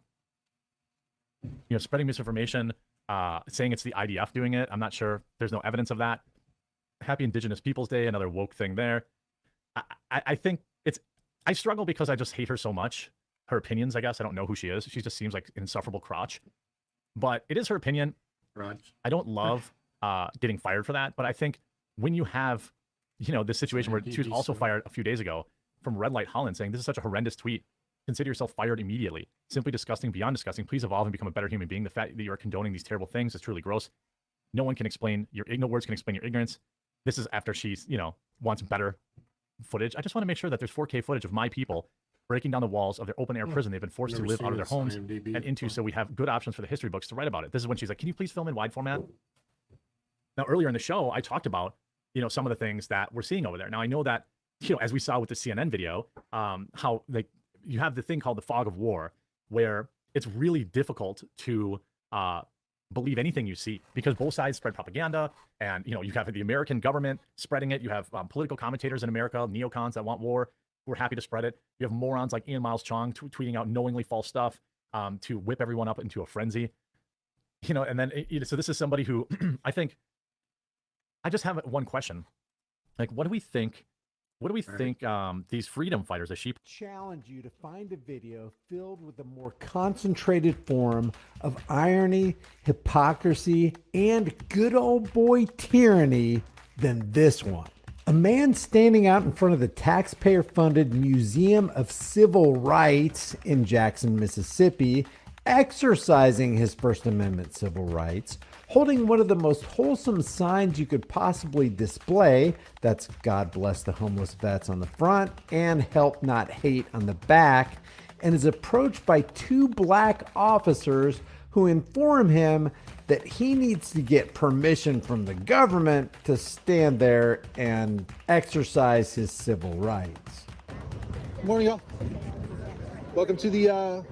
J: Spreading misinformation, saying it's the IDF doing it. I'm not sure. There's no evidence of that. Happy Indigenous Peoples Day, another woke thing there. I think I struggle because I just hate her so much. Her opinions, I guess. I don't know who she is. She just seems like an insufferable crotch. But it is her opinion. I don't love getting fired for that. But I think when you have, this situation where she was also fired a few days ago from Red Light Holland saying, "This is such a horrendous tweet. Consider yourself fired immediately. Simply disgusting, beyond disgusting. Please evolve and become a better human being. The fact that you are condoning these terrible things is truly gross. No words can explain your ignorance." This is after she's, wants better footage. I just want to make sure that there's 4K footage of my people breaking down the walls of their open air prison they've been forced to live out of their homes and into, so we have good options for the history books to write about it. This is when she's like, "Can you please film in wide format?" Now, earlier in the show, I talked about, some of the things that we're seeing over there. Now, I know that, as we saw with the CNN video, how you have the thing called the fog of war, where it's really difficult to believe anything you see because both sides spread propaganda, and you have the American government spreading it. You have political commentators in America, neocons that want war, who are happy to spread it. You have morons like Ian Miles Chong tweeting out knowingly false stuff to whip everyone up into a frenzy. And then so this is somebody who I think, I just have one question. Like, what do we think? What do we think these freedom fighters,
L: challenge you to find a video filled with a more concentrated form of irony, hypocrisy, and good old boy tyranny than this one. A man standing out in front of the taxpayer-funded Museum of Civil Rights in Jackson, Mississippi, exercising his First Amendment civil rights, holding one of the most wholesome signs you could possibly display, that's "God bless the homeless vets" on the front and "Help Not Hate" on the back, and is approached by two black officers who inform him that he needs to get permission from the government to stand there and exercise his civil rights.
M: Good morning, y'all. Welcome to the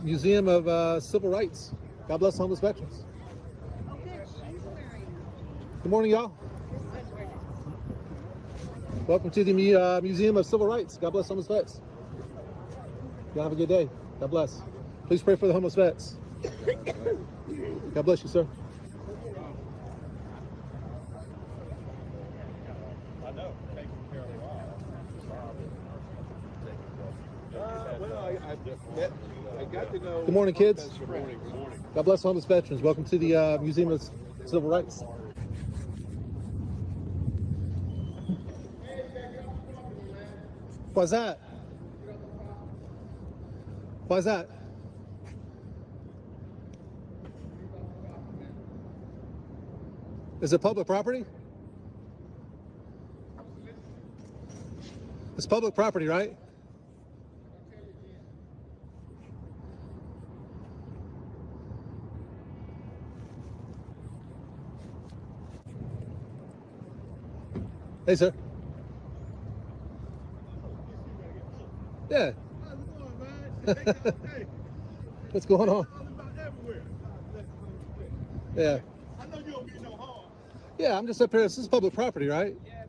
D: Museum of Civil Rights. God bless homeless veterans. Good morning, y'all. Welcome to the Museum of Civil Rights. God bless homeless vets. Y'all have a good day. God bless. Please pray for the homeless vets. God bless you, sir. Good morning, kids. God bless homeless veterans. Welcome to the Museum of Civil Rights. Why's that? Why's that? Is it public property? It's public property, right? Hey, sir. Yeah. What's going on? Yeah.
K: I know you don't mean no harm.
D: Yeah, I'm just up here. This is public property, right?
K: Yeah.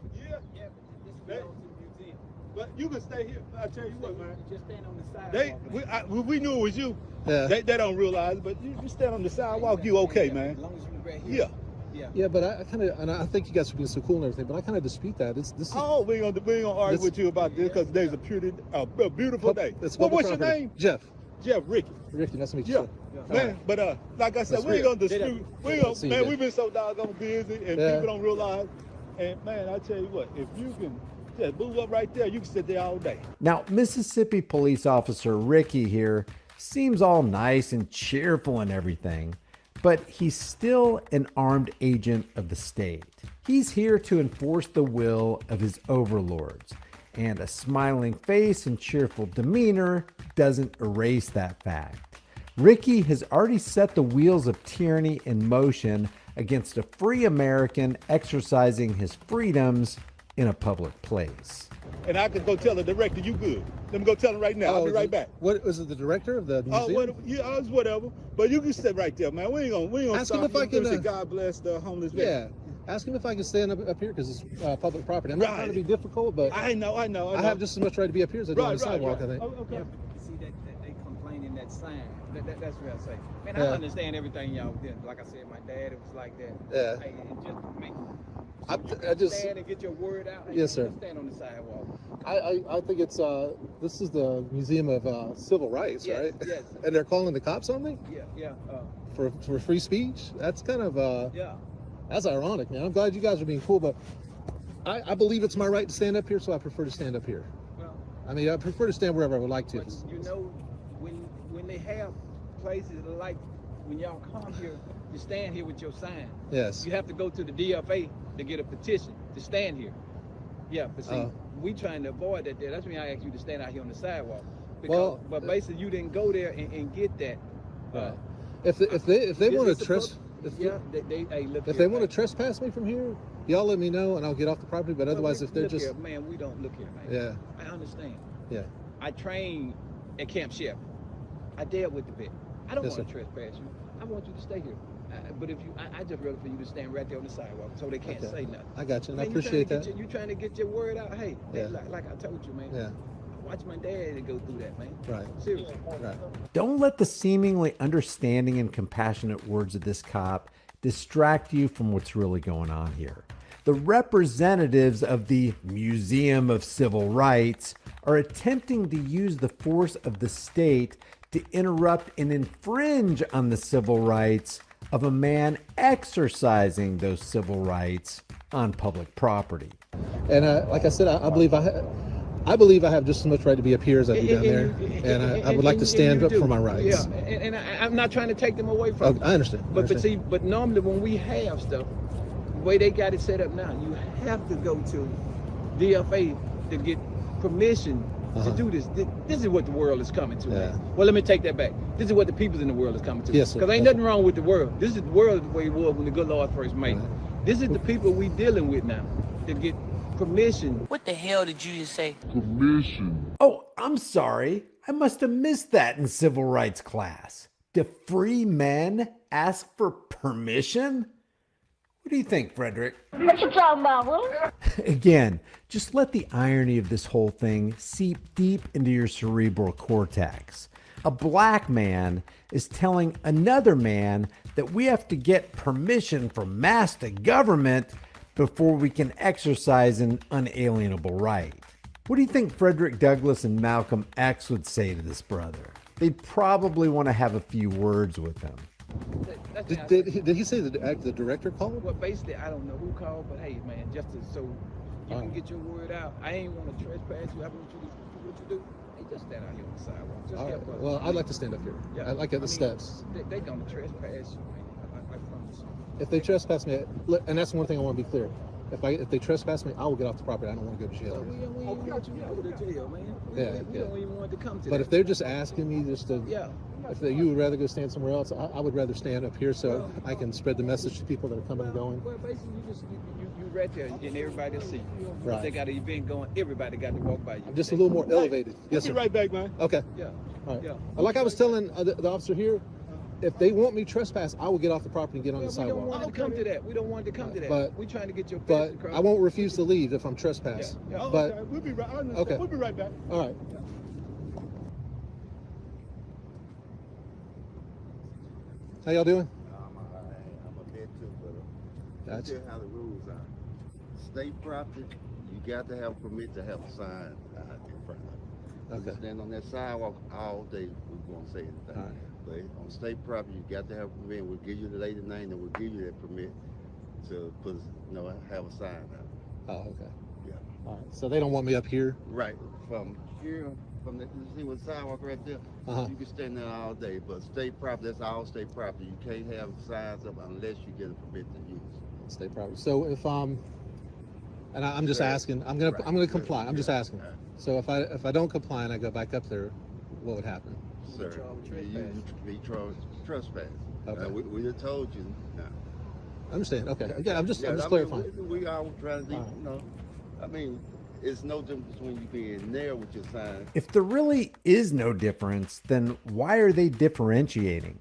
K: But you can stay here. I tell you what, man. Just stand on the sidewalk. We knew it was you.
D: Yeah.
K: They don't realize, but you stand on the sidewalk, you okay, man. As long as you right here. Yeah.
D: Yeah, but I kind of, and I think you guys are being so cool and everything, but I kind of dispute that. This is.
K: Oh, we ain't gonna argue with you about this because today's a beautiful day.
D: What's
K: your name?
D: Jeff.
K: Jeff, Ricky.
D: Ricky, nice to meet you.
K: Yeah, man. Right. But like I said, we ain't gonna dispute. Man, we've been so doggone busy, and people don't realize. And man, I tell you what, if you can just move up right there, you can sit there all day.
L: Now, Mississippi police officer Ricky here seems all nice and cheerful and everything, but he's still an armed agent of the state. He's here to enforce the will of his overlords, and a smiling face and cheerful demeanor doesn't erase that fact. Ricky has already set the wheels of tyranny in motion against a free American exercising his freedoms in a public place.
K: And I can go tell the director you good. Let me go tell him right now. I'll be right back.
D: What was it? The director of the museum?
K: It's whatever. But you can sit right there, man. We ain't gonna
D: ask
K: stop.
D: him if I can.
K: Say God bless the homeless man.
D: Yeah. Ask him if I can stand up here because it's public property. I'm not trying to be difficult, but
K: I know.
D: I have just as much right to be up here as I do on the sidewalk. I think.
K: Okay.
M: See that they complaining that sign. That's what I say. Man, I understand everything y'all did. Like I said, my dad, it was like that.
D: Yeah.
M: Hey, and just make.
D: I just
M: stand and get your word out.
D: Yes, sir.
M: Stand on the sidewalk.
D: I think it's this is the Museum of Civil Rights, right?
M: Yes.
D: And they're calling the cops on me?
M: Yeah.
D: For free speech? That's kind of
M: yeah.
D: That's ironic, man. I'm glad you guys are being cool, but I believe it's my right to stand up here, so I prefer to stand up here.
M: Well,
D: I mean, I prefer to stand wherever I would like to.
M: You know, when they have places like when y'all come here, you stand here with your sign.
D: Yes.
M: You have to go to the DFA to get a petition to stand here. Yeah, but see, we trying to avoid that there. That's why I asked you to stand out here on the sidewalk. Because, but basically, you didn't go there and get that.
D: If they want to trespass, if they want to trespass me from here, y'all let me know and I'll get off the property. But otherwise, if they're just
M: here, man, we don't look here, man.
D: Yeah.
M: I understand.
D: Yeah.
M: I trained at Camp Chef. I dealt with the vet. I don't
D: Yes,
M: want to
D: sir.
M: trespass you. I want you to stay here. But if you, I just rather for you to stand right there on the sidewalk so they can't say nothing.
D: I got you, and
M: Man,
D: I appreciate that.
M: You're trying to get your word out. Hey,
D: Yeah.
M: like I told you, man.
D: Yeah.
M: Watch my dad go through that, man.
D: Right.
M: Seriously.
D: Right.
L: Don't let the seemingly understanding and compassionate words of this cop distract you from what's really going on here. The representatives of the Museum of Civil Rights are attempting to use the force of the state to interrupt and infringe on the civil rights of a man exercising those civil rights on public property.
D: And like I said, I believe I believe I have just as much right to be up here as I do down there, and I would like to stand up for my rights.
M: Yeah, and I'm not trying to take them away from.
D: I understand.
M: But normally when we have stuff, the way they got it set up now, you have to go to DFA to get permission to do this. This is what the world is coming to.
D: Yeah.
M: Well, let me take that back. This is what the people in the world is coming to.
D: Yes, sir.
M: Because ain't nothing wrong with the world. This is the world the way it was when the good Lord first made it. This is the people we dealing with now to get permission.
N: What the hell did you just say?
L: Oh, I'm sorry. I must have missed that in civil rights class. Do free men ask for permission? What do you think, Frederick?
N: What you talking about, Willie?
L: Again, just let the irony of this whole thing seep deep into your cerebral cortex. A black man is telling another man that we have to get permission from master government before we can exercise an unalienable right. What do you think Frederick Douglass and Malcolm X would say to this brother? They'd probably want to have a few words with him.
O: Did he say the director called?
M: Well, basically, I don't know who called, but hey, man, just so you can get your word out. I ain't want to trespass you. I want you to do what you do. Hey, just stand out here on the sidewalk. Just help us.
O: Well, I'd like to stand up here.
M: Yeah.
O: I like at the steps.
M: They gonna trespass you, man. I promise you.
O: If they trespass me, and that's one thing I want to be clear. If they trespass me, I will get off the property. I don't want to go to jail.
M: We don't want you to go to jail, man. We don't even want to come to
O: But
M: that.
O: if they're just asking me just to, you would rather go stand somewhere else, I would rather stand up here so I can spread the message to people that are coming and going.
M: Well, basically, you right there, and everybody will see you.
O: Right.
M: If they got an event going, everybody got to walk by you.
O: I'm just a little more elevated. Yes, sir.
K: Be right back, man.
O: Okay.
M: Yeah.
O: All right.
M: Yeah.
O: Like I was telling the officer here, if they want me trespass, I will get off the property and get on the
M: We
O: sidewalk.
M: don't want to come to that. We don't want to come to that.
O: But-
M: we're trying to get your
O: But
M: across.
O: I won't refuse to leave if I'm trespassed.
K: Oh,
O: But
K: okay. We'll be right. I understand.
O: Okay.
K: We'll be right back.
O: all right. How y'all doing?
P: I'm a bit too, but
O: Gotcha.
P: that's how the rules are. State property, you got to have permit to have a sign out in front of it.
O: Okay.
P: You stand on that sidewalk all day, we won't say anything.
O: All right.
P: But on state property, you got to have a permit. We'll give you the lady name and we'll give you that permit to put, have a sign out.
O: Oh, okay.
P: Yeah.
O: All right. So they don't want me up here?
P: Right. From here, from the, you see what sidewalk right there?
O: Uh-huh.
P: You can stand there all day, but state property, that's all state property. You can't have signs up unless you get a permit to use.
O: State property. So if and I'm just asking, I'm gonna comply. I'm just asking. So if I don't comply and I go back up there, what would happen?
P: Sir, you be trespass.
O: Okay.
P: We just told you. Now.
O: I understand. Okay. Yeah, I'm just
P: I mean,
O: clarifying.
P: we all trying to, I mean, it's no difference between you being there with your sign.
L: If there really is no difference, then why are they differentiating?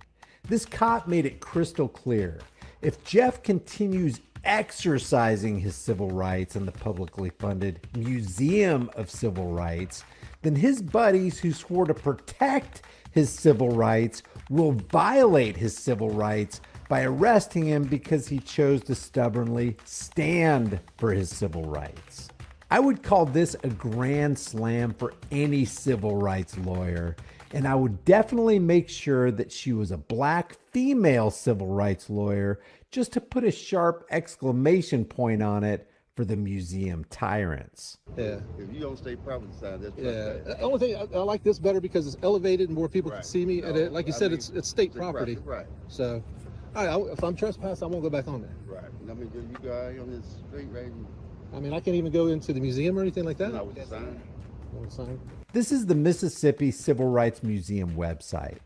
L: This cop made it crystal clear. If Jeff continues exercising his civil rights in the publicly funded Museum of Civil Rights, then his buddies who swore to protect his civil rights will violate his civil rights by arresting him because he chose to stubbornly stand for his civil rights. I would call this a grand slam for any civil rights lawyer, and I would definitely make sure that she was a black female civil rights lawyer just to put a sharp exclamation point on it for the museum tyrants.
O: Yeah.
P: If you don't stay property sign, that's
O: Yeah.
P: trespass.
O: The only thing I like this better because it's elevated and more people can see me. And like you said,
P: mean,
O: it's state property.
P: Right.
O: So, all right, if I'm trespassed, I won't go back on there.
P: Right. I mean, you go out here on this street right here.
O: I mean, I can't even go into the museum or anything like that.
P: Not with the sign.
O: No sign.
L: This is the Mississippi Civil Rights Museum website.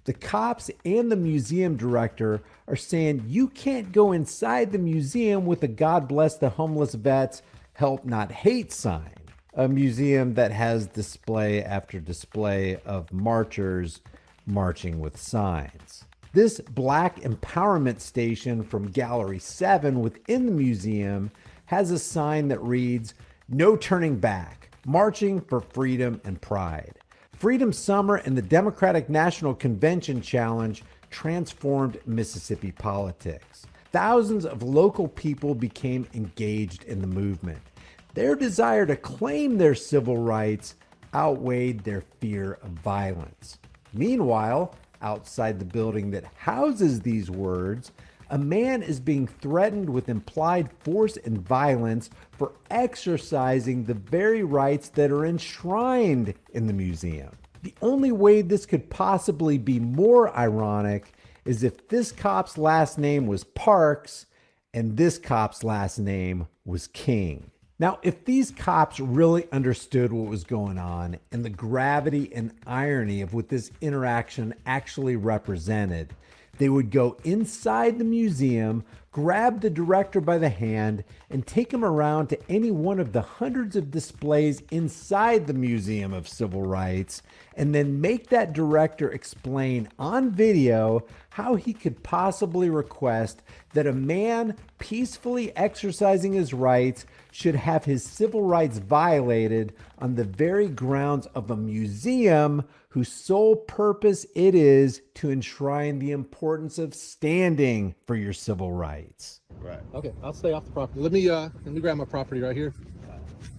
L: The cops and the museum director are saying you can't go inside the museum with a God Bless the Homeless Vets, Help Not Hate sign. A museum that has display after display of marchers marching with signs. This black empowerment station from Gallery 7 within the museum has a sign that reads, "No turning back, marching for freedom and pride." Freedom Summer and the Democratic National Convention Challenge transformed Mississippi politics. Thousands of local people became engaged in the movement. Their desire to claim their civil rights outweighed their fear of violence. Meanwhile, outside the building that houses these words, a man is being threatened with implied force and violence for exercising the very rights that are enshrined in the museum. The only way this could possibly be more ironic is if this cop's last name was Parks and this cop's last name was King. Now, if these cops really understood what was going on and the gravity and irony of what this interaction actually represented, they would go inside the museum, grab the director by the hand and take him around to any one of the hundreds of displays inside the Museum of Civil Rights, and then make that director explain on video how he could possibly request that a man peacefully exercising his rights should have his civil rights violated on the very grounds of a museum whose sole purpose it is to enshrine the importance of standing for your civil rights.
P: Right.
O: Okay, I'll stay off the property. Let me grab my property right here.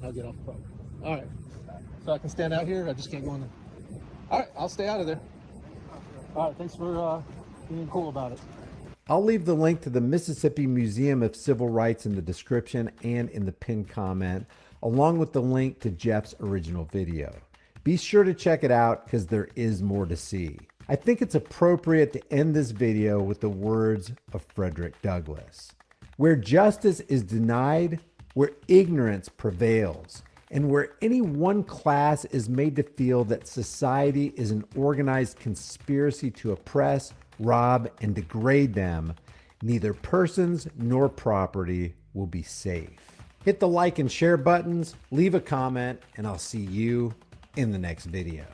O: I'll get off the property. All right. So I can stand out here. I just can't go in there. All right, I'll stay out of there. All right, thanks for being cool about it.
L: I'll leave the link to the Mississippi Museum of Civil Rights in the description and in the pinned comment, along with the link to Jeff's original video. Be sure to check it out because there is more to see. I think it's appropriate to end this video with the words of Frederick Douglass. Where justice is denied, where ignorance prevails, and where any one class is made to feel that society is an organized conspiracy to oppress, rob, and degrade them, neither persons nor property will be safe. Hit the like and share buttons, leave a comment, and I'll see you in the next video.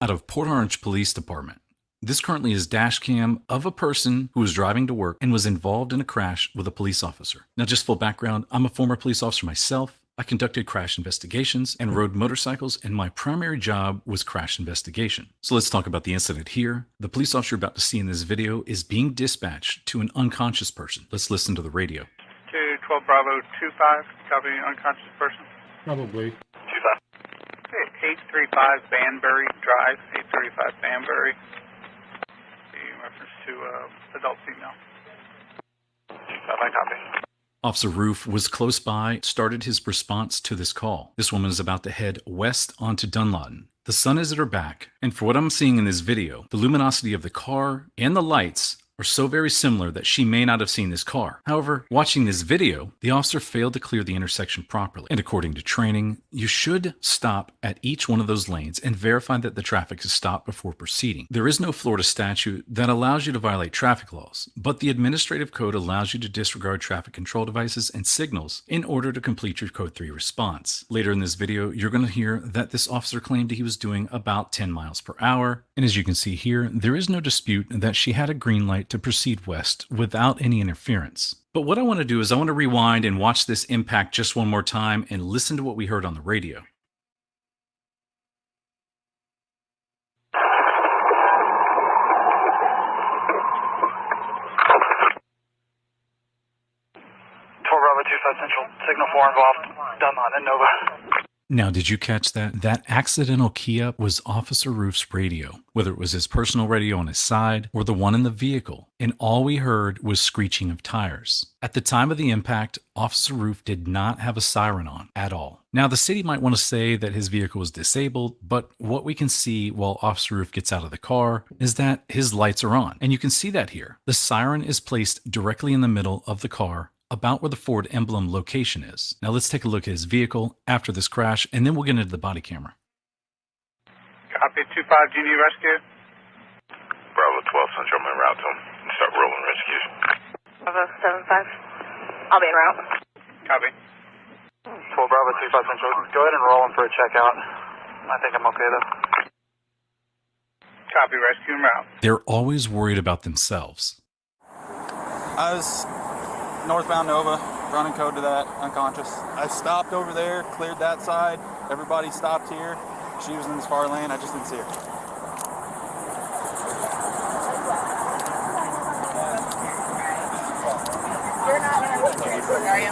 Q: Out of Port Orange Police Department. This currently is dash cam of a person who was driving to work and was involved in a crash with a police officer. Now, just full background, I'm a former police officer myself. I conducted crash investigations and rode motorcycles, and my primary job was crash investigation. So let's talk about the incident here. The police officer you're about to see in this video is being dispatched to an unconscious person. Let's listen to the radio.
R: 212 Bravo 25, copy unconscious person.
D: Probably.
R: 25. 835 Banbury Drive, 835 Banbury. In reference to adult female. Copy.
Q: Officer Roof was close by, started his response to this call. This woman is about to head west onto Dunlawton. The sun is at her back, and for what I'm seeing in this video, the luminosity of the car and the lights are so very similar that she may not have seen this car. However, watching this video, the officer failed to clear the intersection properly. And according to training, you should stop at each one of those lanes and verify that the traffic is stopped before proceeding. There is no Florida statute that allows you to violate traffic laws, but the administrative code allows you to disregard traffic control devices and signals in order to complete your Code 3 response. Later in this video, you're going to hear that this officer claimed he was doing about 10 miles per hour. And as you can see here, there is no dispute that she had a green light to proceed west without any interference. But what I want to do is I want to rewind and watch this impact just one more time and listen to what we heard on the radio.
R: Bravo 25 Central, signal 4 involved, Dunlawton and Nova.
Q: Now, did you catch that? That accidental key up was Officer Roof's radio, whether it was his personal radio on his side or the one in the vehicle, and all we heard was screeching of tires. At the time of the impact, Officer Roof did not have a siren on at all. Now, the city might want to say that his vehicle was disabled, but what we can see while Officer Roof gets out of the car is that his lights are on, and you can see that here. The siren is placed directly in the middle of the car, about where the Ford emblem location is. Now let's take a look at his vehicle after this crash, and then we'll get into the body camera.
R: Copy 25, do you need rescue? Bravo 12 Central, I'm en route to him. Start rolling rescue.
S: Bravo 75, I'll be en route.
R: Copy. 12 Bravo 25 Central, go ahead and roll him for a checkout. I think I'm okay though. Copy, rescue en route.
Q: They're always worried about themselves.
T: I was northbound Nova, running code to that, unconscious. I stopped over there, cleared that side. Everybody stopped here. She was in this far lane. I just didn't see her.
S: You're not in our are you?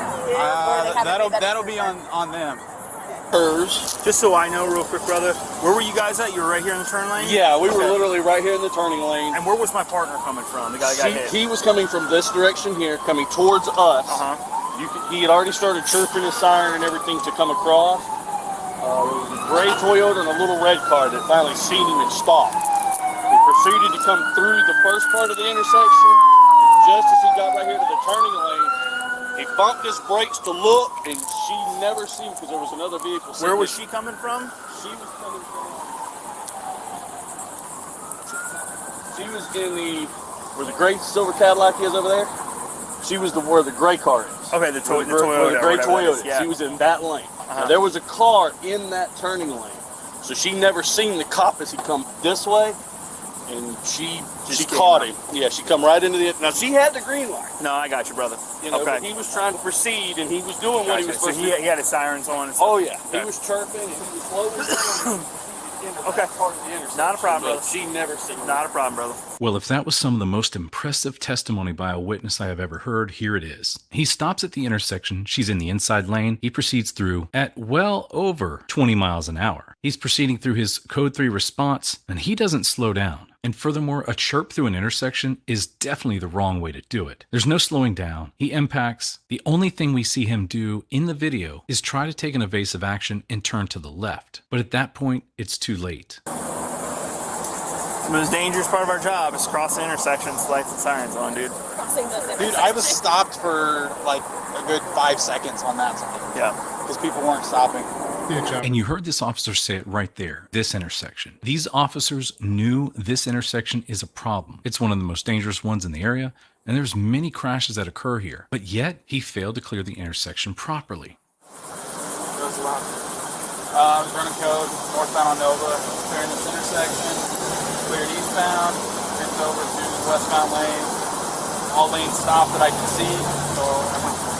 T: That'll be on them. Hers.
U: Just so I know real quick, brother, where were you guys at? You were right here in the turn lane?
T: Yeah, we were literally right here in the turning lane.
U: And where was my partner coming from? The guy that got hit?
T: He was coming from this direction here, coming towards us. He had already started chirping his siren and everything to come across. There was a gray Toyota and a little red car that finally seen him and stopped. He proceeded to come through the first part of the intersection. Just as he got right here to the turning lane, he bumped his brakes to look, and she never seen because there was another vehicle.
U: Where was she coming from?
T: She was coming from. She was in where the gray silver Cadillac is over there. She was where the gray car is.
U: Okay, the Toyota.
T: Where the gray Toyota.
U: Yeah.
T: She was in that lane. Now, there was a car in that turning lane, so she never seen the cop as he come this way, and she caught him. Yeah, she come right into the. Now she had the green light.
U: No, I got you, brother.
T: You know,
U: okay.
T: But he was trying to proceed, and he was doing what he was supposed to do.
U: He had his sirens on. And stuff.
T: Oh yeah,
U: okay.
T: He was chirping, and he was slowing down.
U: Okay. Not a problem, brother.
T: She never seen him.
U: Not a problem, brother.
Q: Well, if that was some of the most impressive testimony by a witness I have ever heard, here it is. He stops at the intersection. She's in the inside lane. He proceeds through at well over 20 miles an hour. He's proceeding through his code 3 response, and he doesn't slow down. And furthermore, a chirp through an intersection is definitely the wrong way to do it. There's no slowing down. He impacts. The only thing we see him do in the video is try to take an evasive action and turn to the left. But at that point, it's too late.
U: The most dangerous part of our job is crossing intersections, lights and sirens on, dude.
T: Dude, I was stopped for like a good 5 seconds on that side.
U: Yeah.
T: Because people weren't stopping.
Q: And you heard this officer say it right there, this intersection. These officers knew this intersection is a problem. It's one of the most dangerous ones in the area, and there's many crashes that occur here. But yet, he failed to clear the intersection properly.
T: I was running code, northbound on Nova, clearing this intersection, cleared eastbound, picked over to the westbound lane. All lanes stopped that I could see, so I went to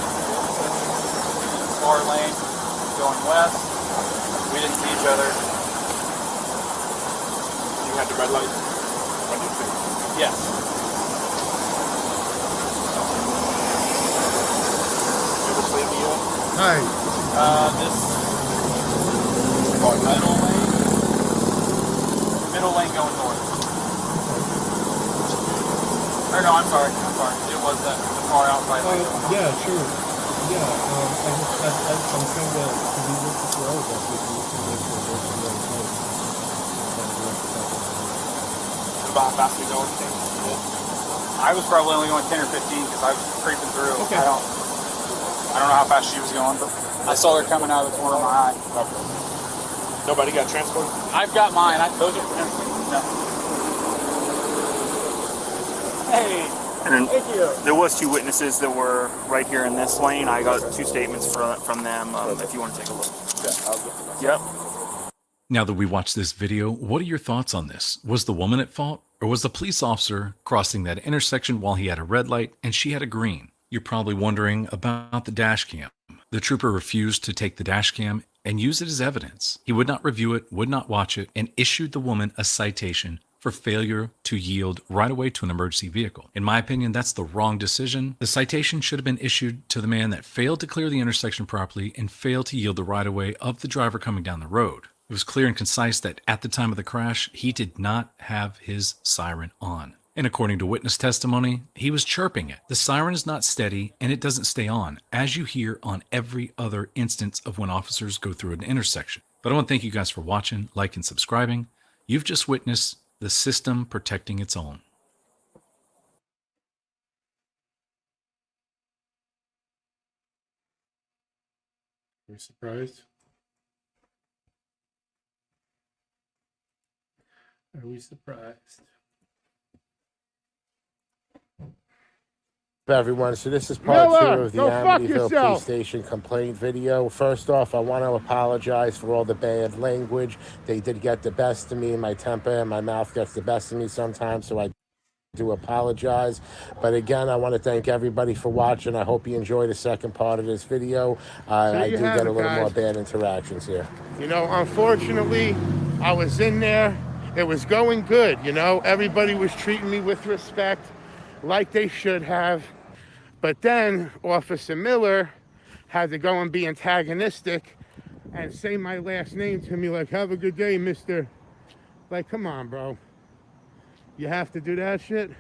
T: the far lane, going west. We didn't see each other. You had the red light? Yes.
K: Hi.
T: This middle lane going north. Or no, I'm sorry. It was the far outside lane.
K: Yeah, sure. Yeah, I'm trying to be with the road that we do to make sure there's no place.
T: About how fast we go, you think? I was probably only going 10 or 15 because I was creeping through.
K: Okay.
T: I don't know how fast she was going, but I saw her coming out of the corner of my eye. Okay.
U: Nobody got transported?
T: I've got mine. Those are for him. No.
U: Hey. And thank you. There was 2 witnesses that were right here in this lane. I got 2 statements from them. If you want to take a look. Yep.
Q: Now that we watched this video, what are your thoughts on this? Was the woman at fault, or was the police officer crossing that intersection while he had a red light and she had a green? You're probably wondering about the dash cam. The trooper refused to take the dash cam and use it as evidence. He would not review it, would not watch it, and issued the woman a citation for failure to yield right away to an emergency vehicle. In my opinion, that's the wrong decision. The citation should have been issued to the man that failed to clear the intersection properly and failed to yield the right of way of the driver coming down the road. It was clear and concise that at the time of the crash, he did not have his siren on. And according to witness testimony, he was chirping it. The siren is not steady and it doesn't stay on, as you hear on every other instance of when officers go through an intersection. But I want to thank you guys for watching, liking, and subscribing. You've just witnessed the system protecting its own.
K: Are you surprised? Are we surprised?
V: Everyone, so this is part 2 of the Amityville Police Station complaint video. First off, I want to apologize for all the bad language. They did get the best of me. My temper and my mouth gets the best of me sometimes, so I do apologize. But again, I want to thank everybody for watching. I hope you enjoy the second part of this video. I do get a little more bad interactions here.
W: You know, unfortunately, I was in there. It was going good, you know. Everybody was treating me with respect, like they should have. But then Officer Miller had to go and be antagonistic and say my last name to me like, have a good day, mister. Like, come on, bro. You have to do that shit?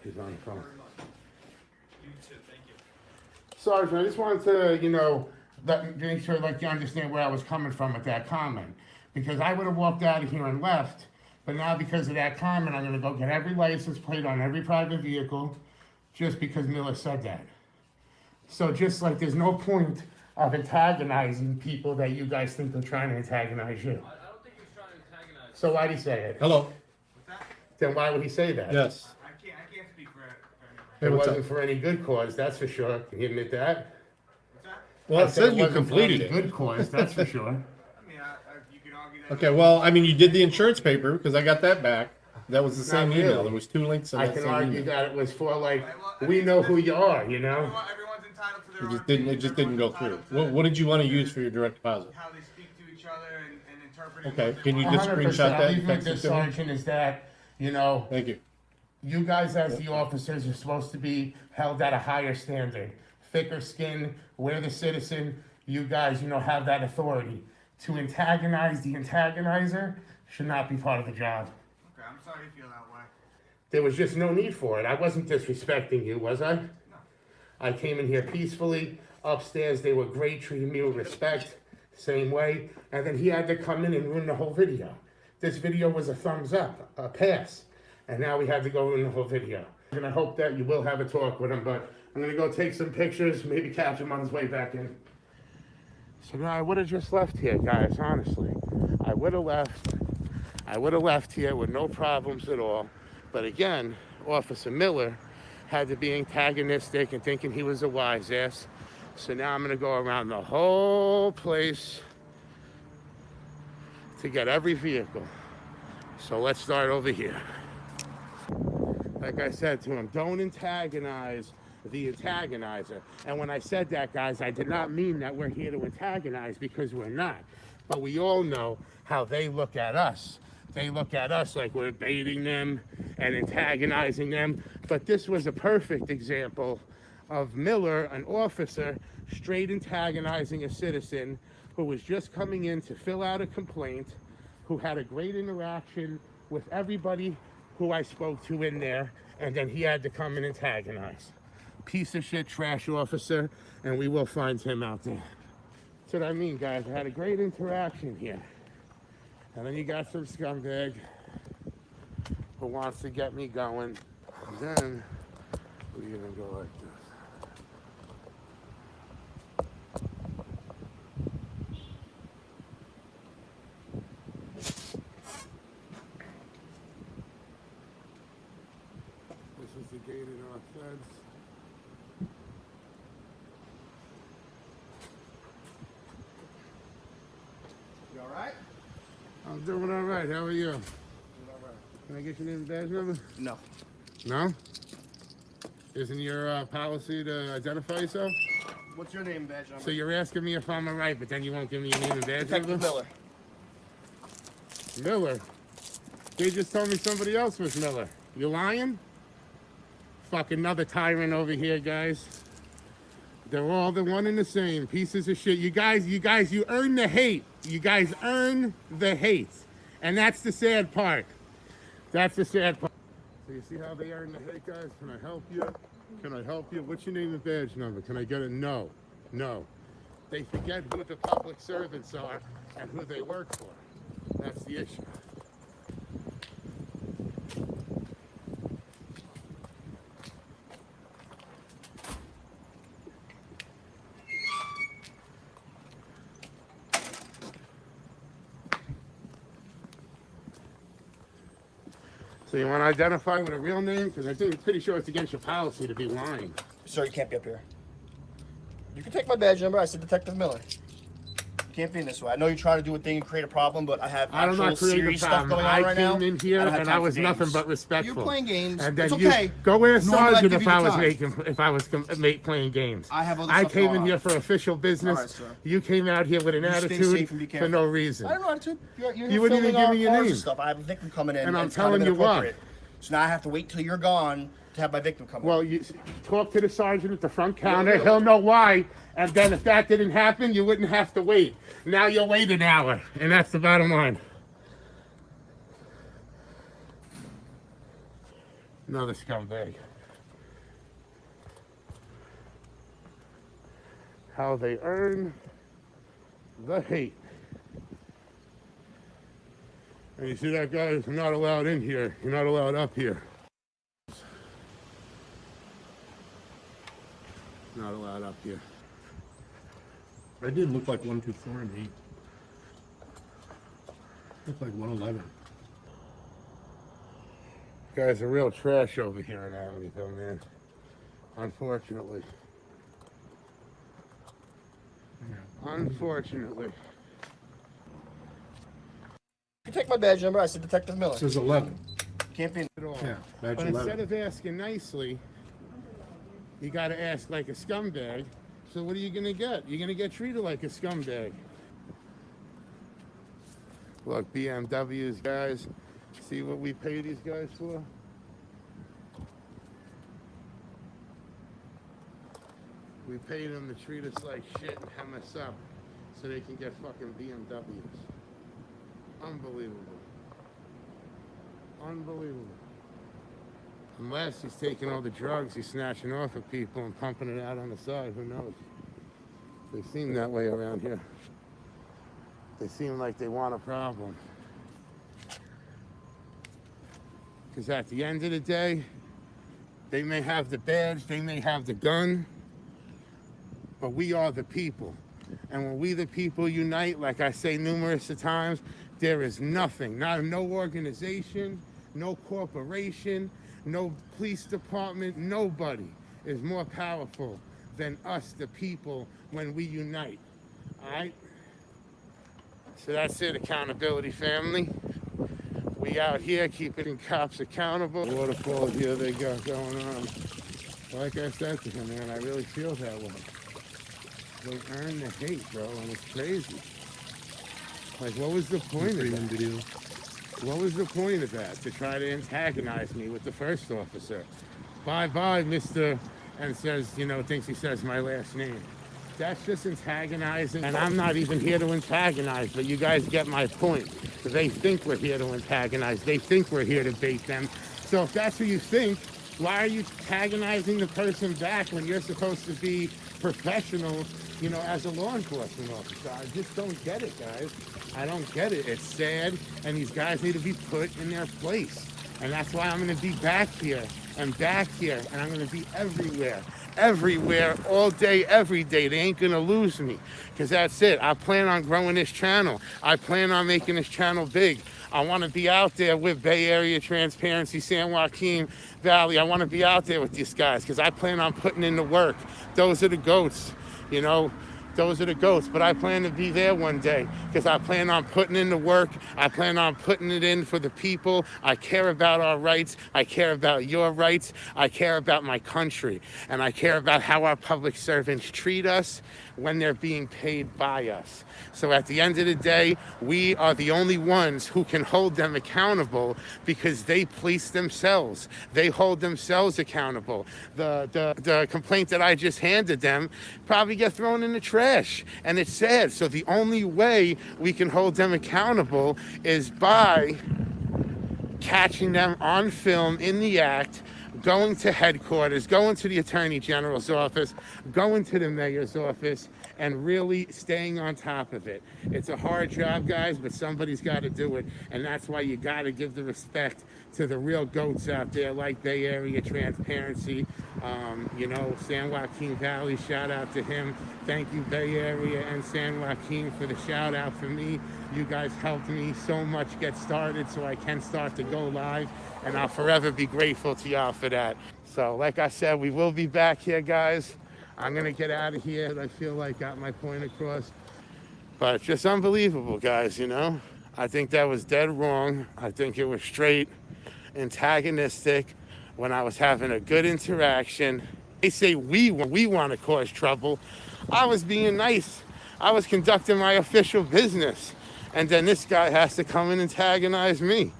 W: He's on the phone. Sergeant, I just wanted to, you know, make sure like you understand where I was coming from with that comment. Because I would have walked out of here and left, but now because of that comment, I'm gonna go get every license plate on every private vehicle just because Miller said that. So just like there's no point of antagonizing people that you guys think they're trying to antagonize you. I don't think he's trying to antagonize. So why'd he say it?
O: Hello.
W: Then why would he say that?
O: Yes.
W: I can't speak for anybody. It wasn't for any good cause, that's for sure. Can you admit that?
O: Well, it says you
W: wasn't for any
O: completed it.
W: good cause, that's for sure.
O: Okay, well, I mean, you did the insurance paper because I got that back. That was the same
W: Not
O: email.
W: really.
O: There was 2 links in
W: I
O: that
W: can
O: same
W: argue
O: email.
W: that it was for like, we know who you are, you know?
O: It just didn't go through. What did you want to use for your direct deposit?
W: How they speak to each other and interpret.
O: Okay, can you just
W: 100%.
O: screenshot that
W: I'll
O: and
W: leave with
O: text it
W: this,
O: to me?
W: Sergeant, is that, you know,
O: Thank you.
W: you guys as the officers are supposed to be held at a higher standard. Thicker skin, we're the citizen, you guys, you know, have that authority. To antagonize the antagonizer should not be part of the job.
A: Okay, I'm sorry you feel that way.
W: There was just no need for it. I wasn't disrespecting you, was I? No. I came in here peacefully. Upstairs, they were great, treating me with respect, same way. And then he had to come in and ruin the whole video. This video was a thumbs up, a pass. And now we had to go ruin the whole video. And I hope that you will have a talk with him, but I'm gonna go take some pictures, maybe catch him on his way back in. So now I would have just left here, guys, honestly. I would have left here with no problems at all. But again, Officer Miller had to be antagonistic and thinking he was a wise ass. So now I'm gonna go around the whole place to get every vehicle. So let's start over here. Like I said to him, don't antagonize the antagonizer. And when I said that, guys, I did not mean that we're here to antagonize, because we're not. But we all know how they look at us. They look at us like we're baiting them and antagonizing them. But this was a perfect example of Miller, an officer, straight antagonizing a citizen who was just coming in to fill out a complaint, who had a great interaction with everybody who I spoke to in there, and then he had to come and antagonize. Piece of shit trash officer, and we will find him out there. That's what I mean, guys. I had a great interaction here. And then you got some scumbag who wants to get me going. And then we're gonna go like this. This is the gate in our fence.
A: You alright?
W: I'm doing all right. How are you? Can I get your name and badge number?
A: No.
W: No? Isn't your policy to identify yourself?
A: What's your name and badge number?
W: So you're asking me if I'm all right, but then you won't give me your name and badge
A: Detective
W: number?
A: Miller.
W: Miller? They just told me somebody else was Miller. You lying? Fuck, another tyrant over here, guys. They're all the one and the same. Pieces of shit. You guys, you earn the hate. You guys earn the hate. And that's the sad part. That's the sad part. So you see how they earn the hate, guys? Can I help you? Can I help you? What's your name and badge number? Can I get it? No. No. They forget who the public servants are and who they work for. That's the issue. So you want to identify with a real name? Because I think I'm pretty sure it's against your policy to be lying.
A: Sir, you can't be up here. You can take my badge number. I said Detective Miller. You can't be in this way. I know you're trying to do a thing and create a problem, but I have
W: I'm
A: actual
W: not creating a
A: serious stuff
W: problem.
A: going on right now.
W: I came in here
A: don't have
W: and
A: time
W: I
A: for
W: was nothing
A: games.
W: but respectful.
A: You're playing games.
W: And then
A: it's
W: you
A: okay.
W: go ask
A: Normally,
W: Sergeant
A: give
W: if
A: you
W: I
A: the
W: was
A: time.
W: playing games.
A: I have other
W: I
A: stuff
W: came
A: going
W: in
A: on.
W: here for official business.
A: All right, sir.
W: You came out here with an
A: You stay
W: attitude
A: safe and be
W: for
A: careful.
W: no reason.
A: I don't know attitude. You're
W: You wouldn't even
A: filming
W: give me your
A: our cars
W: name.
A: and stuff. I have a victim coming in.
W: And I'm
A: it's kind of
W: telling you what.
A: inappropriate. So now I have to wait till you're gone to have my victim come
W: Well,
A: in.
W: you talk to the sergeant at the front counter. He'll know why. And then if that didn't happen, you wouldn't have to wait. Now you'll wait an hour. And that's the bottom line. Another scumbag. How they earn the hate. And you see that guy is not allowed in here. You're not allowed up here. Not allowed up here.
D: I did look like 1, 2, 4, and 8. Looked like 111.
W: Guys are real trash over here in Amityville, man. Unfortunately. Unfortunately.
A: You can take my badge number. I said Detective Miller.
D: It says 11.
A: Can't be
W: At all.
D: Yeah, badge
W: But
D: 11.
W: instead of asking nicely, you got to ask like a scumbag. So what are you going to get? You're going to get treated like a scumbag. Look, BMWs, guys. See what we pay these guys for? We pay them to treat us like shit and hem us up so they can get fucking BMWs. Unbelievable. Unbelievable. Unless he's taking all the drugs he's snatching off of people and pumping it out on the side, who knows? They seem that way around here. They seem like they want a problem. Because at the end of the day, they may have the badge, they may have the gun, but we are the people. And when we the people unite, like I say numerous times, there is nothing, no organization, no corporation, no police department, nobody is more powerful than us, the people, when we unite. All right? So that's it, accountability family. We out here keeping cops accountable. Waterfall here they got going on. Like I said to him, man, I really feel that way. They earn the hate, bro, and it's crazy. Like, what was the point of that?
D: Video.
W: What was the point of that? To try to antagonize me with the first officer. Bye-bye, Mr. And says, you know, thinks he says my last name. That's just antagonizing. And I'm not even here to antagonize, but you guys get my point. They think we're here to antagonize. They think we're here to bait them. So if that's what you think, why are you antagonizing the person back when you're supposed to be professional, you know, as a law enforcement officer? I just don't get it, guys. I don't get it. It's sad, and these guys need to be put in their place. And that's why I'm going to be back here, and I'm going to be everywhere, all day, every day. They ain't going to lose me, because that's it. I plan on growing this channel. I plan on making this channel big. I want to be out there with Bay Area Transparency, San Joaquin Valley. I want to be out there with these guys, because I plan on putting in the work. Those are the goats, you know. Those are the goats, but I plan to be there one day because I plan on putting in the work. I plan on putting it in for the people. I care about our rights. I care about your rights. I care about my country. And I care about how our public servants treat us when they're being paid by us. So at the end of the day, we are the only ones who can hold them accountable because they police themselves. They hold themselves accountable. The complaint that I just handed them probably get thrown in the trash, and it's sad. So the only way we can hold them accountable is by catching them on film in the act, going to headquarters, going to the Attorney General's office, going to the mayor's office, and really staying on top of it. It's a hard job, guys, but somebody's got to do it, and that's why you got to give the respect to the real goats out there, like Bay Area Transparency, you know, San Joaquin Valley, shout out to him. Thank you, Bay Area and San Joaquin, for the shout out for me. You guys helped me so much get started so I can start to go live, and I'll forever be grateful to y'all for that. So like I said, we will be back here, guys. I'm gonna get out of here. I feel like I got my point across. But just unbelievable, guys, you know? I think that was dead wrong. I think it was straight antagonistic when I was having a good interaction. They say we want to cause trouble. I was being nice. I was conducting my official business. And then this guy has to come and antagonize me.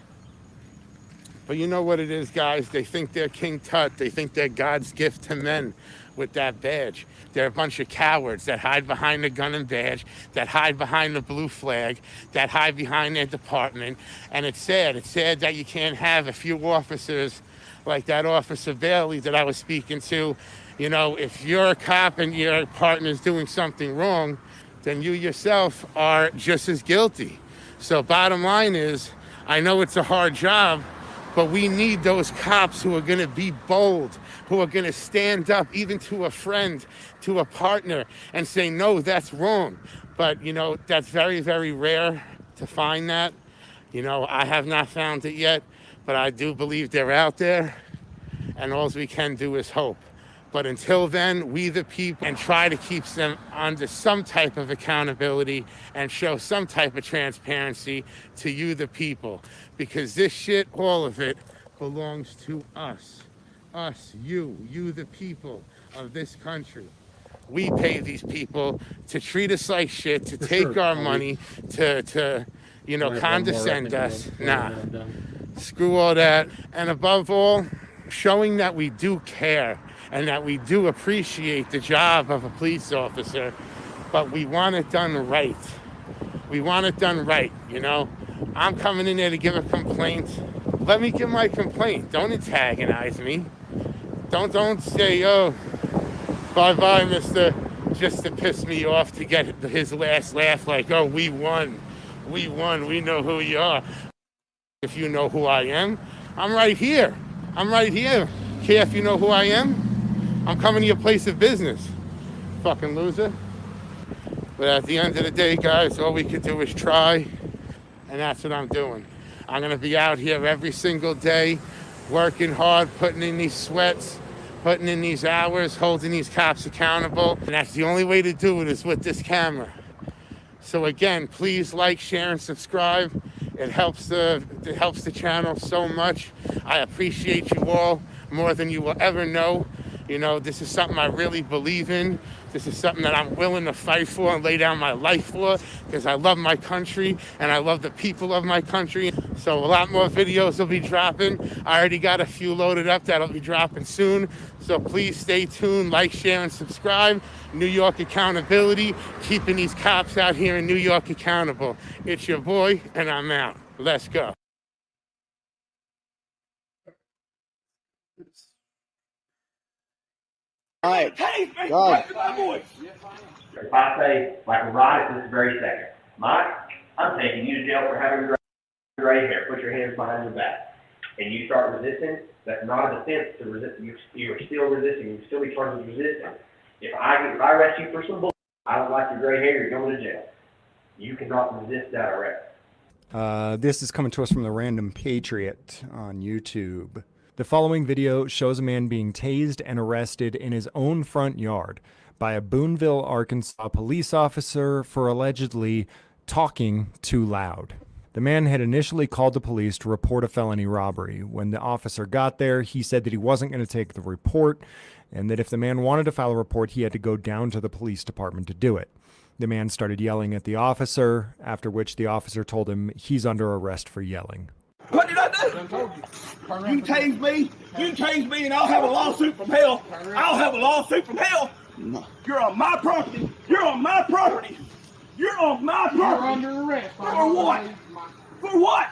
W: But you know what it is, guys? They think they're King Tut. They think they're God's gift to men with that badge. They're a bunch of cowards that hide behind the gun and badge, that hide behind the blue flag, that hide behind their department. And it's sad. It's sad that you can't have a few officers like that Officer Bailey that I was speaking to. You know, if you're a cop and your partner's doing something wrong, then you yourself are just as guilty. So bottom line is, I know it's a hard job, but we need those cops who are going to be bold, who are going to stand up even to a friend, to a partner, and say, no, that's wrong. But, you know, that's very, very rare to find that. You know, I have not found it yet, but I do believe they're out there, and all we can do is hope. But until then, we the people, and try to keep them under some type of accountability and show some type of transparency to you the people. Because this shit, all of it, belongs to us. Us, you the people of this country. We pay these people to treat us like shit, to take our money, to you know, condescend us. Nah, screw all that. And above all, showing that we do care and that we do appreciate the job of a police officer, but we want it done right. We want it done right, you know? I'm coming in there to give a complaint. Let me give my complaint. Don't antagonize me. Don't say, oh, bye-bye, mister, just to piss me off to get his last laugh like, oh, we won, we know who you are. If you know who I am, I'm right here. Care if you know who I am? I'm coming to your place of business, fucking loser. But at the end of the day, guys, all we can do is try, and that's what I'm doing. I'm gonna be out here every single day, working hard, putting in these sweats, putting in these hours, holding these cops accountable. And that's the only way to do it is with this camera. So again, please like, share, and subscribe. It helps the channel so much. I appreciate you all more than you will ever know. You know, this is something I really believe in. This is something that I'm willing to fight for and lay down my life for, because I love my country and I love the people of my country. So a lot more videos will be dropping. I already got a few loaded up that'll be dropping soon. So please stay tuned, like, share, and subscribe. New York accountability, keeping these cops out here in New York accountable. It's your boy, and I'm out. Let's go.
B: All right. God. If I say, like, right at this very second, Mike, I'm taking you to jail for having gray hair. Put your hands behind your back. And you start resisting, that's not a defense to resist. You're still resisting. You still be charged with resisting. If I arrest you for some bullshit, I don't like your gray hair, you're going to jail. You cannot resist that arrest.
F: This is coming to us from the Random Patriot on YouTube. The following video shows a man being tased and arrested in his own front yard by a Boonville, Arkansas police officer for allegedly talking too loud. The man had initially called the police to report a felony robbery. When the officer got there, he said that he wasn't going to take the report and that if the man wanted to file a report, he had to go down to the police department to do it. The man started yelling at the officer, after which the officer told him he's under arrest for yelling.
G: What did I do? You tased me, and I'll have a lawsuit from hell. I'll have a lawsuit from hell. No. You're on my property. You're on my property. You're on my property. You're under arrest. For what? For what?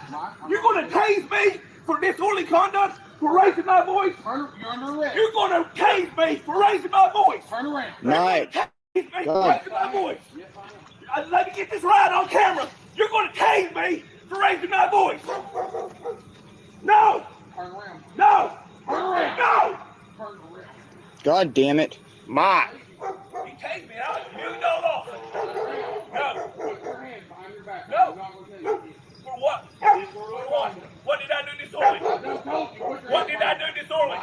G: You're going to tase me for disorderly conduct, for raising my voice? You're under arrest. You're going to tase me for raising my voice. Turn around.
B: Mike.
G: Tase me for raising my voice. Let me get this right on camera. You're going to tase me for raising my voice. No. Turn around. No. Turn around. No. Turn around.
B: God damn it. Mike.
G: You tased me out. You know law. No. Put your hands behind your back. No. For what? For what? What did I do disorderly? What did I do disorderly?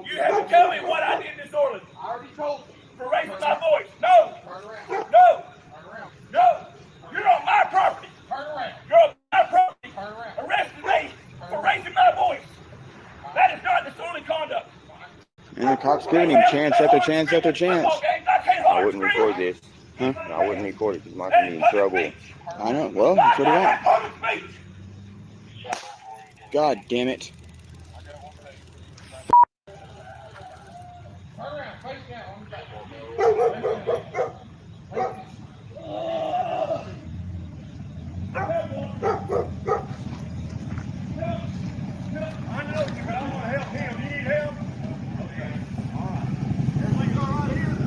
G: You have to tell me what I did disorderly. I already told you. For raising my voice. No. No. No. You're on my property. Turn around. You're on my property. Turn around. Arresting me for raising my voice. That is not disorderly conduct.
B: And the cop's giving him chance after chance after chance.
G: I wouldn't record this.
B: Huh?
G: I wouldn't record it because Mike would be in trouble.
B: I know. Well, that's what I want. God damn it.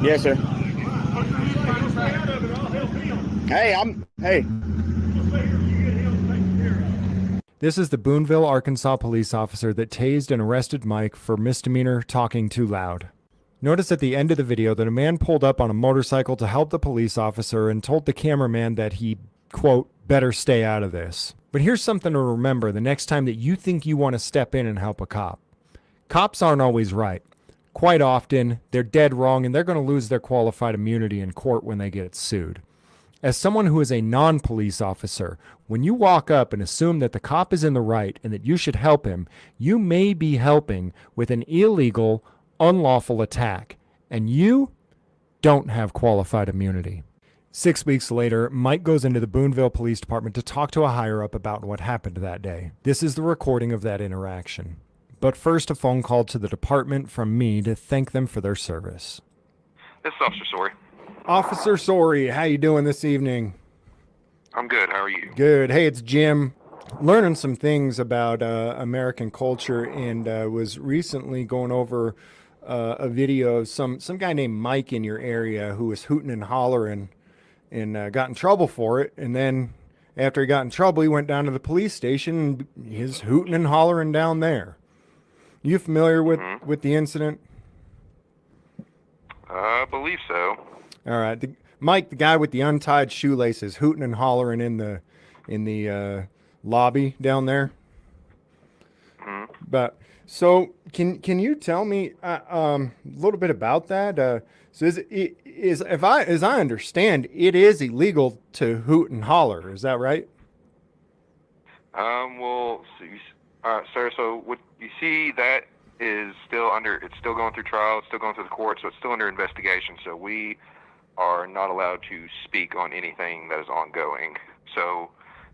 A: Yes, sir. Hey, hey.
F: This is the Boonville, Arkansas police officer that tased and arrested Mike for misdemeanor talking too loud. Notice at the end of the video that a man pulled up on a motorcycle to help the police officer and told the cameraman that he, quote, better stay out of this. But here's something to remember the next time that you think you want to step in and help a cop. Cops aren't always right. Quite often, they're dead wrong and they're going to lose their qualified immunity in court when they get sued. As someone who is a non-police officer, when you walk up and assume that the cop is in the right and that you should help him, you may be helping with an illegal, unlawful attack, and you don't have qualified immunity. 6 weeks later, Mike goes into the Boonville Police Department to talk to a higher-up about what happened that day. This is the recording of that interaction. But first, a phone call to the department from me to thank them for their service.
R: This is Officer Sorry.
F: Officer Sorry, how you doing this evening?
R: I'm good. How are you?
F: Good. Hey, it's Jim. Learning some things about American culture, and was recently going over a video of some guy named Mike in your area who was hooting and hollering and got in trouble for it. And then after he got in trouble, he went down to the police station and he's hooting and hollering down there. You familiar with the incident?
R: I believe so.
F: All right. Mike, the guy with the untied shoelaces, hooting and hollering in the lobby down there. But so can you tell me a little bit about that? So as I understand, it is illegal to hoot and holler. Is that right?
R: Well, sir, so what you see that is still it's still going through trial, it's still going through the court, so it's still under investigation. So we are not allowed to speak on anything that is ongoing. So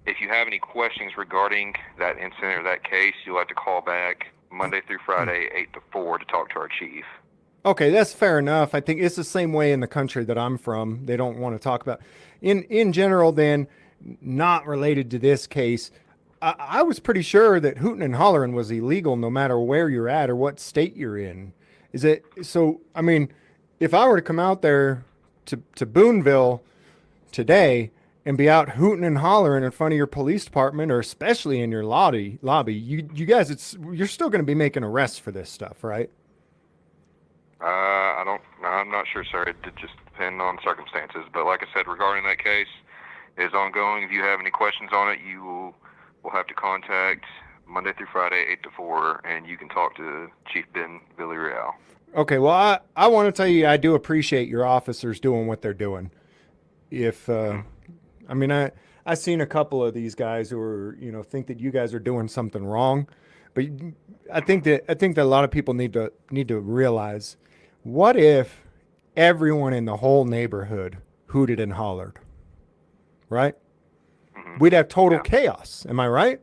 R: if you have any questions regarding that incident or that case, you'll have to call back Monday through Friday, 8 to 4 to talk to our chief.
F: Okay, that's fair enough. I think it's the same way in the country that I'm from. They don't want to talk about in general. Then, not related to this case, I was pretty sure that hooting and hollering was illegal no matter where you're at or what state you're in. Is it so? I mean, if I were to come out there to Boonville today and be out hooting and hollering in front of your police department, or especially in your lobby, you guys, you're still going to be making arrests for this stuff, right?
R: I'm not sure, sir. It did just depend on circumstances. But like I said, regarding that case, it is ongoing. If you have any questions on it, you will have to contact Monday through Friday, 8 to 4, and you can talk to Chief Ben Villarreal.
F: Okay, well, I want to tell you, I do appreciate your officers doing what they're doing. I mean, I seen a couple of these guys who are, think that you guys are doing something wrong, but I think that a lot of people need to realize, what if everyone in the whole neighborhood hooted and hollered, right? We'd have total chaos. Am I right?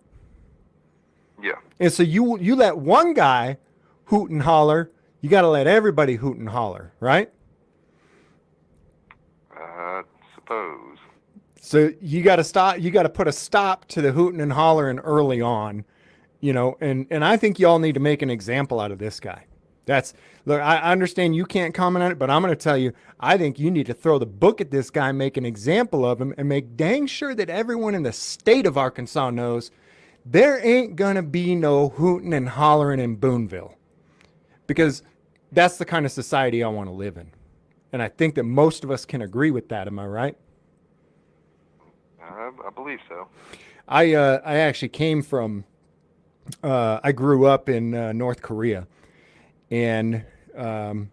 R: Yeah.
F: And so you let one guy hoot and holler, you got to let everybody hoot and holler, right?
R: Suppose.
F: So you got to stop. You got to put a stop to the hooting and hollering early on, and I think y'all need to make an example out of this guy. Look, I understand you can't comment on it, but I'm going to tell you, I think you need to throw the book at this guy, make an example of him, and make dang sure that everyone in the state of Arkansas knows there ain't going to be no hooting and hollering in Boonville, because that's the kind of society I want to live in. And I think that most of us can agree with that. Am I right?
R: I believe so.
F: I actually came from, I grew up in North Korea. And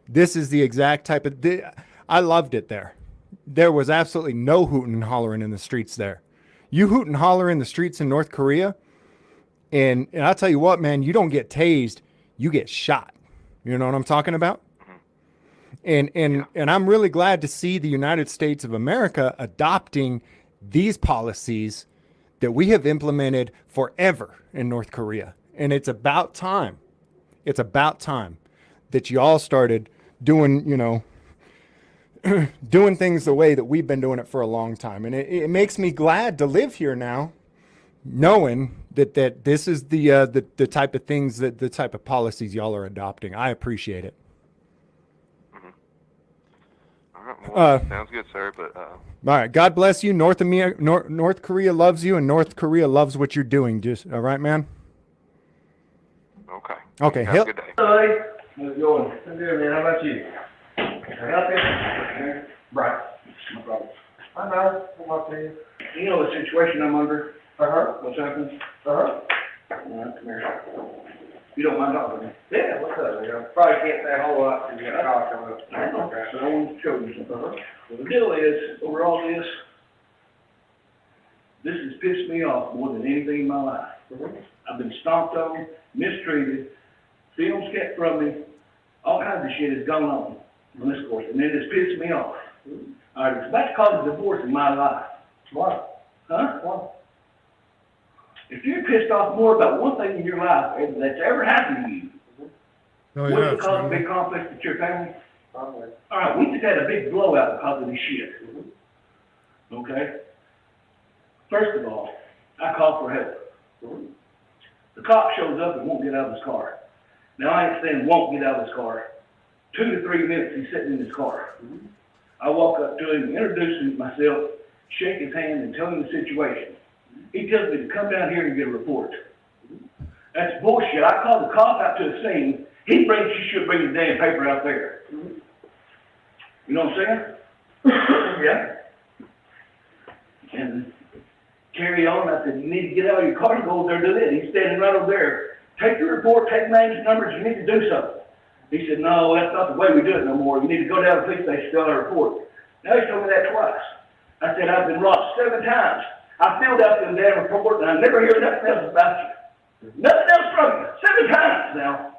F: this is the exact type of, I loved it there. There was absolutely no hooting and hollering in the streets there. You hoot and holler in the streets in North Korea, and I'll tell you what, man, you don't get tased, you get shot. You know what I'm talking about? And I'm really glad to see the United States of America adopting these policies that we have implemented forever in North Korea. And it's about time. It's about time that you all started doing, doing things the way that we've been doing it for a long time. And it makes me glad to live here now, knowing that this is the type of things, the type of policies y'all are adopting. I appreciate it.
R: All right, well, sounds good, sir. But
F: All right. God bless you. North Korea loves you, and North Korea loves what you're doing. Just all right, man.
R: okay.
F: Okay.
R: Have a good day.
B: Hey, how's it going? I'm good, man. How about you? Nothing. Right. No problem. I know. I'm up to you. You know the situation I'm under? What's happened? All right, come here. You don't mind talking to me? Yeah, what's up? Probably can't say a whole lot because you got a call coming up. I know. So I want to show you something. Well, the deal is, over all this has pissed me off more than anything in my life. I've been stomped on, mistreated, films kept from me, all kinds of shit has gone on this course, and it has pissed me off. All right, it's about to cause a divorce in my life. Why? Huh? Why? If you're pissed off more about one thing in your life that's ever happened to you, wouldn't it cause a big conflict with your family? All right, we just had a big blowout because of this shit. Okay? First of all, I called for help. The cop shows up and won't get out of his car. Now, I ain't saying won't get out of his car. 2 to 3 minutes he's sitting in his car. I walk up to him, introduce myself, shake his hand, and tell him the situation. He tells me to come down here and get a report. That's bullshit. I called the cop out to the scene. He thinks you should bring the damn paper out there. You know what I'm saying? Yeah. And carry on. I said, you need to get out of your car and go over there and do that. He's standing right over there. Take your report, take names and numbers. You need to do something. He said, no, that's not the way we do it no more. You need to go down to the police station and fill out a report. Now he's told me that twice. I said, I've been robbed 7 times. I filled out the damn report and I never hear nothing else about you. Nothing else from you. 7 times now.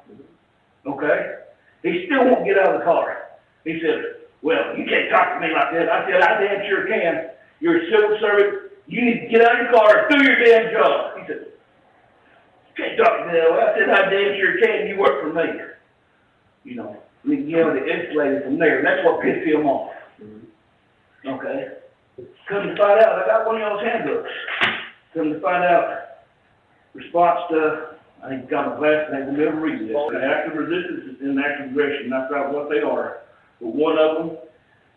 B: Okay? He still won't get out of the car. He said, well, you can't talk to me like that. I said, I damn sure can. You're a civil servant. You need to get out of your car and do your damn job. He said, you can't talk to me that way. I said, I damn sure can. You work for me. You know, we can get on the escalator from there. That's what pissed him off. Okay? Come to find out, I got one of y'all's handbooks. Come to find out, response to, I think got my glasses and I can never read this. Active resistance and active aggression, not quite what they are. But one of them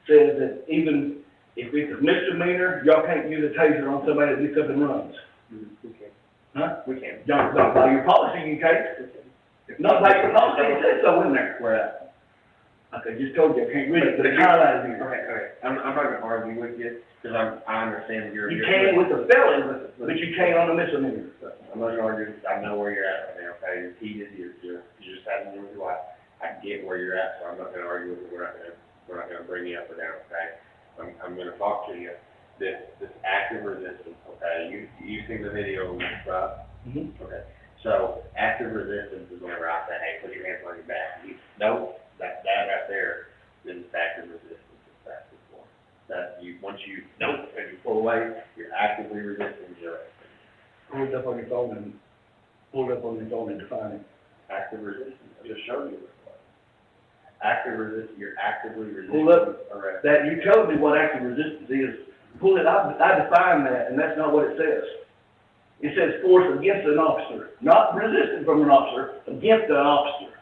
B: says that even if it's a misdemeanor, y'all can't use a taser on somebody that gets up and runs. We can't.
A: Huh?
B: We can't.
A: Not by your policy, you can't. Not by your policy, it says so in there.
B: Where at?
A: Okay, just told you, I can't read it, but it's highlighted here.
B: Okay. I'm not gonna argue with you, because I understand you're.
A: You can with a felon, but you can't on a misdemeanor.
B: I'm not gonna argue, I know where you're at right now, okay? You're heated, you're just having your life. I get where you're at, so I'm not gonna argue with you. We're not gonna bring you up or down, okay? I'm gonna talk to you. This active resistance, okay? You've seen the video, right?
A: Mm-hmm.
B: Okay. So active resistance is whenever I say, hey, put your hands on your back. Nope, that right there is active resistance. That's the form. That once you nope and you pull away, you're actively resisting your
A: Pull it up on your phone and define it.
B: active resistance. I just showed you what it was. Active resistance, you're actively resisting
A: Pull up
B: arrest.
A: that, you telling me what active resistance is. Pull it, I define that, and that's not what it says. It says force against an officer, not resisting from an officer, against an officer.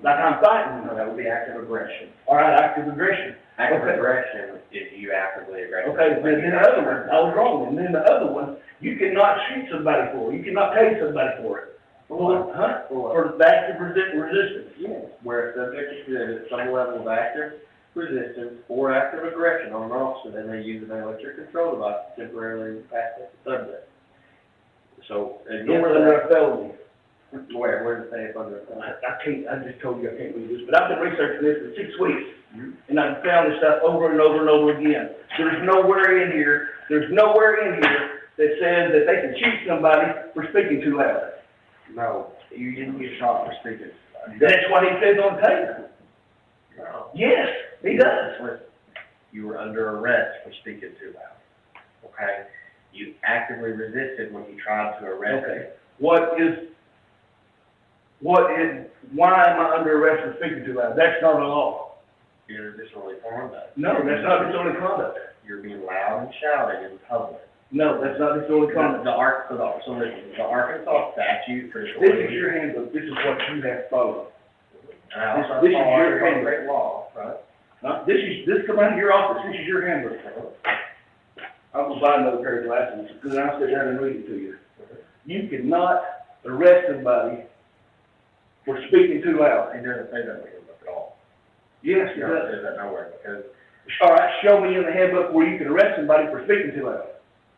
A: Like I'm fighting.
B: No, that would be active aggression.
A: All right, active aggression.
B: Active aggression is you actively aggressive.
A: Okay, then the other one, I was wrong. And then the other one, you cannot shoot somebody for it. You cannot tase somebody for it. For the active resistance.
B: Yes, where subject exhibits some level of active resistance or active aggression on an officer, then they use an electric control device to temporarily pass the subject. So,
A: It's under a felony.
B: Where does it say it's under a felony?
A: I just told you I can't read this, but I've been researching this for 6 weeks. And I've found this stuff over and over and over again. There's nowhere in here that says that they can shoot somebody for speaking too loud.
B: No, you didn't get shot for speaking.
A: That's what he says on tape.
B: No.
A: Yes, he does.
B: Listen, you were under arrest for speaking too loud. Okay? You actively resisted when he tried to arrest you.
A: Okay. Why am I under arrest for speaking too loud? That's not a law.
B: You're disorderly conduct.
A: No, that's not disorderly conduct.
B: You're being loud and shouting in public.
A: No, that's not disorderly conduct.
B: So listen, the Arkansas statute for
A: This is your handbook. This is what you have followed.
B: And I also
A: This is
B: follow
A: your
B: our
A: handbook.
B: great law, right?
A: This come out of your office, this is your handbook. I'm gonna buy another pair of glasses, because I'll sit down and read it to you. You cannot arrest somebody for speaking too loud.
B: It doesn't say that in the handbook at all.
A: Yes, it
B: No,
A: does.
B: it says that nowhere, because
A: All right, show me in the handbook where you can arrest somebody for speaking too loud.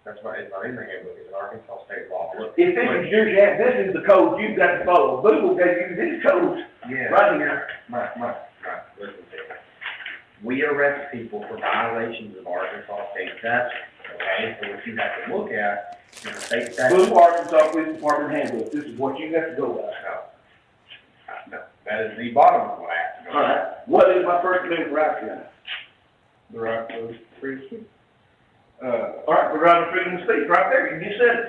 B: it's not in the handbook, it's an Arkansas state law. Look,
A: If this is your, this is the code you've got to follow. Google gave you these codes
B: Yeah.
A: right here.
B: Mike, listen to me. We arrest people for violations of Arkansas state statute, okay? So what you have to look at is the state statute.
A: Blue Arkansas Police Department handbook. This is what you have to go by.
B: No, that is the bottom of what I have to go.
A: All right. What is my First Amendment right then?
B: The right to free speech.
A: All right, the right of freedom of speech, right there. You just said it.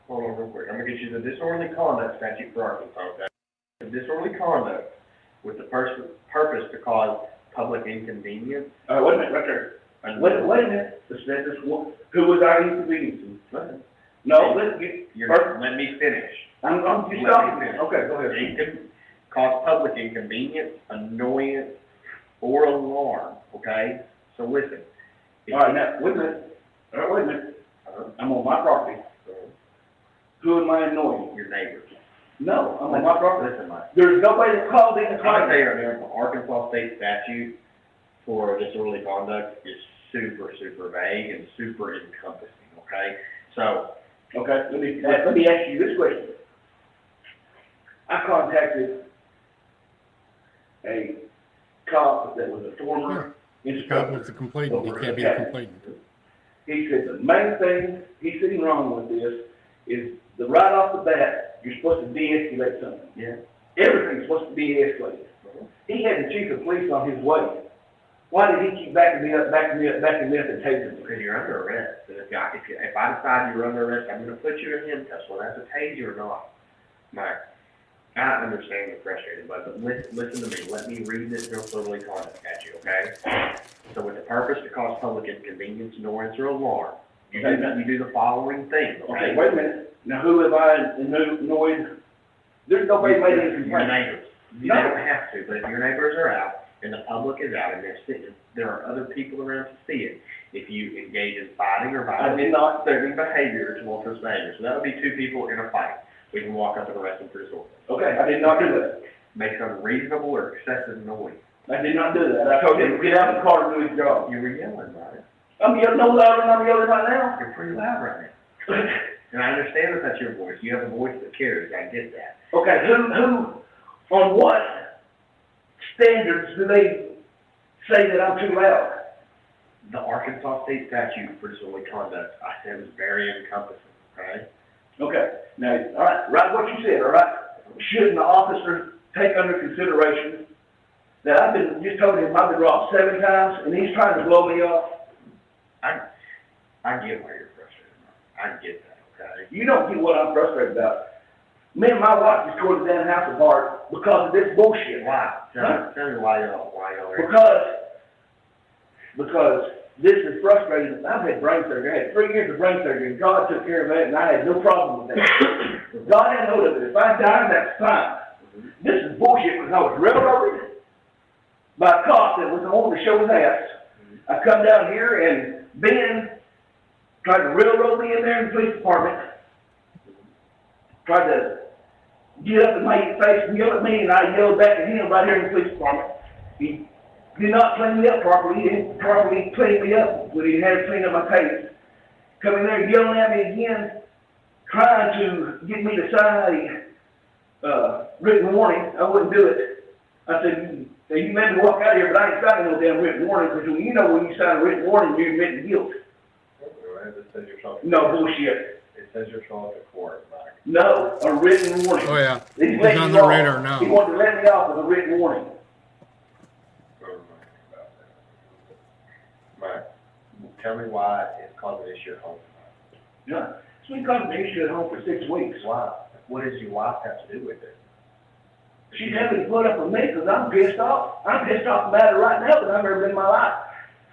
B: Hold on real quick. I'm gonna get you the disorderly conduct statute for Arkansas, okay? The disorderly conduct with the purpose to cause public inconvenience.
A: Wait a minute, right there. Wait a minute. Who was our inconveniencing? No, let
B: me finish.
A: I'm just
B: Let
A: stopping.
B: me finish.
A: Okay, go ahead.
B: It can cause public inconvenience, annoyance, or alarm, okay? So listen.
A: All right, now, wait a minute. All right, wait a minute. I'm on my property. Who am I annoying?
B: Your neighbors.
A: No, I'm on my property.
B: Listen, Mike.
A: There's nobody that called in to
B: I'm
A: claim.
B: gonna tell you right now, the Arkansas state statute for disorderly conduct is super, super vague and super encompassing, okay? So.
A: Okay, let me ask you this question. I contacted a cop that was a former instructor.
D: Cop was a complainant, he can't be a complainant.
A: He said the main thing he's sitting wrong with this is the right off the bat, you're supposed to de-escalate something.
B: Yeah.
A: Everything's supposed to be de-escalated. He had the chief of police on his way. Why did he keep backing me up, and tasing me?
B: Because you're under arrest. And if I decide you're under arrest, I'm gonna put you in handcuffs, whether that's a taser or not. Mike, I understand you're frustrated, but listen to me. Let me read this disorderly conduct at you, okay? So with the purpose to cause public inconvenience, annoyance, or alarm, you do the following things, okay?
A: Okay, wait a minute. Now, who have I annoyed? There's nobody made any complaint.
B: Your neighbors. You don't have to, but if your neighbors are out and the public is out and they're sitting, there are other people around to see it. If you engage in fighting or violent, threatening behavior, tumultuous behavior, so that would be two people in a fight. We can walk up and arrest them for disorder.
A: Okay, I did not do that.
B: Makes unreasonable or excessive noise.
A: I did not do that. I told him to get out of the car and do his job.
B: You were yelling, right?
A: I'm yelling no louder than I'm yelling right now.
B: You're pretty loud right now. And I understand that that's your voice. You have a voice that carries. I get that.
A: Okay, who, on what standards do they say that I'm too loud?
B: The Arkansas state statute for disorderly conduct, I said, was very encompassing, okay?
A: Okay, now, all right, right what you said, all right? Shouldn't the officer take under consideration that just told him I've been robbed 7 times and he's trying to blow me off?
B: I get why you're frustrated. I get that, okay?
A: You don't get what I'm frustrated about. Me and my wife just tore the damn house apart because of this bullshit.
B: Why? Tell me why y'all are.
A: Because this is frustrating. I've had brain surgery. I had 3 years of brain surgery, and God took care of that, and I had no problem with that. God had hold of it. If I die, that's fine. This is bullshit because I was railroaded by a cop that was wanting to show his ass. I come down here, and Ben tried to railroad me in there in the police department. Tried to get up in my face and yell at me, and I yelled back at him right here in the police department. He did not clean me up properly. He didn't properly clean me up when he had to clean up my case. Coming there yelling at me again, trying to get me to sign a written warning. I wouldn't do it. I said, you made me walk out of here, but I ain't signing no damn written warning, because when you sign a written warning, you're admitting guilt. No bullshit.
B: It says you're showing up at court, Mike.
A: No, a written warning.
D: Oh, yeah.
A: He's
D: He's on the radar now.
A: He wanted to let me off with a written warning.
B: Mike, tell me why it's causing an issue at home.
A: Yeah, it's been causing an issue at home for 6 weeks.
B: Why? What does your wife have to do with it?
A: She's having to put up with me because I'm pissed off. I'm pissed off about it right now, but I've never been in my life.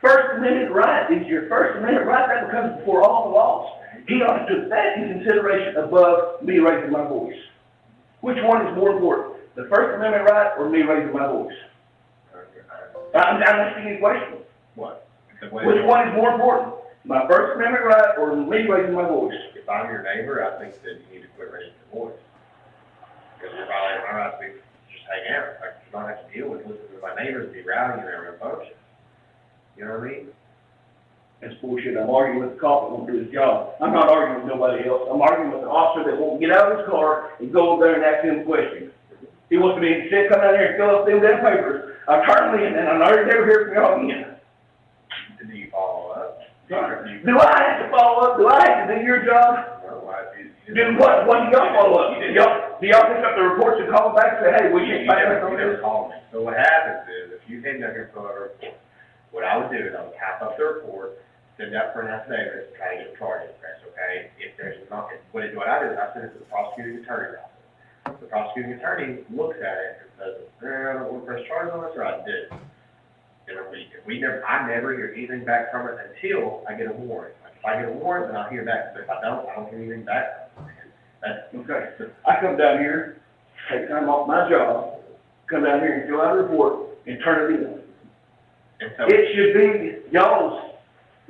A: First Amendment right is your First Amendment right. That comes before all the laws. He ought to take that in consideration above me raising my voice. Which one is more important? The First Amendment right or me raising my voice? I'm asking you a question.
B: What?
A: Which one is more important? My First Amendment right or me raising my voice?
B: If I'm your neighbor, I think that you need to quit raising your voice. Because you're violating my right to just hang out. Like, you don't have to deal with listening to my neighbors be rowdy and their function. You know what I mean?
A: That's bullshit. I'm arguing with the cop that won't do his job. I'm not arguing with nobody else. I'm arguing with the officer that won't get out of his car and go over there and ask him questions. He wants me to come down here and fill up them damn papers. I turn them in and I'm never hear from y'all again.
B: Do you follow up?
A: Do I have to follow up? Do I have to do your job?
B: No,
A: Do what? What do y'all follow up? Do y'all pick up the reports and call back and say, hey, we can't find out on this?
B: Call me. So what happens is, if you came down here and fill out a report, what I would do is I would cap up the report, send out for an affidavit, try to get a charge press, okay? If there's not, what I do is I send it to the prosecuting attorney's office. The prosecuting attorney looks at it and says, I don't want to press charges on this, or I do. And I never hear anything back from it until I get a warrant. Like, if I get a warrant, then I'll hear back. But if I don't hear anything back. That's
A: okay. So I come down here, take time off my job, come down here and fill out a report and turn it in.
B: And so
A: it should be y'all's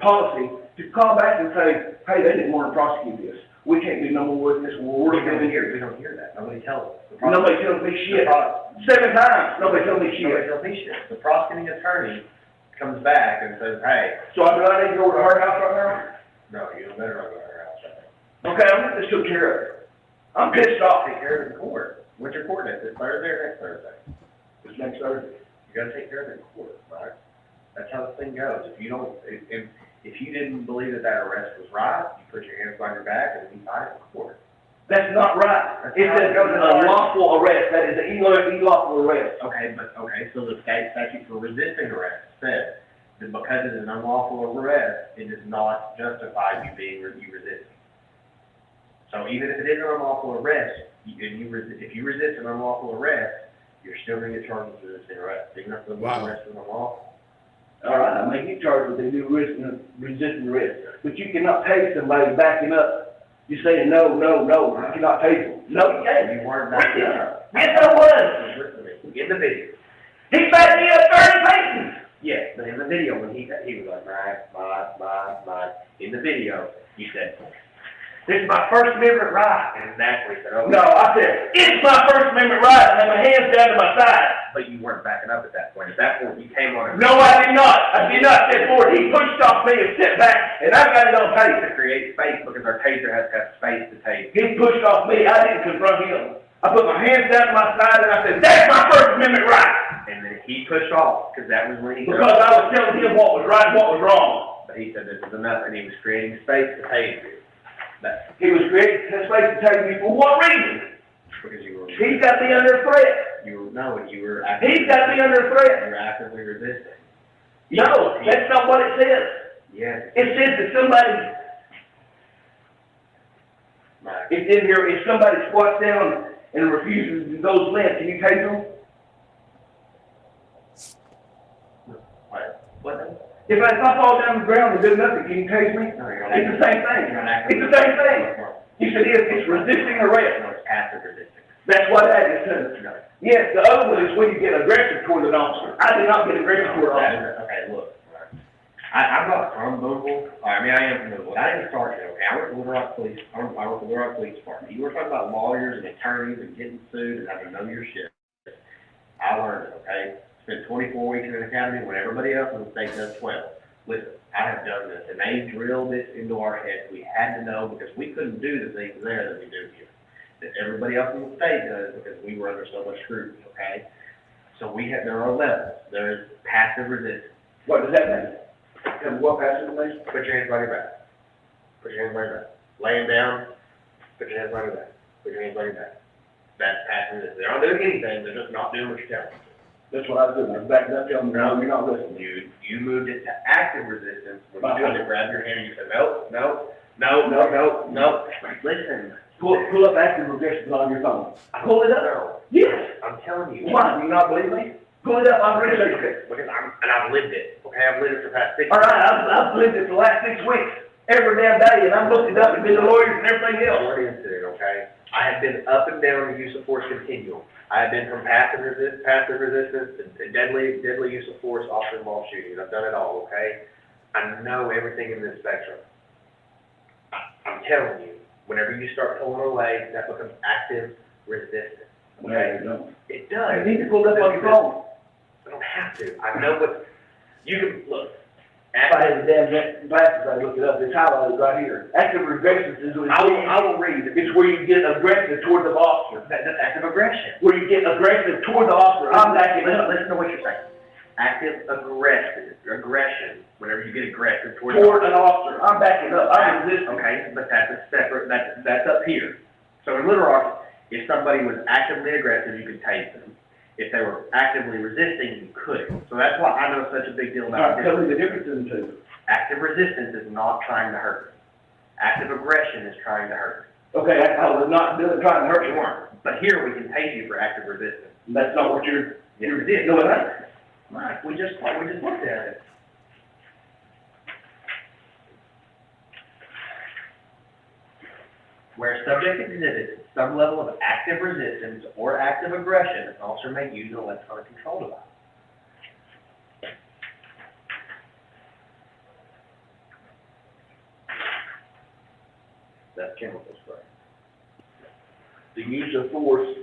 A: policy to call back and say, hey, they didn't want to prosecute this. We can't do no more with this. We're living here.
B: We don't hear that. Nobody tells us.
A: Nobody tells me shit. 7 times. Nobody tells me shit.
B: Nobody tells me shit. The prosecuting attorney comes back and says, hey.
A: So do I need to go to her house right now?
B: No, you don't better not go to her house right now.
A: Okay, I'm going to took care of it. I'm pissed off.
B: Take care of it in court. What's your court date? This Thursday or next Thursday?
A: It's next Thursday.
B: You gotta take care of it in court, right? That's how this thing goes. If you didn't believe that arrest was right, you put your hands behind your back and you fight it in court.
A: That's not right. It says unlawful arrest. That is an unlawful arrest.
B: Okay, so the state statute for resisting arrest says that because it is an unlawful arrest, it does not justify you resisting. So even if it is an unlawful arrest, if you resist an unlawful arrest, you're still going to get charged with resisting arrest, even if the arrest is unlawful.
A: All right, I make you charged with resisting arrest, but you cannot pay somebody backing up. You're saying no, you cannot pay them. No, you can't.
B: You weren't backing up.
A: Yes, I was.
B: Listen to me. In the video.
A: He backed me up 30 paces.
B: Yes, but in the video when he was like, my. In the video, you said, this is my First Amendment right. And that's what he said, okay.
A: No, I said, it's my First Amendment right, and I had my hands down to my side.
B: But you weren't backing up at that point. At that point, you came on.
A: No, I did not. I did not step forward. He pushed off me and stepped back, and I got it on tape.
B: To create space, because our taser has to have space to tape.
A: He pushed off me. I didn't confront him. I put my hands down to my side, and I said, that's my First Amendment right.
B: And then he pushed off, because that was when he...
A: Because I was telling him what was right and what was wrong.
B: But he said this is enough, and he was creating space to tape you.
A: He was creating space to take me for what reason?
B: Because you were...
A: He's got me under threat.
B: You were...
A: He's got me under threat.
B: You were actively resisting.
A: No, that's not what it says.
B: Yes.
A: It says that somebody... It's in here, if somebody squats down and refuses to go limp, can you tase them?
B: What?
A: If I fall down the ground and do nothing, can you tase me?
B: No,
A: it's the same thing. It's the same thing. You said it's resisting arrest.
B: No, it's passive resisting.
A: That's what that is too.
B: No.
A: Yes, the other one is when you get aggressive toward an officer. I did not get aggressive toward an officer.
B: Okay, look. I'm not from Louisville. I am from Louisville. I didn't start here, okay? I work for Little Rock Police. I work for Little Rock Police Department. You were talking about lawyers and attorneys and getting sued and having to know your shit. I learned it, okay? Spent 24 weeks in an academy when everybody else in the state does 12. Listen, I have done this, and they drilled this into our heads. We had to know because we couldn't do the things there that we do here, that everybody else in the state does because we were under so much scrutiny, okay? So there are levels. There is passive resistance.
A: What does that mean? What passive mean?
B: Put your hands behind your back. Put your hands behind your back. Laying down, put your hands behind your back. Put your hands behind your back. That's passive resistance. They're not doing anything. They're just not doing what you're telling them.
A: That's what I was doing. I was backing up, telling them, no, you're not listening.
B: You moved it to active resistance when you tried to grab your hand and you said, no. Listen.
A: Pull up active resistance on your phone. Pull it up.
B: No.
A: Yes.
B: I'm telling you.
A: Why? Do you not believe me? Pull it up. I'm researching it.
B: Because I've lived it. Okay, I've lived it for the past 6
A: All right, I've lived it for the last 6 weeks. every damn day, and I'm looking up and been the lawyers and everything else.
B: Short incident, okay? I have been up and down the use of force continuum. I have been from passive resistance to deadly use of force, officer involved shootings. I've done it all, okay? I know everything in this spectrum. I'm telling you, whenever you start pulling away, that becomes active resistance. Okay? It does.
A: You need to pull that on your phone.
B: I don't have to. I know what, you can, look.
A: If I had the damn glasses, I'd look it up. It's highlighted right here. Active resistance is where
B: I will read.
A: It's where you get aggressive toward the officer.
B: That's active aggression.
A: Where you get aggressive toward the officer. I'm backing up.
B: Listen to what you're saying. Active aggression, whenever you get aggressive toward
A: an officer. I'm backing up. I'm resisting.
B: Okay, but that's a separate, that's up here. So in Little Rock, if somebody was actively aggressive, you could tase them. If they were actively resisting, you couldn't. So that's why I know it's such a big deal about
A: Tell me the difference in the two.
B: Active resistance is not trying to hurt. Active aggression is trying to hurt.
A: Okay, I was not trying to hurt you.
B: But here we can tase you for active resistance.
A: That's not what you're
B: did.
A: No, it ain't.
B: Mike, we just looked at it. Where subject exhibits some level of active resistance or active aggression, an officer may use an electronic control device. That's chemical spray.
A: The use of force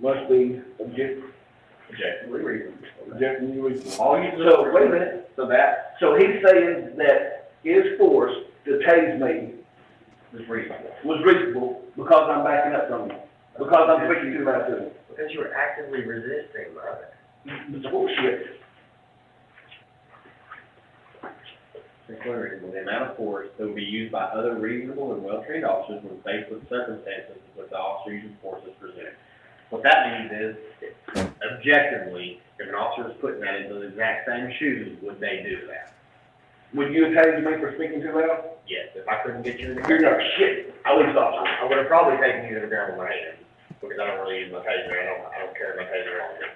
A: must be objectively reasonable. Objectively reasonable. So, wait a minute. So he's saying that his force to tase me was reasonable because I'm backing up from him. Because I'm speaking too loud to him.
B: Because you were actively resisting, brother.
A: It's bullshit.
B: The amount of force that would be used by other reasonable and well-trained officers when faced with circumstances with the officer using force as presented. What that means is, objectively, if an officer was putting that into the exact same shoes, would they do that?
A: Would you have tased me for speaking too loud?
B: Yes, if I couldn't get you in the
A: You're not shit. I would have thought
B: I would have probably taken you to the ground with my hand, because I don't really use my taser, I don't carry my taser on me.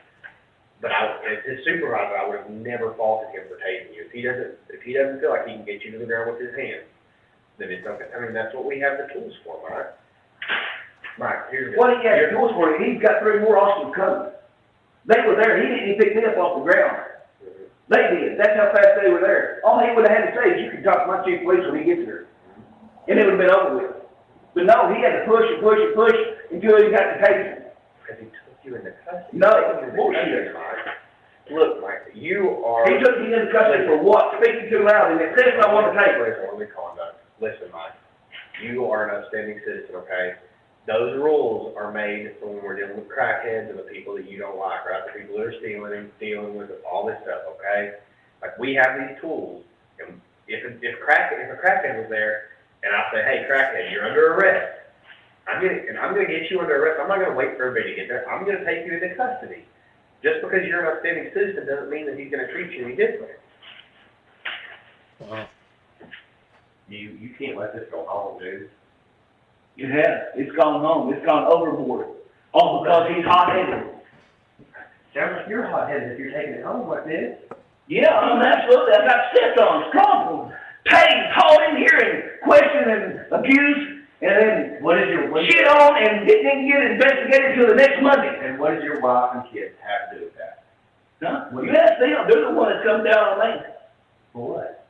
B: But as his supervisor, I would have never faulted him for tasing you. If he doesn't feel like he can get you to the ground with his hands, then it's okay. I mean, that's what we have the tools for, Mike. Mike, here's the...
A: What he got tools for, he's got 3 more officers coming. They were there, he didn't even pick me up off the ground. They did, that's how fast they were there. All he would have had to say is, you can talk to my chief of police when he gets here. And it would have been over with. But no, he had to push and push and push until he got the taser.
B: Because he took you into custody.
A: No, bullshit.
B: Look, Mike, you are...
A: He took me into custody for what? Speaking too loud, and it says I want to take it.
B: Disorderly conduct. Listen, Mike, you are an upstanding citizen, okay? Those rules are made for when we're dealing with crackheads and the people that you don't like, right? The people that are stealing and dealing with all this stuff, okay? Like, we have these tools, and if a crackhead was there, and I say, hey, crackhead, you're under arrest, I'm gonna get you under arrest. I'm not gonna wait for everybody to get there. I'm gonna take you into custody. Just because you're an upstanding citizen doesn't mean that he's gonna treat you any different. You can't let this go home, dude.
A: It has. It's gone home. It's gone overboard. All because he's hot-headed.
B: Sounds like you're hot-headed if you're taking it home like this.
A: Yeah, absolutely. I got stepped on, trampled, paid, hauled in here and questioned and abused, and then shit on and didn't get investigated until the next Monday.
B: And what does your wife and kids have to do with that?
A: Huh? Well, you ask them. They're the one that comes down on me.
B: For what?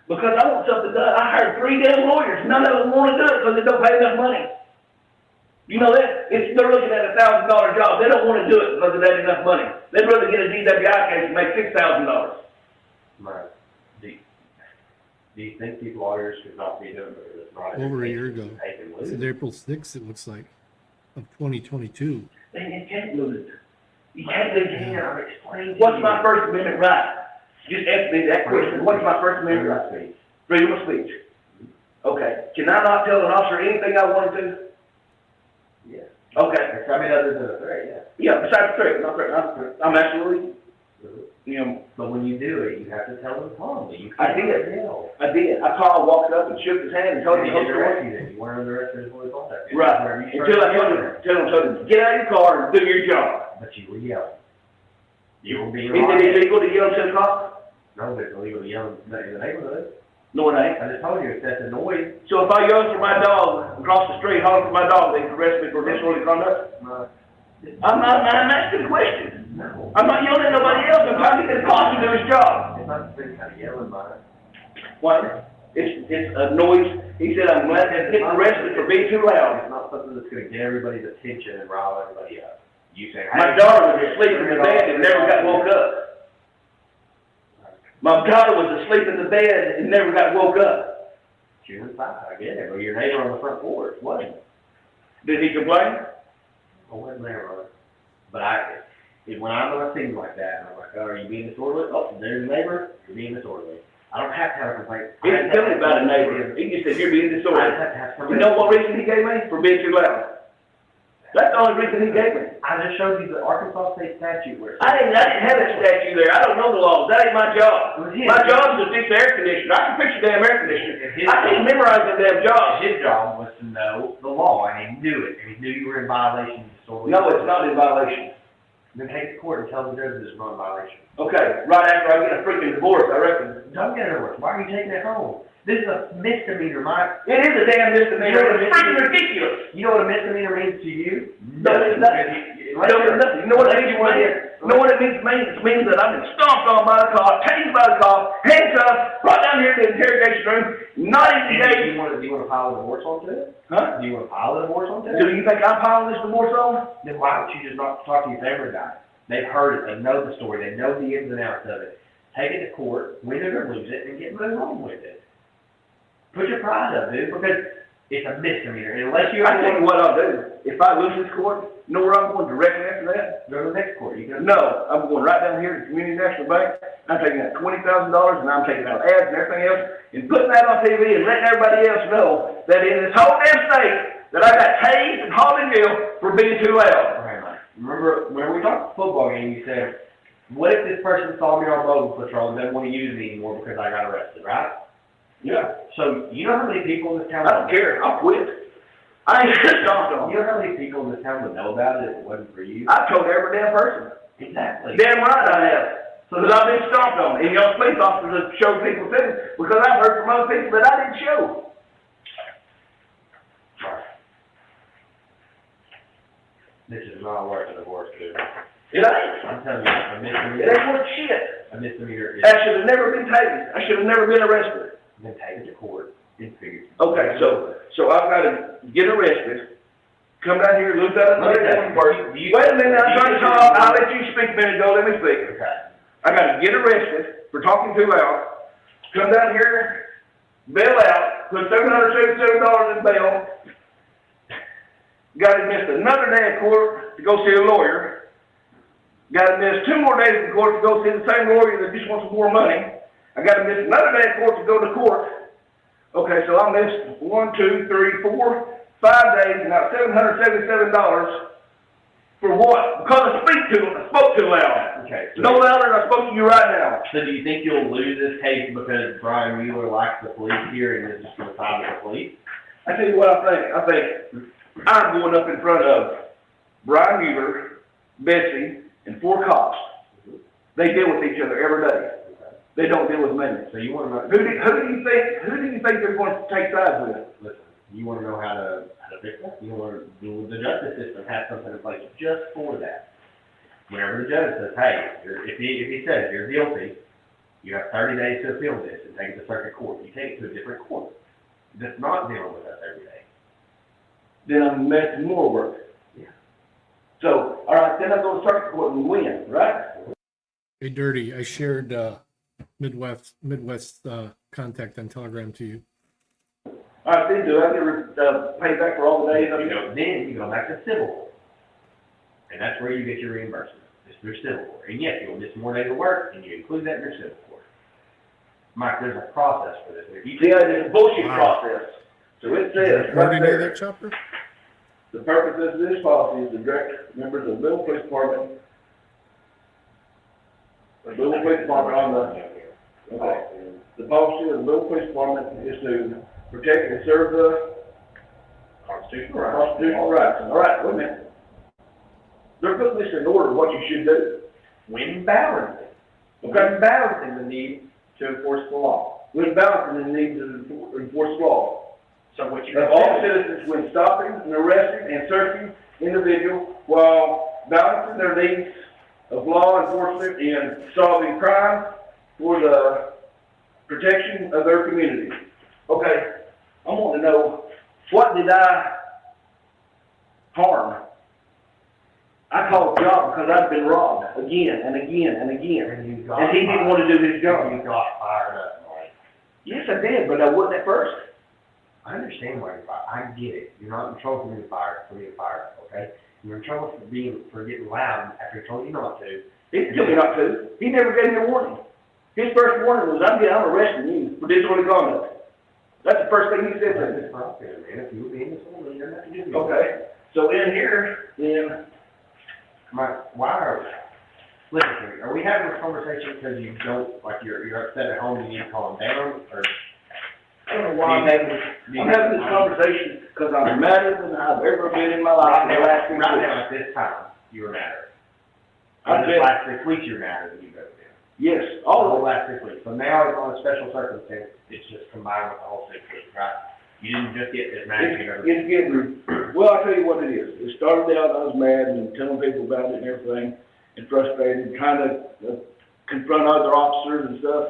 A: Because I want something done. I hired 3 damn lawyers. None of them want to do it because they don't pay enough money. You know that? They're looking at a $1,000 job. They don't want to do it because they ain't enough money. They'd rather get a DWI case and make $6,000.
B: Right. Do you think these lawyers should not be doing this?
E: Over a year ago. It's April 6th, it looks like, of 2022.
A: They can't lose it. You can't lose it.
B: I'm explaining.
A: What's my First Amendment right? Just ask me that question. What's my First Amendment right? Freedom of speech. Okay. Can I not tell an officer anything I want to?
B: Yeah.
A: Okay.
B: I mean, other than a threat, yeah.
A: Yeah, besides threat. I'm absolutely,
B: But when you do it, you have to tell them calmly.
A: I did. I called, walked up and shook his hand and told him to hold
B: You weren't under arrest for disorderly conduct.
A: Right. Until I told him, get out of your car and do your job.
B: But you were yelling. You were being
A: Is it illegal to yell at 10 o'clock?
B: No, but it's illegal to yell in the neighborhood.
A: No, it ain't.
B: I just told you, it's that noise.
A: So if I yell for my dog across the street, holler for my dog, they can arrest me for disorderly conduct? I'm asking a question.
B: No.
A: I'm not yelling at nobody else. I'm trying to get the boss to do his job.
B: It's not the same kind of yelling, Mike.
A: What? It's a noise. He said I'm glad to get arrested for being too loud.
B: It's not something that's gonna get everybody's attention and rile everybody up. You say,
A: My daughter was asleep in the bed and never got woke up. My daughter was asleep in the bed and never got woke up.
B: She was inside, I get it, but your neighbor on the front porch wasn't.
A: Did he complain?
B: I wasn't there, brother. But when I'm on things like that, and I'm like, oh, are you being disorderly? Oh, there's a neighbor, you're being disorderly. I don't have to have a complaint.
A: He didn't tell me about a neighbor. He just said, you're being disorderly.
B: I just have to have somebody.
A: You know what reason he gave me? For being too loud. That's the only reason he gave me.
B: I just showed you the Arkansas state statute where
A: I didn't have that statute there. I don't know the laws. That ain't my job. My job is to fix the air conditioner. I can fix your damn air conditioner. I can't memorize them damn jobs.
B: His job was to know the law, and he knew it, and he knew you were in violation of disorderly.
A: No, it's not in violation.
B: Then take it to court and tell the judge it's not in violation.
A: Okay, right after I get a freaking divorce, I reckon.
B: Don't get a divorce. Why are you taking it home? This is a misdemeanor, Mike.
A: It is a damn misdemeanor. It's freaking ridiculous.
B: You know what a misdemeanor means to you?
A: No, it's nothing. No, it's nothing. You know what it means? You know what it means to me? It means that I've been stomped on by the cop, tased by the cop, handcuffed, brought down here to the interrogation room, not even engaged.
B: Do you want to file a divorce onto it?
A: Huh?
B: Do you want to file a divorce onto it?
A: Do you think I'm piling this divorce on?
B: Then why don't you just not talk to your family guy? They've heard it. They know the story. They know the ins and outs of it. Take it to court, win it or lose it, and get moving on with it. Put your pride up, dude, because it's a misdemeanor. And unless you...
A: I tell you what I'll do. If I lose this court, you know where I'm going directly after that?
B: Go to the next court.
A: No, I'm going right down here to Community National Bank. I'm taking that $20,000 and I'm taking out ads and everything else and putting that on TV and letting everybody else know that in this whole damn state that I got tased and hauled in jail for being too loud.
B: Okay, Mike. Remember, when we talked football game, you said, what if this person saw me on mobile patrol and doesn't want to use me anymore because I got arrested, right?
A: Yeah.
B: So, you know how many people in this town...
A: I don't care. I'll quit. I ain't just stomped on.
B: You know how many people in this town would know about it if it wasn't for you?
A: I've told every damn person.
B: Exactly.
A: Damn right I have. So that I've been stomped on. And y'all police officers have showed people too, because I've heard from other people that I didn't show.
B: This is not worth a divorce, dude.
A: It ain't.
B: I'm telling you, a misdemeanor.
A: It ain't worth shit.
B: A misdemeanor is...
A: I should have never been taken. I should have never been arrested.
B: Then take it to court and figure...
A: Okay, so I've got to get arrested, come down here, lose that another person. Wait a minute, I'm trying to talk. I'll let you speak a minute ago. Let me speak.
B: Okay.
A: I got to get arrested for talking too loud, come down here, bail out, put $777 in bail, got to miss another day of court to go see a lawyer, got to miss 2 more days in court to go see the same lawyer that just wants more money. I got to miss another day of court to go to court. Okay, so I missed 1, 2, 3, 4, 5 days, and now $777 for what? Because I spoke too loud.
B: Okay. So
A: no louder than I spoke to you right now.
B: So do you think you'll lose this case because Brian Mueller likes the police here and is just going to side with the police?
A: I tell you what I think. I think I'm going up in front of Brian Mueller, Betsy, and 4 cops. They deal with each other every day. They don't deal with me.
B: So you want to know
A: who do you think they're going to take sides with?
B: Listen, you want to know how to fix that? You want to do the justice system has something in place just for that. Whenever the judge says, hey, if he says you're guilty, you have 30 days to appeal this and take it to circuit court. You take it to a different court that's not dealing with us every day.
A: Then I'm making more work.
B: Yeah.
A: So, all right, then I go to circuit court and win, right?
E: Hey, Dirty, I shared Midwest contact on Telegram to you.
A: All right, then do I get paid back for all the days?
B: Then you go back to civil court. And that's where you get your reimbursement. It's through civil court. And yes, you'll miss more days of work, and you include that in your civil court. Mike, there's a process for this.
A: It's a bullshit process. So it says right there,
E: Chopper?
A: the purpose of this policy is to direct members of the Louisville Police Department, the policy of the Louisville Police Department is to protect and serve the constitutional rights. All right, wait a minute. They're putting this in order, what you should do.
B: When balancing.
A: Okay.
B: When balancing the need to enforce the law.
A: when balancing the need to enforce the law.
B: So what you
A: Of all citizens when stopping and arresting and searching individual while balancing their needs of law enforcement in solving crime for the protection of their community. Okay, I want to know, what did I harm? I called the job because I've been robbed again and again and again. And he didn't want to do his job.
B: You got fired up, right?
A: Yes, I did, but I wasn't at first.
B: I understand why you're fired. I get it. You're not in trouble for being fired, okay? You're in trouble for getting loud after he told you not to.
A: He didn't tell me not to. He never gave me a warning. His first warning was, I'm arresting you for disorderly conduct. That's the first thing he said to me.
B: That's not good, man. If you were being disorderly, you don't have to do that.
A: Okay, so in here, then,
B: Listen to me. Are we having this conversation because you don't, like, you're upset at home and you need to calm down, or?
A: I don't know why I'm having this conversation because I'm madder than I've ever been in my life in the last 6 weeks.
B: Right now, at this time, you were madder.
A: I
B: In the last 6 weeks, you're madder than you've ever been.
A: Yes,
B: The whole last 6 weeks. So now it's on a special circumstance, it's just combined with the whole 6 weeks, right? You didn't just get as mad as you've ever been.
A: It's getting, well, I'll tell you what it is. It started out, I was mad and telling people about it and everything, and frustrated, trying to confront other officers and stuff.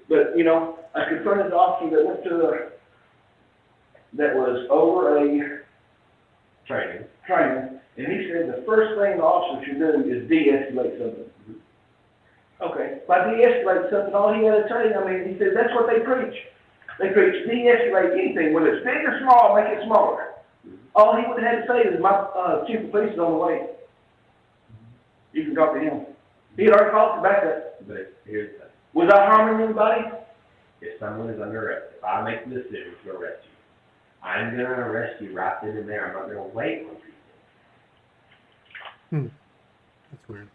A: But, you know, I confronted the officer that went to that was over a
B: Training.
A: and he said the first thing the officer should do is de-escalate something. Okay, by de-escalate something, all he had to say, I mean, he said, that's what they preach. They preach de-escalate anything, whether it's big or small, make it smaller. All he would have had to say is, my chief of police is on the way. You can talk to him. He had already called for backup.
B: But here's the thing.
A: Was I harming anybody?
B: If someone is under arrest, if I make the decision to arrest you, I'm gonna arrest you right then and there. I'm not gonna wait on you.
E: That's weird.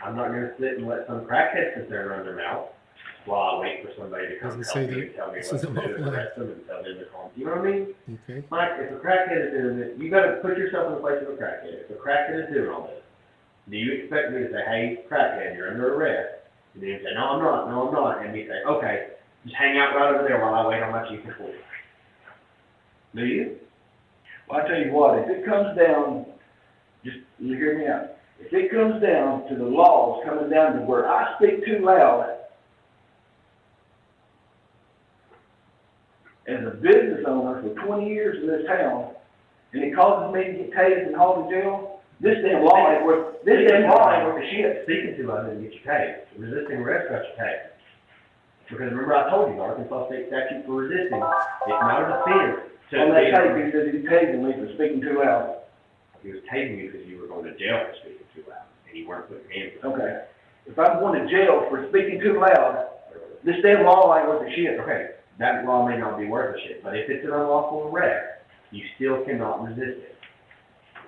B: I'm not gonna sit and let some crackhead sit there and run their mouth while I wait for somebody to come
E: Doesn't
B: help
E: say
B: me
E: that-
B: and tell me
E: it
B: what
E: says
B: to
E: it
B: do
E: won't
B: and
E: let-
B: arrest them and tell them to calm. You know what I mean?
E: Okay.
B: Mike, if a crackhead is doing it, you gotta put yourself in the place of a crackhead. If a crackhead is doing all this, do you expect me to say, hey, crackhead, you're under arrest? And then you say, no, I'm not. And me say, okay, just hang out right over there while I wait on my chief of police. Do you?
A: Well, I tell you what, if it comes down, just, you hear me out. If it comes down to the laws coming down to where I speak too loud, as a business owner for 20 years in this town, and it causes me to get tased and hauled to jail, this damn law ain't worth the shit.
B: Speaking to us didn't get you tased. Resisting arrest got you tased. Because remember I told you, the Arkansas state statute for resisting, it's not a defense to
A: On that
B: being-
A: tape, he said he tased me for speaking too loud.
B: He was tasing you because you were going to jail for speaking too loud, and you weren't putting hands on.
A: Okay. If I'm going to jail for speaking too loud, this damn law ain't worth the shit.
B: Okay, that law may not be worth a shit, but if it's an unlawful arrest, you still cannot resist it.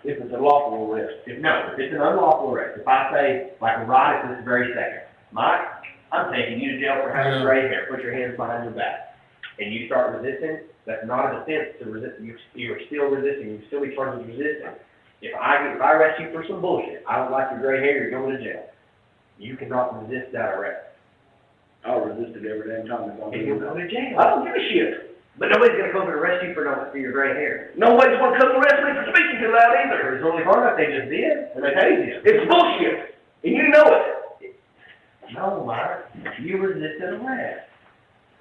A: If it's a lawful arrest.
B: If it's an unlawful arrest, if I say, like right at this very second, Mike, I'm taking you to jail for having gray hair, put your hands behind your back, and you start resisting, that's not a defense to resist, you're still resisting, you still be charged with resisting. If I arrest you for some bullshit, I don't like your gray hair, you're going to jail. You cannot resist that arrest.
A: I'll resist it every damn time.
B: And you'll go to jail.
A: I don't give a shit.
B: But nobody's gonna come and arrest you for your gray hair.
A: Nobody's gonna come arrest me for speaking too loud either.
B: It's only hard enough they just did, and they tased you.
A: It's bullshit, and you know it.
B: No, Myra, you resisted arrest.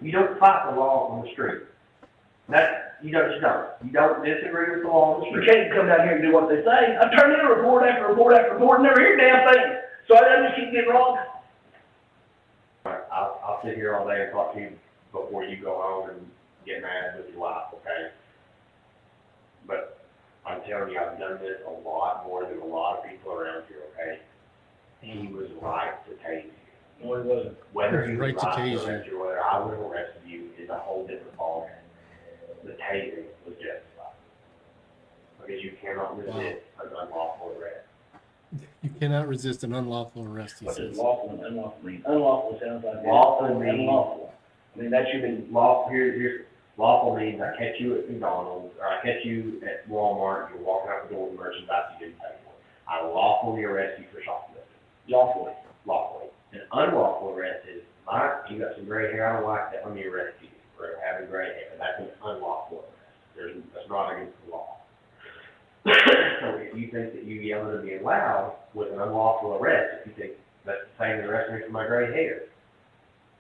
B: You don't fight the law on the street. You just don't. You don't disagree with the law on the
A: You
B: street.
A: can't come down here and do what they say. I've turned in a report after report after report, and never hear a damn thing. So I just keep getting wrong.
B: I'll sit here all day and talk to you before you go home and get mad with your wife, okay? But I'm telling you, I've done this a lot more than a lot of people around here, okay? He was right to tase you.
A: No, he wasn't.
B: Whether he was
E: Right to
B: right
E: tase
B: to arrest you or whether I would have arrested you is a whole different ballgame. The tasing was justified. Because you cannot resist an unlawful arrest.
E: You cannot resist an unlawful arrest, he
A: What does
E: says.
A: lawful and unlawful mean? Unlawful sounds like
B: Lawful means-
A: unlawful. I mean, that should be
B: Lawful, here's lawful means I catch you at McDonald's, or I catch you at Walmart, you're walking out the door with merchandise you didn't pay for. I lawfully arrest you for shoplifting.
A: lawfully.
B: Lawfully. An unlawful arrest is Mike, you got some gray hair, I don't like that, let me arrest you for having gray hair, that's an unlawful arrest, that's not against the law. So if you think that you yelling and being loud was an unlawful arrest, if you think that's the same as arresting me for my gray hair,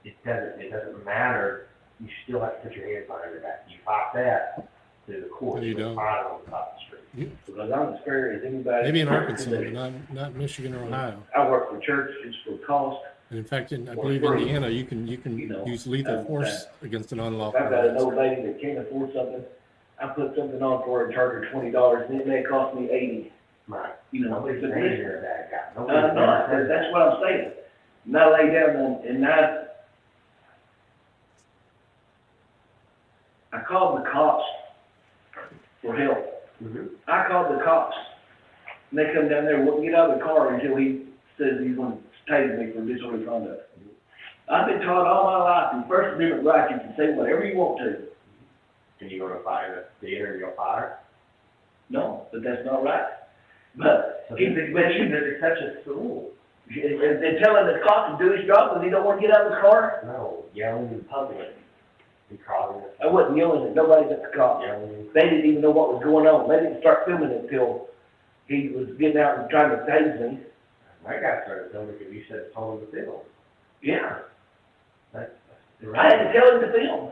B: it doesn't matter, you still have to put your hands behind your back, you fight that to the court,
E: No, you don't.
B: fight it on the top of the street.
A: Because I'm as fair as anybody.
E: Maybe in Arkansas, but not Michigan or Ohio.
A: I work for churches for cost.
E: And in fact, I believe Indiana, you can use lethal force against an unlawful
A: If I've got an
E: arrest.
A: old lady that can't afford something, I put something on for her and charge her $20, and it may cost me $80.
B: Right.
A: You know,
B: Nobody's
A: it's a
B: saying
A: risk.
B: you're a bad guy.
A: No,
B: Nobody's
A: no,
B: saying
A: that's what I'm saying. And I lay down and I called the cops for help.
B: Mm-hmm.
A: I called the cops, and they come down there, wouldn't get out of the car until he says he's gonna tase me for disorderly conduct. I've been taught all my life, in First Amendment rights, you can say whatever you want to.
B: Can you go to a fire theater and you'll fire?
A: No, but that's not right. But
B: it's such a tool.
A: And telling the cop to do his job because he don't want to get out of the car?
B: No, yelling in public. And causing
A: I wasn't yelling at nobody but the cops. They didn't even know what was going on. They didn't start filming it until he was getting out and trying to tase me.
B: My guy started filming because you said told him to film.
A: Yeah.
B: That's
A: I had to tell him to film.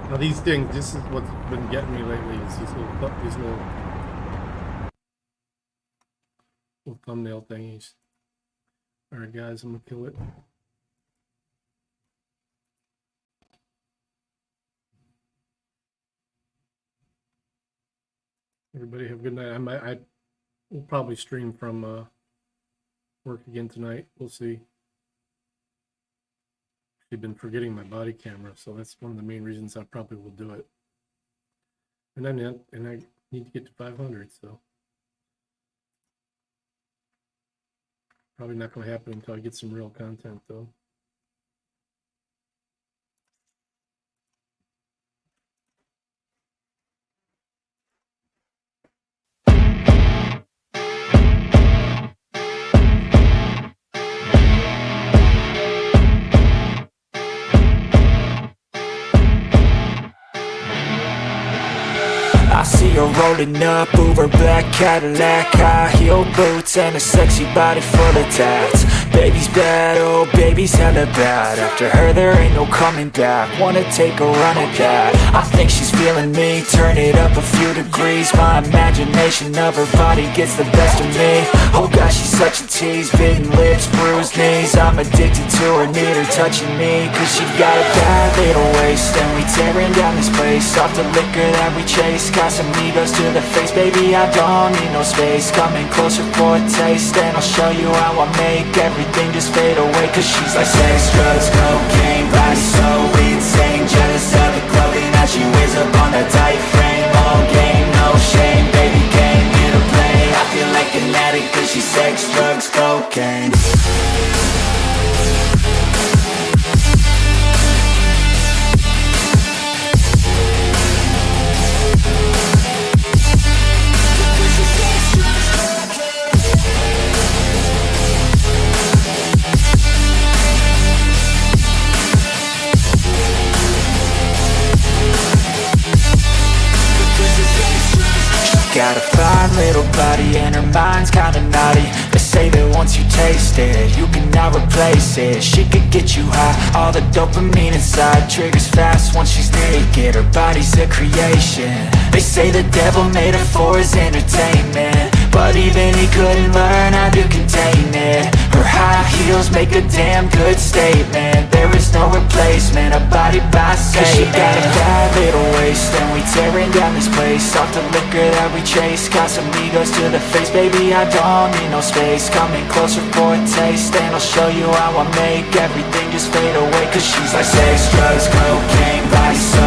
E: Now these things, this is what's been getting me lately, is these little thumbnail thingies. Alright guys, I'm gonna kill it. Everybody have a good night. I will probably stream from work again tonight. We'll see. I've been forgetting my body camera, so that's one of the main reasons I probably will do it. And I need to get to 500, so probably not going to happen until I get some real content, though.
C: I see her rolling up, Uber black Cadillac, high heel boots and a sexy body full of tats. Baby's bad, oh baby's hella bad. After her there ain't no coming back. Wanna take a run at that. I think she's feeling me, turn it up a few degrees. My imagination of her body gets the best of me. Oh gosh, she's such a tease, bitten lips, bruised knees. I'm addicted to her, need her touching me, cause she got a bad little waist. And we tearing down this place, off the liquor that we chase. Got some egos to the face, baby, I don't need no space. Coming closer for a taste, and I'll show you how I make everything just fade away. Cause she's like sex, drugs, cocaine, body so insane. Jealous of the clothing that she wears up on that tight frame. All game, no shame, baby came here to play. I feel like an addict cause she's sex, drugs, cocaine. Got a fine little body and her mind's kinda naughty. They say that once you taste it, you cannot replace it. She could get you high, all the dopamine inside triggers fast once she's naked. Her body's a creation. They say the devil made her for his entertainment, but even he couldn't learn how to contain it. Her high heels make a damn good statement. There is no replacement, a body by Satan. Cause she got a bad little waist, and we tearing down this place. Off the liquor that we chase, got some egos to the face. Baby, I don't need no space. Coming closer for a taste, and I'll show you how I make everything just fade away. Cause she's like sex, drugs, cocaine, body so